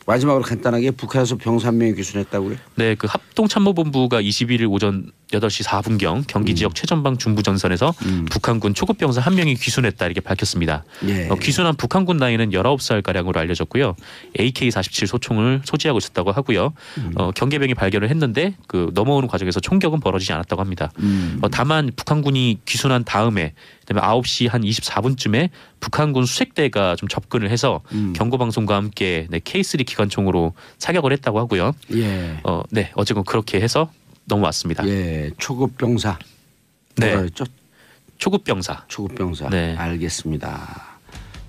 마지막으로 간단하게 북한에서 병사 한 명이 귀순했다고요? 네, 그 합동참모본부가 21일 오전 8시 4분경 경기 지역 최전방 중부전선에서 북한군 초급 병사 한 명이 귀순했다 이렇게 밝혔습니다. 예. 귀순한 북한군 나이는 19살 가량으로 알려졌고요. AK-47 소총을 소지하고 있었다고 하고요. 경계병이 발견을 했는데 그 넘어오는 과정에서 총격은 벌어지지 않았다고 합니다. 다만 북한군이 귀순한 다음에 그다음에 9시 한 24분쯤에 북한군 수색대가 좀 접근을 해서 경고방송과 함께 K3 기관총으로 사격을 했다고 하고요. 예. 네, 어쨌건 그렇게 해서 넘어왔습니다. 예, 초급 병사. 네. 뭐라 그랬죠? 초급 병사. 초급 병사. 네. 알겠습니다.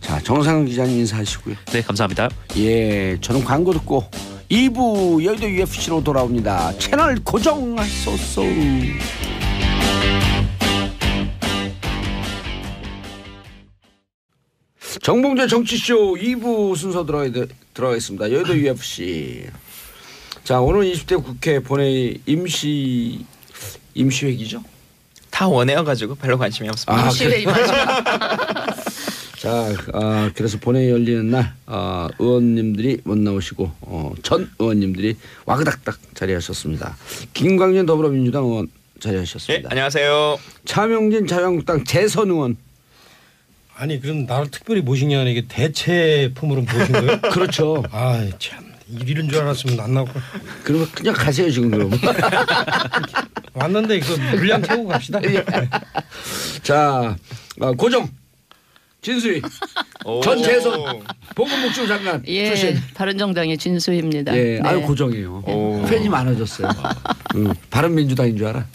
자, 정상훈 기자님 인사하시고요. 네, 감사합니다. 예, 저는 광고 듣고 2부 여의도 UFC로 돌아옵니다. 채널 고정하소서. 정봉재 정치쇼 2부 순서 들어가겠습니다. 여의도 UFC. 자, 오늘 20대 국회 본회의 임시회기죠? 다 원해여가지고 별로 관심이 없습니다. 임시회의 마지막. 자, 그래서 본회의 열리는 날 의원님들이 못 나오시고 전 의원님들이 와그닥닥 자리하셨습니다. 김광진 더불어민주당 의원 자리하셨습니다. 예, 안녕하세요. 차명진 자유한국당 재선 의원. 아니 그럼 나를 특별히 모신 게 아니라 이게 대체품으로 모신 거예요? 그렇죠. 아 참 이런 줄 알았으면 안 나올 걸. 그러면 그냥 가세요 지금 그럼. 왔는데 그 물량 채우고 갑시다. 자, 고정 진수희 전 재선 보건복지부 장관 예, 출신. 바른정당의 진수희입니다. 예, 네. 아유 고정이에요. 팬이 많아졌어요. 바른민주당인 줄 알아.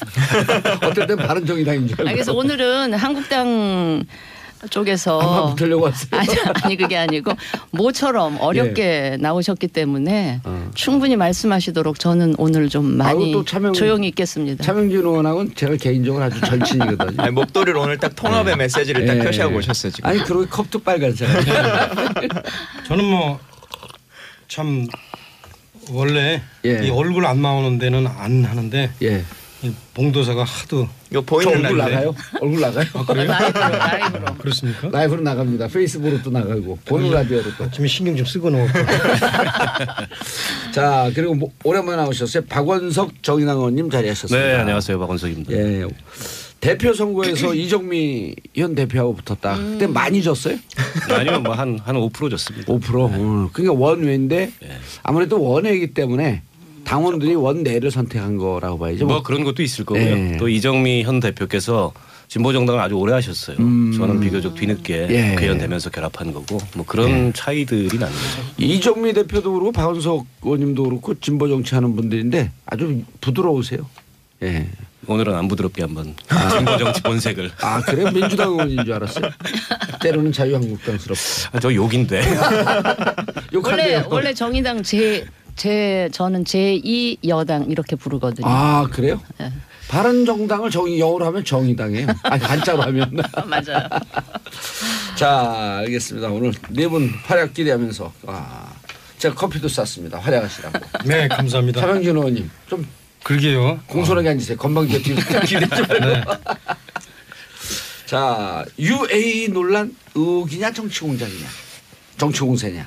어떨 땐 바른정의당인 줄 알고. 그래서 오늘은 한국당 쪽에서 한번 붙으려고 왔어요. 아니 그게 아니고 모처럼 어렵게 나오셨기 때문에 충분히 말씀하시도록 저는 오늘 좀 많이 또 조용히 있겠습니다. 차명진 의원하고는 제가 개인적으로 아주 절친이거든요. 아니, 목도리를 오늘 딱 통합의 메시지를 딱 표시하고 오셨어요 지금. 아니 그리고 컵도 빨간색. 저는 뭐 참 원래 예. 이 얼굴 안 나오는 데는 안 하는데 예. 이 봉도사가 하도 이거 보이는 얼굴 날인데. 나가요? 얼굴 나가요? 라이브로. 그렇습니까? 라이브로 나갑니다. 페이스북으로 또 나가고 보는 라디오로 또. 아침에 신경 좀 쓰고 놓고. 자, 그리고 오랜만에 나오셨어요. 박원석 정의당 의원님 자리하셨습니다. 네, 안녕하세요. 박원석입니다. 예. 대표 선거에서 이정미 현 대표하고 붙었다. 그때 많이 졌어요? 아니요, 뭐 한 5% 졌습니다. 5%. 그러니까 원외인데 아무래도 원외이기 때문에 당원들이 원내를 선택한 거라고 봐야죠. 뭐 그런 것도 있을 거고요. 예. 또 이정미 현 대표께서 진보정당을 아주 오래 하셨어요. 저는 비교적 뒤늦게 개헌되면서 결합한 거고 뭐 그런 차이들이 나는 거죠. 이정미 대표도 그렇고 박원석 의원님도 그렇고 진보 정치하는 분들인데 아주 부드러우세요. 예. 오늘은 안 부드럽게 한번 진보정치 본색을. 아, 그래요? 민주당 의원인 줄 알았어요. 때로는 자유한국당스럽고. 저 욕인데. 욕한대요. 원래 정의당 저는 제2 여당 이렇게 부르거든요. 아, 그래요? 네. 바른정당을 영어로 하면 정의당이에요. 아니 한자로 하면. 맞아요. 자, 알겠습니다. 오늘 네 분 활약 기대하면서 제가 커피도 쌌습니다. 활약하시라고. 네, 감사합니다. 차명진 의원님 좀 그러게요. 공손하게 앉으세요. 건방지게 기대 좀 말고. 네. 자, UAE 논란 의혹이냐 정치공작이냐 정치공세냐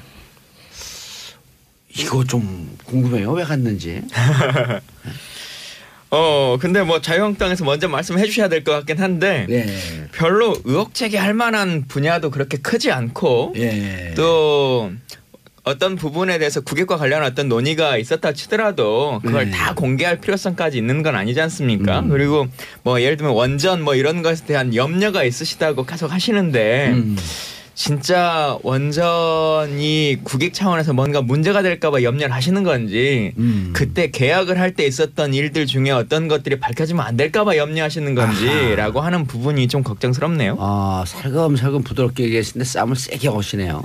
이거 좀 궁금해요. 왜 갔는지. 근데 뭐 자유한국당에서 먼저 말씀해 주셔야 될 것 같긴 한데 별로 의혹 제기할 만한 분야도 그렇게 크지 않고 또 어떤 부분에 대해서 국익과 관련한 어떤 논의가 있었다 치더라도 그걸 다 공개할 필요성까지 있는 건 아니지 않습니까? 그리고 뭐 예를 들면 원전 뭐 이런 것에 대한 염려가 있으시다고 계속 하시는데 진짜 원전이 국익 차원에서 뭔가 문제가 될까 봐 염려를 하시는 건지 그때 계약을 할 때 있었던 일들 중에 어떤 것들이 밝혀지면 안 될까 봐 염려하시는 건지라고 하는 부분이 좀 걱정스럽네요. 살금살금 부드럽게 얘기하시는데 싸움을 세게 거시네요.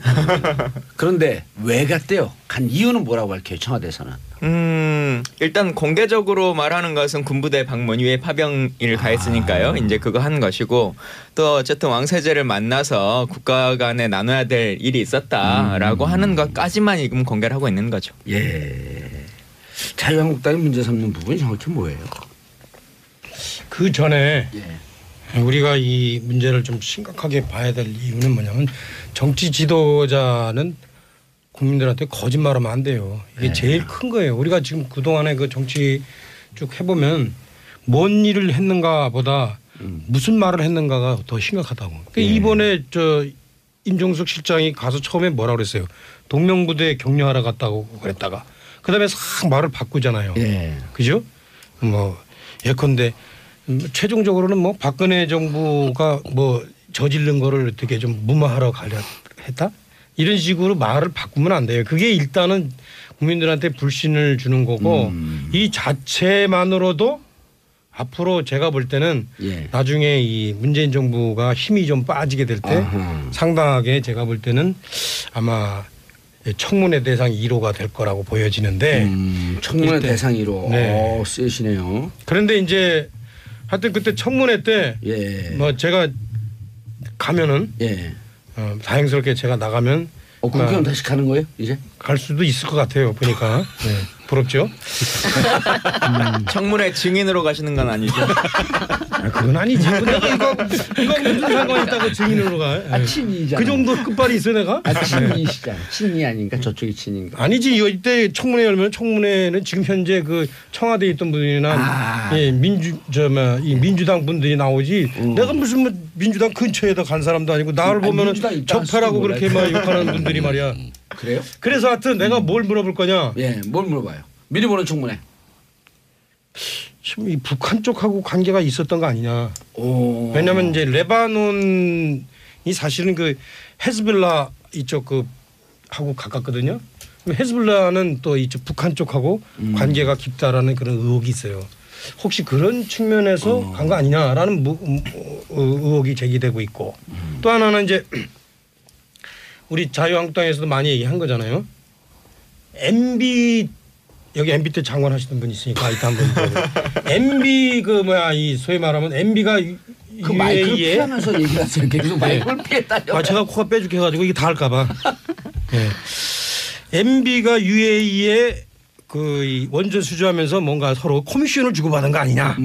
그런데 왜 갔대요? 간 이유는 뭐라고 할게요, 청와대에서는? 일단 공개적으로 말하는 것은 군부대 방문 위에 파병을 가했으니까요. 이제 그거 한 것이고 또 어쨌든 왕세제를 만나서 국가 간에 나눠야 될 일이 있었다라고 하는 것까지만 지금 공개를 하고 있는 거죠. 예. 자유한국당이 문제 삼는 부분이 정확히 뭐예요? 그 전에 우리가 이 문제를 좀 심각하게 봐야 될 이유는 뭐냐면 정치 지도자는 국민들한테 거짓말하면 안 돼요. 이게 제일 큰 거예요. 우리가 지금 그동안에 그 정치 쭉 해보면 뭔 일을 했는가보다 무슨 말을 했는가가 더 심각하다고. 이번에 저 임종석 실장이 가서 처음에 뭐라 그랬어요. 동명부대 격려하러 갔다고 그랬다가 그다음에 싹 말을 바꾸잖아요. 그죠? 뭐 예컨대 최종적으로는 뭐 박근혜 정부가 뭐 저지른 거를 되게 좀 무마하러 가려 했다? 이런 식으로 말을 바꾸면 안 돼요. 그게 일단은 국민들한테 불신을 주는 거고 이 자체만으로도 앞으로 제가 볼 때는 나중에 이 문재인 정부가 힘이 좀 빠지게 될 때 상당하게 제가 볼 때는 아마 청문회 대상 1호가 될 거라고 보여지는데 청문회 대상 1호 쓰시네요. 그런데 이제 하여튼 그때 청문회 때 뭐 제가 가면은 다행스럽게 제가 나가면 국회의원 다시 가는 거예요? 이제 갈 수도 있을 것 같아요. 보니까 부럽죠. 청문회 증인으로 가시는 건 아니죠? 그건 아니지. 이거 무슨 상관이 있다고 증인으로 가? 친이잖아. 그 정도 끝발이 있어 내가? 친이시잖아. 친이 아닌가? 저쪽이 친인가? 아니지. 이때 청문회 열면 청문회는 지금 현재 그 청와대에 있던 분이나 이 민주당 분들이 나오지. 내가 무슨 뭐 민주당 근처에다 간 사람도 아니고 나를 보면은 적폐라고 그렇게 막 욕하는 분들이 말이야. 그래요? 그래서 하여튼 내가 뭘 물어볼 거냐? 뭘 물어봐요? 미리 보는 청문회. 지금 이 북한 쪽하고 관계가 있었던 거 아니냐? 왜냐하면 이제 레바논이 사실은 그 헤즈볼라 이쪽 그 하고 가깝거든요. 헤즈볼라는 또 이쪽 북한 쪽하고 관계가 깊다라는 그런 의혹이 있어요. 혹시 그런 측면에서 간 거 아니냐라는 의혹이 제기되고 있고 또 하나는 이제 우리 자유한국당에서도 많이 얘기한 거잖아요. MB 여기 MB 때 장관 하시던 분 있으니까 이따 한번 MB 그 뭐야 이 소위 말하면 MB가 그 마이크를 피하면서 얘기하세요. 계속 마이크를 피했다요. 제가 코가 빼죽해가지고 이게 다 할까봐. MB가 UAE에 그 원전 수주하면서 뭔가 서로 커미션을 주고받은 거 아니냐.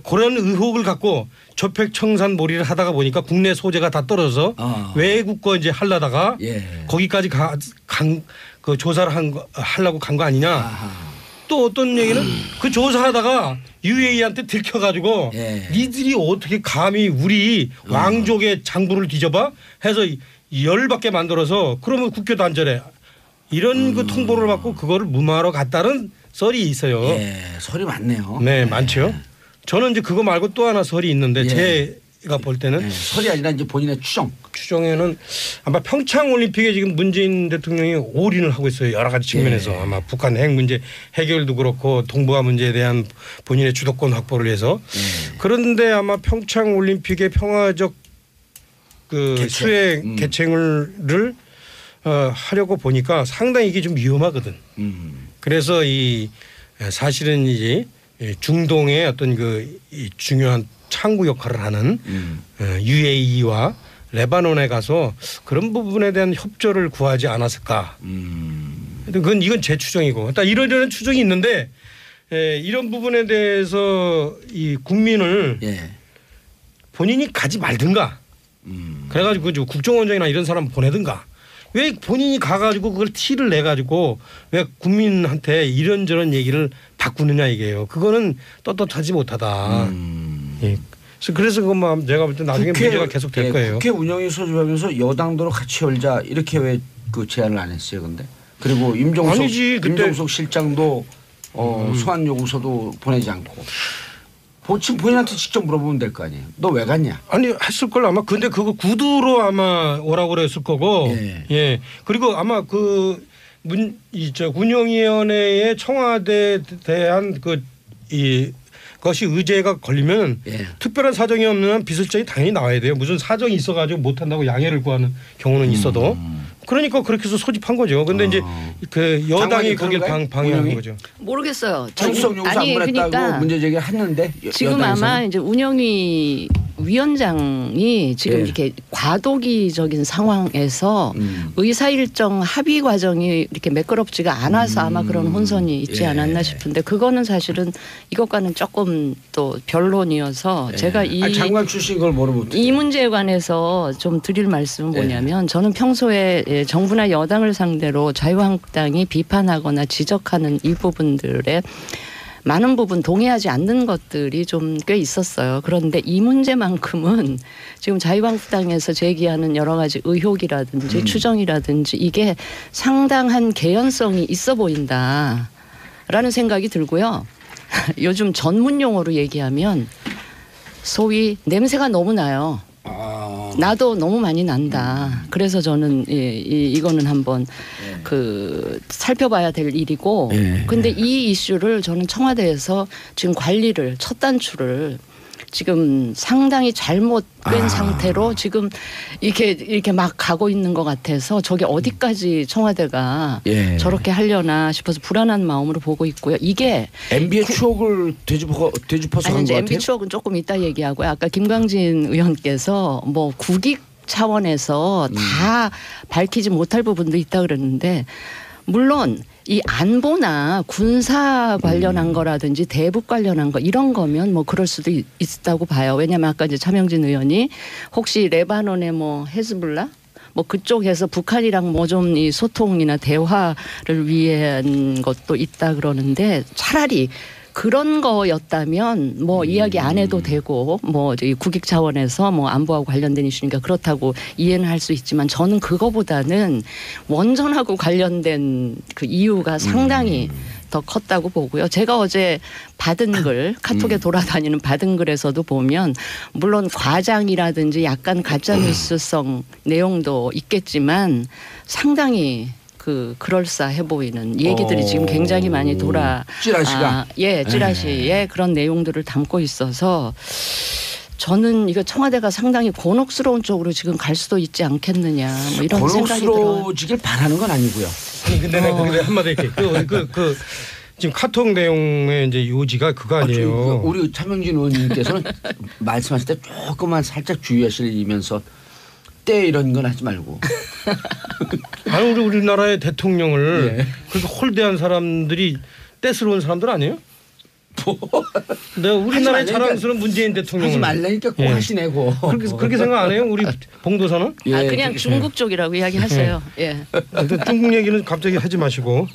그런 의혹을 갖고 저팩청산몰이를 하다가 보니까 국내 소재가 다 떨어져서 외국 거 이제 하려다가 거기까지 그 조사를 하려고 간 거 아니냐. 또 어떤 얘기는 그 조사하다가 UAE한테 들켜가지고 니들이 어떻게 감히 우리 왕족의 장부를 뒤져봐 해서 열받게 만들어서 그러면 국교 단절해. 이런 그 통보를 받고 그거를 무마하러 갔다는 썰이 있어요. 설이 많네요. 네, 많죠. 저는 이제 그거 말고 또 하나 설이 있는데 제가 볼 때는 설이 아니라 이제 본인의 추정에는 아마 평창 올림픽에 지금 문재인 대통령이 올인을 하고 있어요. 여러 가지 측면에서 아마 북한 핵 문제 해결도 그렇고 동북아 문제에 대한 본인의 주도권 확보를 위해서 그런데 아마 평창 올림픽의 평화적 그 수행 개최를 하려고 보니까 상당히 이게 좀 위험하거든. 그래서 이 사실은 이제 중동의 어떤 그 중요한 창구 역할을 하는 UAE와 레바논에 가서 그런 부분에 대한 협조를 구하지 않았을까. 이건 제 추정이고. 일단 이러이러한 추정이 있는데 이런 부분에 대해서 이 국민을 본인이 가지 말든가. 그래가지고 국정원장이나 이런 사람 보내든가. 왜 본인이 가가지고 그걸 티를 내가지고 왜 국민한테 이런저런 얘기를 바꾸느냐 이게요. 그거는 떳떳하지 못하다. 그래서 그것만 제가 볼 때 나중에 문제가 계속 될 거예요. 국회 운영위 소집하면서 여당도 같이 열자 이렇게 왜 그 제안을 안 했어요, 근데? 그리고 임종석 실장도 소환 요구서도 보내지 않고. 지금 본인한테 직접 물어보면 될 거 아니에요. 너 왜 갔냐? 아니 했을 걸 아마. 근데 그거 구두로 아마 오라고 그랬을 거고. 그리고 아마 그 운영위원회의 청와대에 대한 것이 의제가 걸리면 특별한 사정이 없는 한 비서실장이 당연히 나와야 돼요. 무슨 사정이 있어가지고 못한다고 양해를 구하는 경우는 있어도 그러니까 그렇게 해서 소집한 거죠. 근데 이제 그 여당이 거길 방해한 거죠. 모르겠어요. 출석 요구 안 보냈다고 문제 제기를 했는데 지금 여당에서는? 아마 이제 운영위 위원장이 지금 이렇게 과도기적인 상황에서 의사일정 합의 과정이 이렇게 매끄럽지가 않아서 아마 그런 혼선이 있지 않았나 싶은데 그거는 사실은 이것과는 조금 또 변론이어서 제가 장관 출신 걸 모르고 이 문제에 관해서 좀 드릴 말씀은 뭐냐면 저는 평소에 정부나 여당을 상대로 자유한국당이 비판하거나 지적하는 이 부분들에 많은 부분 동의하지 않는 것들이 좀 꽤 있었어요. 그런데 이 문제만큼은 지금 자유한국당에서 제기하는 여러 가지 의혹이라든지 추정이라든지 이게 상당한 개연성이 있어 보인다라는 생각이 들고요. 요즘 전문 용어로 얘기하면 소위 냄새가 너무 나요. 나도 너무 많이 난다. 그래서 저는 이거는 한번 살펴봐야 될 일이고. 근데 이 이슈를 저는 청와대에서 지금 관리를 첫 단추를 지금 상당히 잘못된 상태로 지금 이렇게 막 가고 있는 것 같아서 저게 어디까지 청와대가 저렇게 하려나 싶어서 불안한 마음으로 보고 있고요. 이게 MB의 추억을 되짚어서 한 것 같아요. MB 추억은 조금 이따 얘기하고요. 아까 김광진 의원께서 뭐 국익 차원에서 다 밝히지 못할 부분도 있다 그랬는데 물론 이 안보나 군사 관련한 거라든지 대북 관련한 거 이런 거면 뭐 그럴 수도 있다고 봐요. 왜냐하면 아까 이제 차명진 의원이 혹시 레바논의 뭐 헤즈볼라 뭐 그쪽에서 북한이랑 뭐 좀 이 소통이나 대화를 위한 것도 있다 그러는데 차라리 그런 거였다면 뭐 이야기 안 해도 되고 뭐 국익 차원에서 뭐 안보하고 관련된 이슈니까 그렇다고 이해는 할 수 있지만 저는 그거보다는 원전하고 관련된 그 이유가 상당히 더 컸다고 보고요. 제가 어제 받은 글 카톡에 돌아다니는 받은 글에서도 보면 물론 과장이라든지 약간 가짜뉴스성 내용도 있겠지만 상당히 그럴싸해 보이는 얘기들이 지금 굉장히 많이 찌라시가 찌라시에 그런 내용들을 담고 있어서 저는 이거 청와대가 상당히 곤혹스러운 쪽으로 지금 갈 수도 있지 않겠느냐 뭐 이런 생각이 들어요. 곤혹스러워지길 바라는 건 아니고요. 아니 근데 내가 거기다 한마디 할게. 지금 카톡 내용의 이제 요지가 그거 아니에요. 우리 차명진 의원님께서는 말씀하실 때 조금만 살짝 주의하시면서 때 이런 건 하지 말고. 아니 우리나라의 대통령을 그렇게 홀대한 사람들이 때스러운 사람들 아니에요? 내가 우리나라의 자랑스러운 문재인 대통령 하지 말라니까 꼭 하시네고. 그렇게 생각 안 해요? 우리 봉도사는? 그냥 중국 쪽이라고 이야기하세요. 중국 얘기는 갑자기 하지 마시고.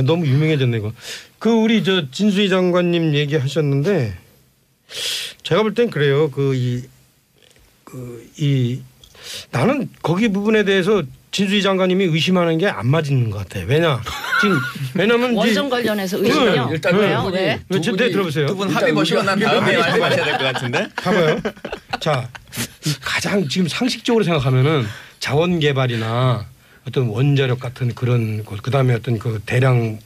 너무 유명해졌네 이거. 우리 진수희 장관님 얘기하셨는데 제가 볼 땐 그래요. 나는 거기 부분에 대해서 진수희 장관님이 의심하는 게 안 맞는 것 같아요. 왜냐면 원전 관련해서 의심이요. 일단 왜요? 네, 들어보세요. 두 분 합의 보시고 난 다음에 말씀하셔야 될 것 같은데. 봐봐요. 자, 가장 지금 상식적으로 생각하면은 자원 개발이나 어떤 원자력 같은 그런 것, 그다음에 어떤 그 대량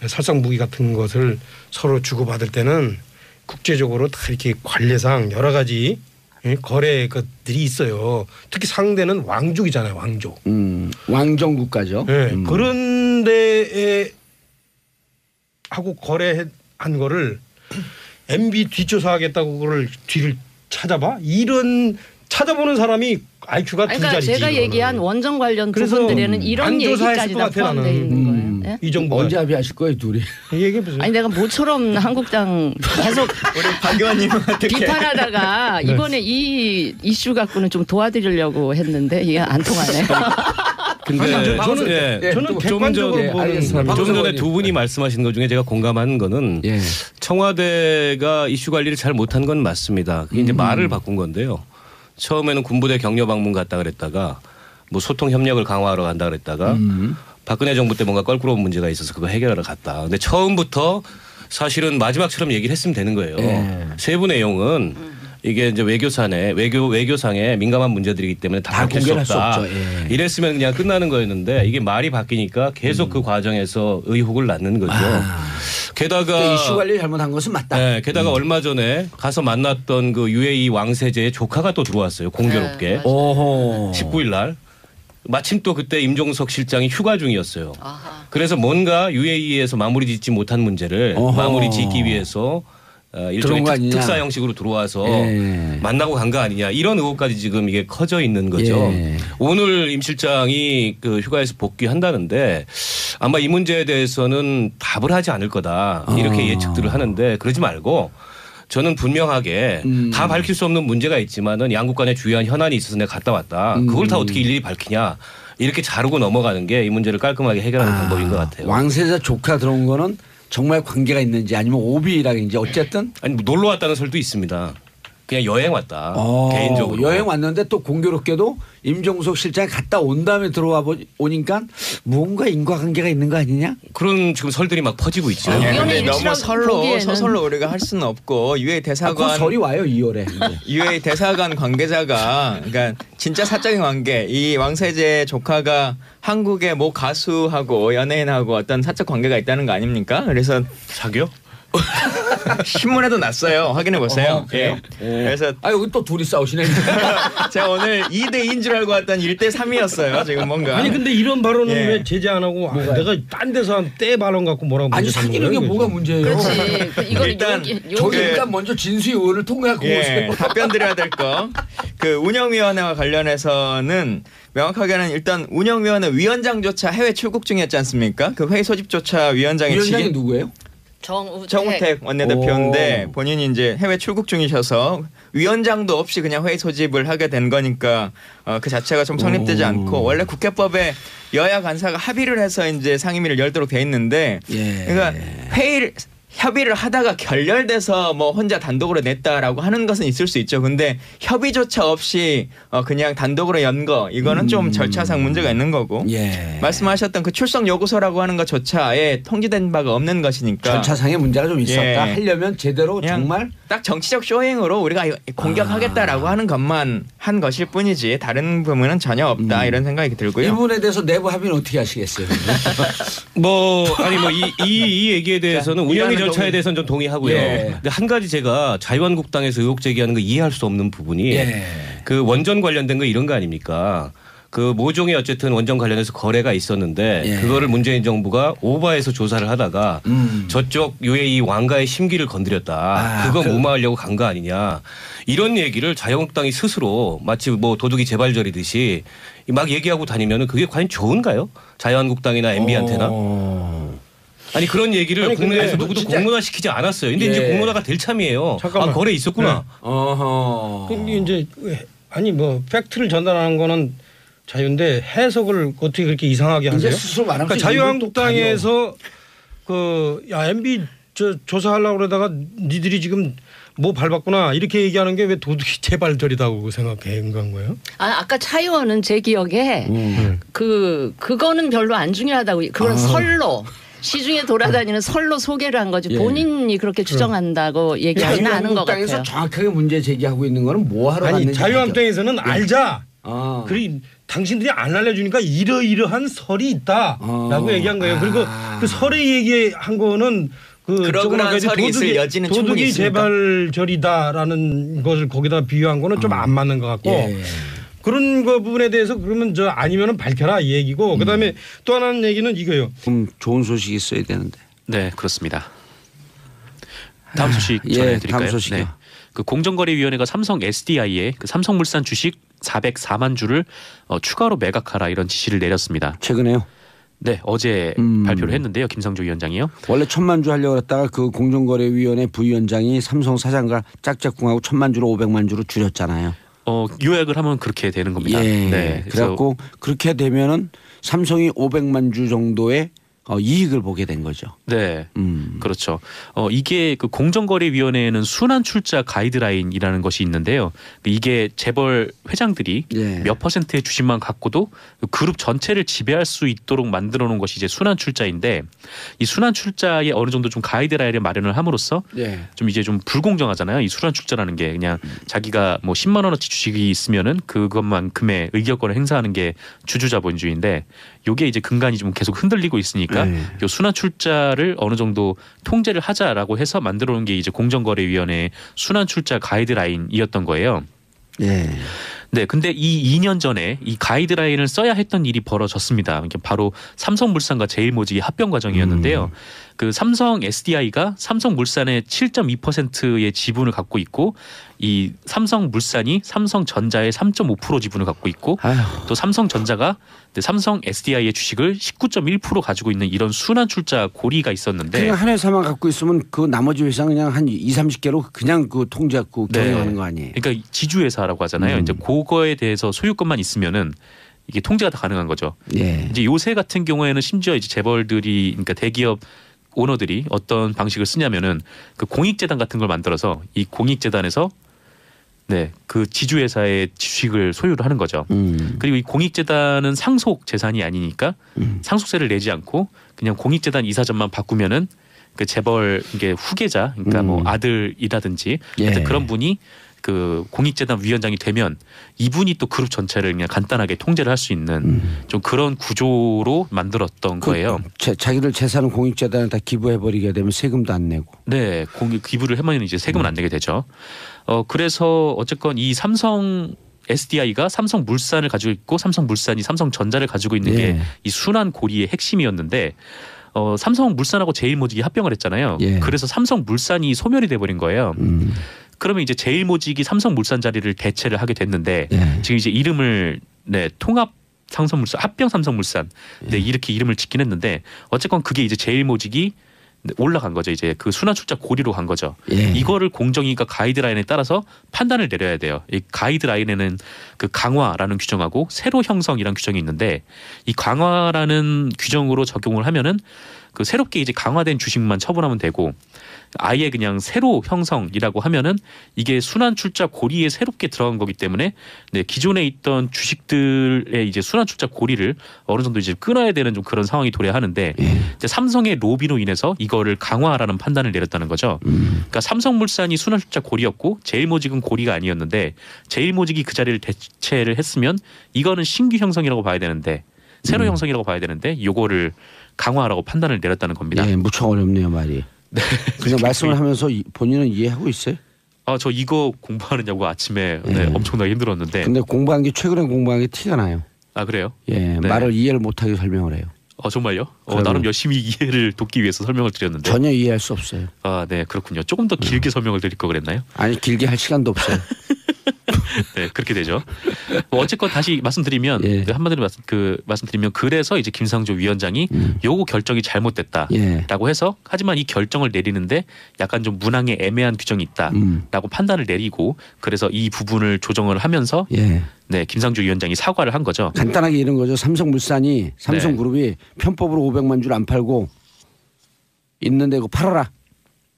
살상 무기 같은 것을 서로 주고받을 때는 국제적으로 다 이렇게 관례상 여러 가지 거래 것들이 있어요. 특히 상대는 왕족이잖아요. 왕족. 왕정 국가죠. 그런 데에 하고 거래한 거를 MB 뒷조사하겠다고 그걸 뒤를 찾아봐? 이런 찾아보는 사람이 IQ가 두 자리지. 제가 얘기한 원전 관련 부분들에는 이런 얘기까지 다 포함되어 있는 거예요. 네? 이 정부 언제 합의하실 거예요, 둘이? 얘기해보세요. 아니 내가 모처럼 한국당 계속 우리 박 의원님한테 비판하다가 이번에 이 이슈 갖고는 좀 도와드리려고 했는데 이게 안 통하네요. 근데 저는 객관적으로 보는 좀 전에 두 분이 말씀하신 것 중에 제가 공감하는 거는 청와대가 이슈 관리를 잘 못한 건 맞습니다. 그게 이제 말을 바꾼 건데요. 처음에는 군부대 격려 방문 갔다 그랬다가 뭐 소통 협력을 강화하러 간다 그랬다가 박근혜 정부 때 뭔가 껄끄러운 문제가 있어서 그거 해결하러 갔다. 근데 처음부터 사실은 마지막처럼 얘기를 했으면 되는 거예요. 세부 내용은 이게 이제 외교상의 민감한 문제들이기 때문에 다 밝힐 수 없다. 이랬으면 그냥 끝나는 거였는데 이게 말이 바뀌니까 계속 그 과정에서 의혹을 낳는 거죠. 게다가 이슈 관리 잘못한 것은 맞다. 게다가 얼마 전에 가서 만났던 그 UAE 왕세제의 조카가 또 들어왔어요. 공교롭게. 19일 날. 마침 또 그때 임종석 실장이 휴가 중이었어요. 아하. 그래서 뭔가 UAE에서 마무리 짓지 못한 문제를 마무리 짓기 위해서 일종의 특사 형식으로 들어와서 만나고 간 거 아니냐 이런 의혹까지 지금 이게 커져 있는 거죠. 오늘 임 실장이 그 휴가에서 복귀한다는데 아마 이 문제에 대해서는 답을 하지 않을 거다 이렇게 예측들을 하는데 그러지 말고 저는 분명하게 다 밝힐 수 없는 문제가 있지만은 양국 간에 주요한 현안이 있어서 내가 갔다 왔다. 그걸 다 어떻게 일일이 밝히냐. 이렇게 자르고 넘어가는 게 이 문제를 깔끔하게 해결하는 방법인 것 같아요. 왕세자 조카 들어온 거는 정말 관계가 있는지 아니면 오비라든지 어쨌든 아니 놀러 왔다는 설도 있습니다. 그냥 여행 왔다. 개인적으로. 여행 왔는데 또 공교롭게도 임종석 실장이 갔다 온 다음에 들어와 오니까 무언가 인과관계가 있는 거 아니냐? 그런 지금 설들이 막 퍼지고 있죠. 그런데 너무 서설로 우리가 할 수는 없고 UAE 대사관 설이 와요 2월에. UAE 대사관 관계자가 그러니까 진짜 사적인 관계 이 왕세제 조카가 한국의 모 가수하고 연예인하고 어떤 사적 관계가 있다는 거 아닙니까? 그래서 사귀어? 신문에도 났어요. 확인해 보세요. 그래요? 그래서 여기 또 둘이 싸우시네. 제가 오늘 2대2인 줄 알고 왔던 1대3이었어요. 지금 뭔가. 아니 근데 이런 발언은 왜 제재 안 하고 내가 딴 데서 한 때 발언 갖고 뭐라고 아니 사귀는 게 뭐가 문제예요? 그렇지. 이거 일단 저기 일단 먼저 진수희 의원을 통해하고 오세요. 답변 드려야 될 거. 그 운영위원회와 관련해서는 명확하게는 일단 운영위원회 위원장조차 해외 출국 중이었지 않습니까? 그 회의 소집조차 위원장이 누구예요? 정우택 원내대표인데 본인이 이제 해외 출국 중이셔서 위원장도 없이 그냥 회의 소집을 하게 된 거니까 그 자체가 좀 성립되지 않고 원래 국회법에 여야 간사가 합의를 해서 이제 상임위를 열도록 돼 있는데 그러니까 협의를 하다가 결렬돼서 뭐 혼자 단독으로 냈다라고 하는 것은 있을 수 있죠. 근데 협의조차 없이 그냥 단독으로 연 거 이거는 좀 절차상 문제가 있는 거고 말씀하셨던 그 출석 요구서라고 하는 것조차 아예 통지된 바가 없는 것이니까 절차상의 문제가 좀 있었다. 하려면 제대로 정말 딱 정치적 쇼잉으로 우리가 공격하겠다라고 하는 것만 한 것일 뿐이지 다른 부분은 전혀 없다 이런 생각이 들고요. 이 부분에 대해서 내부 합의는 어떻게 하시겠어요? 이 얘기에 대해서는 운영의 절차에 대해서는 좀 동의하고요. 근데 한 가지 제가 자유한국당에서 의혹 제기하는 거 이해할 수 없는 부분이 그 원전 관련된 거 이런 거 아닙니까? 그 모종의 어쨌든 원전 관련해서 거래가 있었는데 그거를 문재인 정부가 오버해서 조사를 하다가 저쪽 UAE 왕가의 심기를 건드렸다. 그거 무마하려고 간 거 아니냐. 이런 얘기를 자유한국당이 스스로 마치 뭐 도둑이 재발절이듯이 막 얘기하고 다니면 그게 과연 좋은가요? 자유한국당이나 MB한테나? 아니 그런 얘기를 국내에서 누구도 공론화시키지 않았어요. 근데 이제 공론화가 될 참이에요. 잠깐만. 거래 있었구나. 근데 이제 팩트를 전달하는 거는 자유인데 해석을 어떻게 그렇게 이상하게 하세요? 그러니까 자유한국당에서 MB 조사하려고 그러다가 니들이 지금 뭐 밟았구나 이렇게 얘기하는 게 왜 도둑이 재발절이다고 생각한 거예요? 아까 차 의원은 제 기억에 그거는 별로 안 중요하다고 그건 설로 시중에 돌아다니는 설로 소개를 한 거지 본인이 그렇게 주장한다고 얘기하지는 않은 것 같아요. 자유한국당에서 정확하게 문제 제기하고 있는 거는 뭐 하러 갔는지 자유한국당에서는 알자. 그리고 당신들이 안 알려주니까 이러이러한 설이 있다라고 얘기한 거예요. 그리고 그 설에 얘기한 거는 그러한 설이 있을 여지는 충분히 도둑이 있습니다. 재발절이다라는 것을 거기다 비유한 거는 좀 안 맞는 것 같고 그런 거 부분에 대해서 그러면 아니면은 밝혀라 이 얘기고 그다음에 또 하나는 얘기는 이거예요. 좋은 소식이 있어야 되는데. 네, 그렇습니다. 다음 소식 전해드릴까요? 다음 소식이요. 그 공정거래위원회가 삼성 SDI에 그 삼성물산 주식 404만 주를 추가로 매각하라 이런 지시를 내렸습니다. 최근에요? 네, 어제 발표를 했는데요. 김성주 위원장이요. 원래 1,000만 주 하려고 했다가 그 공정거래위원회 부위원장이 삼성 사장과 짝짝꿍하고 1,000만 주로 500만 주로 줄였잖아요. 요약을 하면 그렇게 되는 겁니다. 네, 그래갖고 그렇게 되면은 삼성이 500만 주 정도의 이익을 보게 된 거죠. 네, 그렇죠. 이게 그 공정거래위원회에는 순환 출자 가이드라인이라는 것이 있는데요. 이게 재벌 회장들이 몇 퍼센트의 주식만 갖고도 그룹 전체를 지배할 수 있도록 만들어 놓은 것이 이제 순환 출자인데 이 순환 출자에 어느 정도 좀 가이드라인을 마련을 함으로써 좀 이제 좀 불공정하잖아요. 이 순환 출자라는 게 그냥 자기가 뭐 10만 원어치 주식이 있으면은 그것만큼의 의결권을 행사하는 게 주주자본주의인데 요게 이제 근간이 좀 계속 흔들리고 있으니까 요 순환 출자를 어느 정도 통제를 하자라고 해서 만들어 놓은 게 이제 공정거래위원회의 순환 출자 가이드라인이었던 거예요. 네, 근데 이 2년 전에 이 가이드라인을 써야 했던 일이 벌어졌습니다. 바로 삼성물산과 제일모직의 합병 과정이었는데요. 그 삼성 SDI가 삼성물산의 7.2%의 지분을 갖고 있고 이 삼성물산이 삼성전자의 3.5% 지분을 갖고 있고 또 삼성전자가 삼성 SDI의 주식을 19.1% 가지고 있는 이런 순환 출자 고리가 있었는데 그냥 한 회사만 갖고 있으면 그 나머지 회사 그냥 한 30개로 그냥 그 통제하고 경영하는 거 아니에요? 그러니까 지주회사라고 하잖아요. 이제 그거에 대해서 소유권만 있으면은 이게 통제가 다 가능한 거죠. 예. 이제 요새 같은 경우에는 심지어 이제 재벌들이 그러니까 대기업 오너들이 어떤 방식을 쓰냐면은 그 공익재단 같은 걸 만들어서 이 공익재단에서 그 지주회사의 주식을 소유를 하는 거죠. 그리고 이 공익재단은 상속 재산이 아니니까 상속세를 내지 않고 그냥 공익재단 이사장만 바꾸면은 그 재벌 이게 후계자 그러니까 뭐 아들이라든지 하여튼 그런 분이 그 공익재단 위원장이 되면 이분이 또 그룹 전체를 그냥 간단하게 통제를 할 수 있는 좀 그런 구조로 만들었던 거예요. 자기들 재산은 공익재단에 다 기부해버리게 되면 세금도 안 내고. 네, 기부를 하면 이제 세금을 안 내게 되죠. 그래서 어쨌건 이 삼성 SDI가 삼성물산을 가지고 있고 삼성물산이 삼성전자를 가지고 있는 게 이 순환 고리의 핵심이었는데 삼성물산하고 제일모직이 합병을 했잖아요. 그래서 삼성물산이 소멸이 돼버린 거예요. 그러면 이제 제일모직이 삼성물산 자리를 대체를 하게 됐는데 지금 이제 이름을 통합 삼성물산 합병 삼성물산 이렇게 이름을 짓긴 했는데 어쨌건 그게 이제 제일모직이 올라간 거죠. 이제 그 순환출자 고리로 간 거죠. 이거를 공정위가 가이드라인에 따라서 판단을 내려야 돼요. 이 가이드라인에는 그 강화라는 규정하고 새로 형성이라는 규정이 있는데 이 강화라는 규정으로 적용을 하면은 그 새롭게 이제 강화된 주식만 처분하면 되고 아예 그냥 새로 형성이라고 하면은 이게 순환 출자 고리에 새롭게 들어간 거기 때문에 기존에 있던 주식들의 이제 순환 출자 고리를 어느 정도 이제 끊어야 되는 좀 그런 상황이 도래하는데 이제 삼성의 로비로 인해서 이거를 강화하라는 판단을 내렸다는 거죠. 그러니까 삼성물산이 순환 출자 고리였고 제일모직은 고리가 아니었는데 제일모직이 그 자리를 대체를 했으면 이거는 신규 형성이라고 봐야 되는데 새로 형성이라고 봐야 되는데 요거를 강화하라고 판단을 내렸다는 겁니다. 예, 무척 어렵네요 말이. 그냥 말씀을 하면서 본인은 이해하고 있어요? 저 이거 공부하느냐고 아침에 엄청나게 힘들었는데. 근데 공부한 게 최근에 공부한 게 티가 나요. 아 그래요? 예, 말을 이해를 못하게 설명을 해요. 정말요? 나름 열심히 이해를 돕기 위해서 설명을 드렸는데 전혀 이해할 수 없어요. 아, 네 그렇군요. 조금 더 길게 설명을 드릴 거 그랬나요? 아니 길게 할 시간도 없어요. 네 그렇게 되죠. 어쨌건 다시 말씀드리면 한마디로 말씀드리면 그래서 이제 김상조 위원장이 요거 결정이 잘못됐다라고 해서 하지만 이 결정을 내리는데 약간 좀 문항에 애매한 규정이 있다라고 판단을 내리고 그래서 이 부분을 조정을 하면서 김상조 위원장이 사과를 한 거죠. 간단하게 이런 거죠. 삼성물산이 삼성그룹이 편법으로 500만 줄 안 팔고 있는데 그거 팔아라.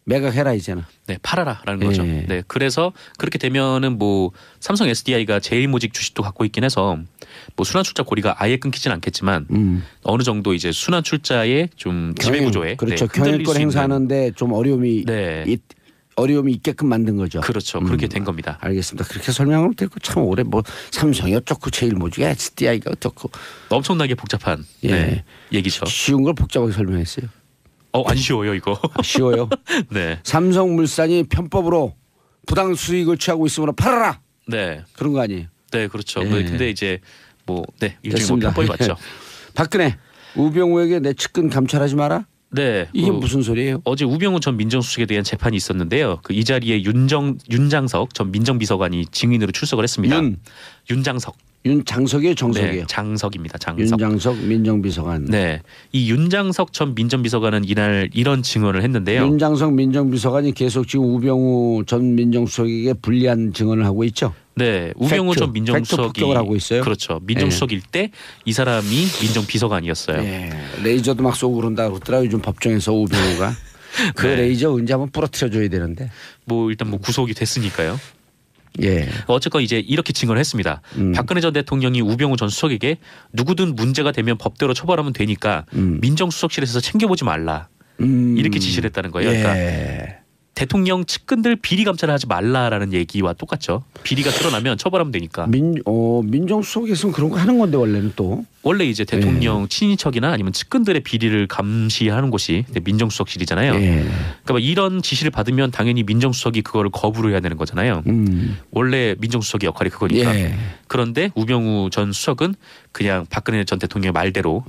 매각해라 이제는. 네, 팔아라라는 거죠. 네, 그래서 그렇게 되면은 뭐 삼성 SDI가 제일모직 주식도 갖고 있긴 해서 뭐 순환출자 고리가 아예 끊기진 않겠지만 어느 정도 이제 순환출자의 좀 지배구조에 그렇죠. 경영권 행사하는데 좀 어려움이 있게끔 만든 거죠. 그렇죠. 그렇게 된 겁니다. 알겠습니다. 그렇게 설명을 듣고 참 오래 뭐 삼성이 어쩌고 제일모직 SDI가 어쩌고 엄청나게 복잡한 얘기죠. 쉬운 걸 복잡하게 설명했어요. 안 쉬워요 이거. 쉬워요. 네. 삼성물산이 편법으로 부당 수익을 취하고 있으므로 팔아라. 네. 그런 거 아니에요. 네, 그렇죠. 근데 이제 일종의 편법이 맞죠. 박근혜 우병우에게 내 측근 감찰하지 마라. 네. 이게 무슨 소리예요? 어제 우병우 전 민정수석에 대한 재판이 있었는데요. 이 자리에 윤장석 전 민정비서관이 증인으로 출석을 했습니다. 윤장석. 윤장석이에요, 정석이에요? 네, 장석입니다. 장석. 윤장석 민정비서관. 네, 이 윤장석 전 민정비서관은 이날 이런 증언을 했는데요. 윤장석 민정비서관이 계속 지금 우병우 전 민정수석에게 불리한 증언을 하고 있죠. 네, 우병우 전 민정수석이 폭격을 하고 있어요. 그렇죠. 민정수석일 때 이 사람이 민정비서관이었어요. 네, 레이저도 막 쏘고 그런다 그러더라 요즘 법정에서 우병우가. 그 레이저 언제 한번 부러뜨려줘야 되는데. 뭐 일단 뭐 구속이 됐으니까요. 어쨌건 이제 이렇게 증언을 했습니다. 박근혜 전 대통령이 우병우 전 수석에게 누구든 문제가 되면 법대로 처벌하면 되니까 민정수석실에서 챙겨보지 말라. 이렇게 지시를 했다는 거예요. 그러니까 대통령 측근들 비리 감찰을 하지 말라라는 얘기와 똑같죠. 비리가 드러나면 처벌하면 되니까. 민정수석에서는 그런 거 하는 건데 원래는 또. 원래 이제 대통령 친인척이나 아니면 측근들의 비리를 감시하는 곳이 민정수석실이잖아요. 그러니까 이런 지시를 받으면 당연히 민정수석이 그거를 거부를 해야 되는 거잖아요. 원래 민정수석의 역할이 그거니까. 그런데 우병우 전 수석은 그냥 박근혜 전 대통령의 말대로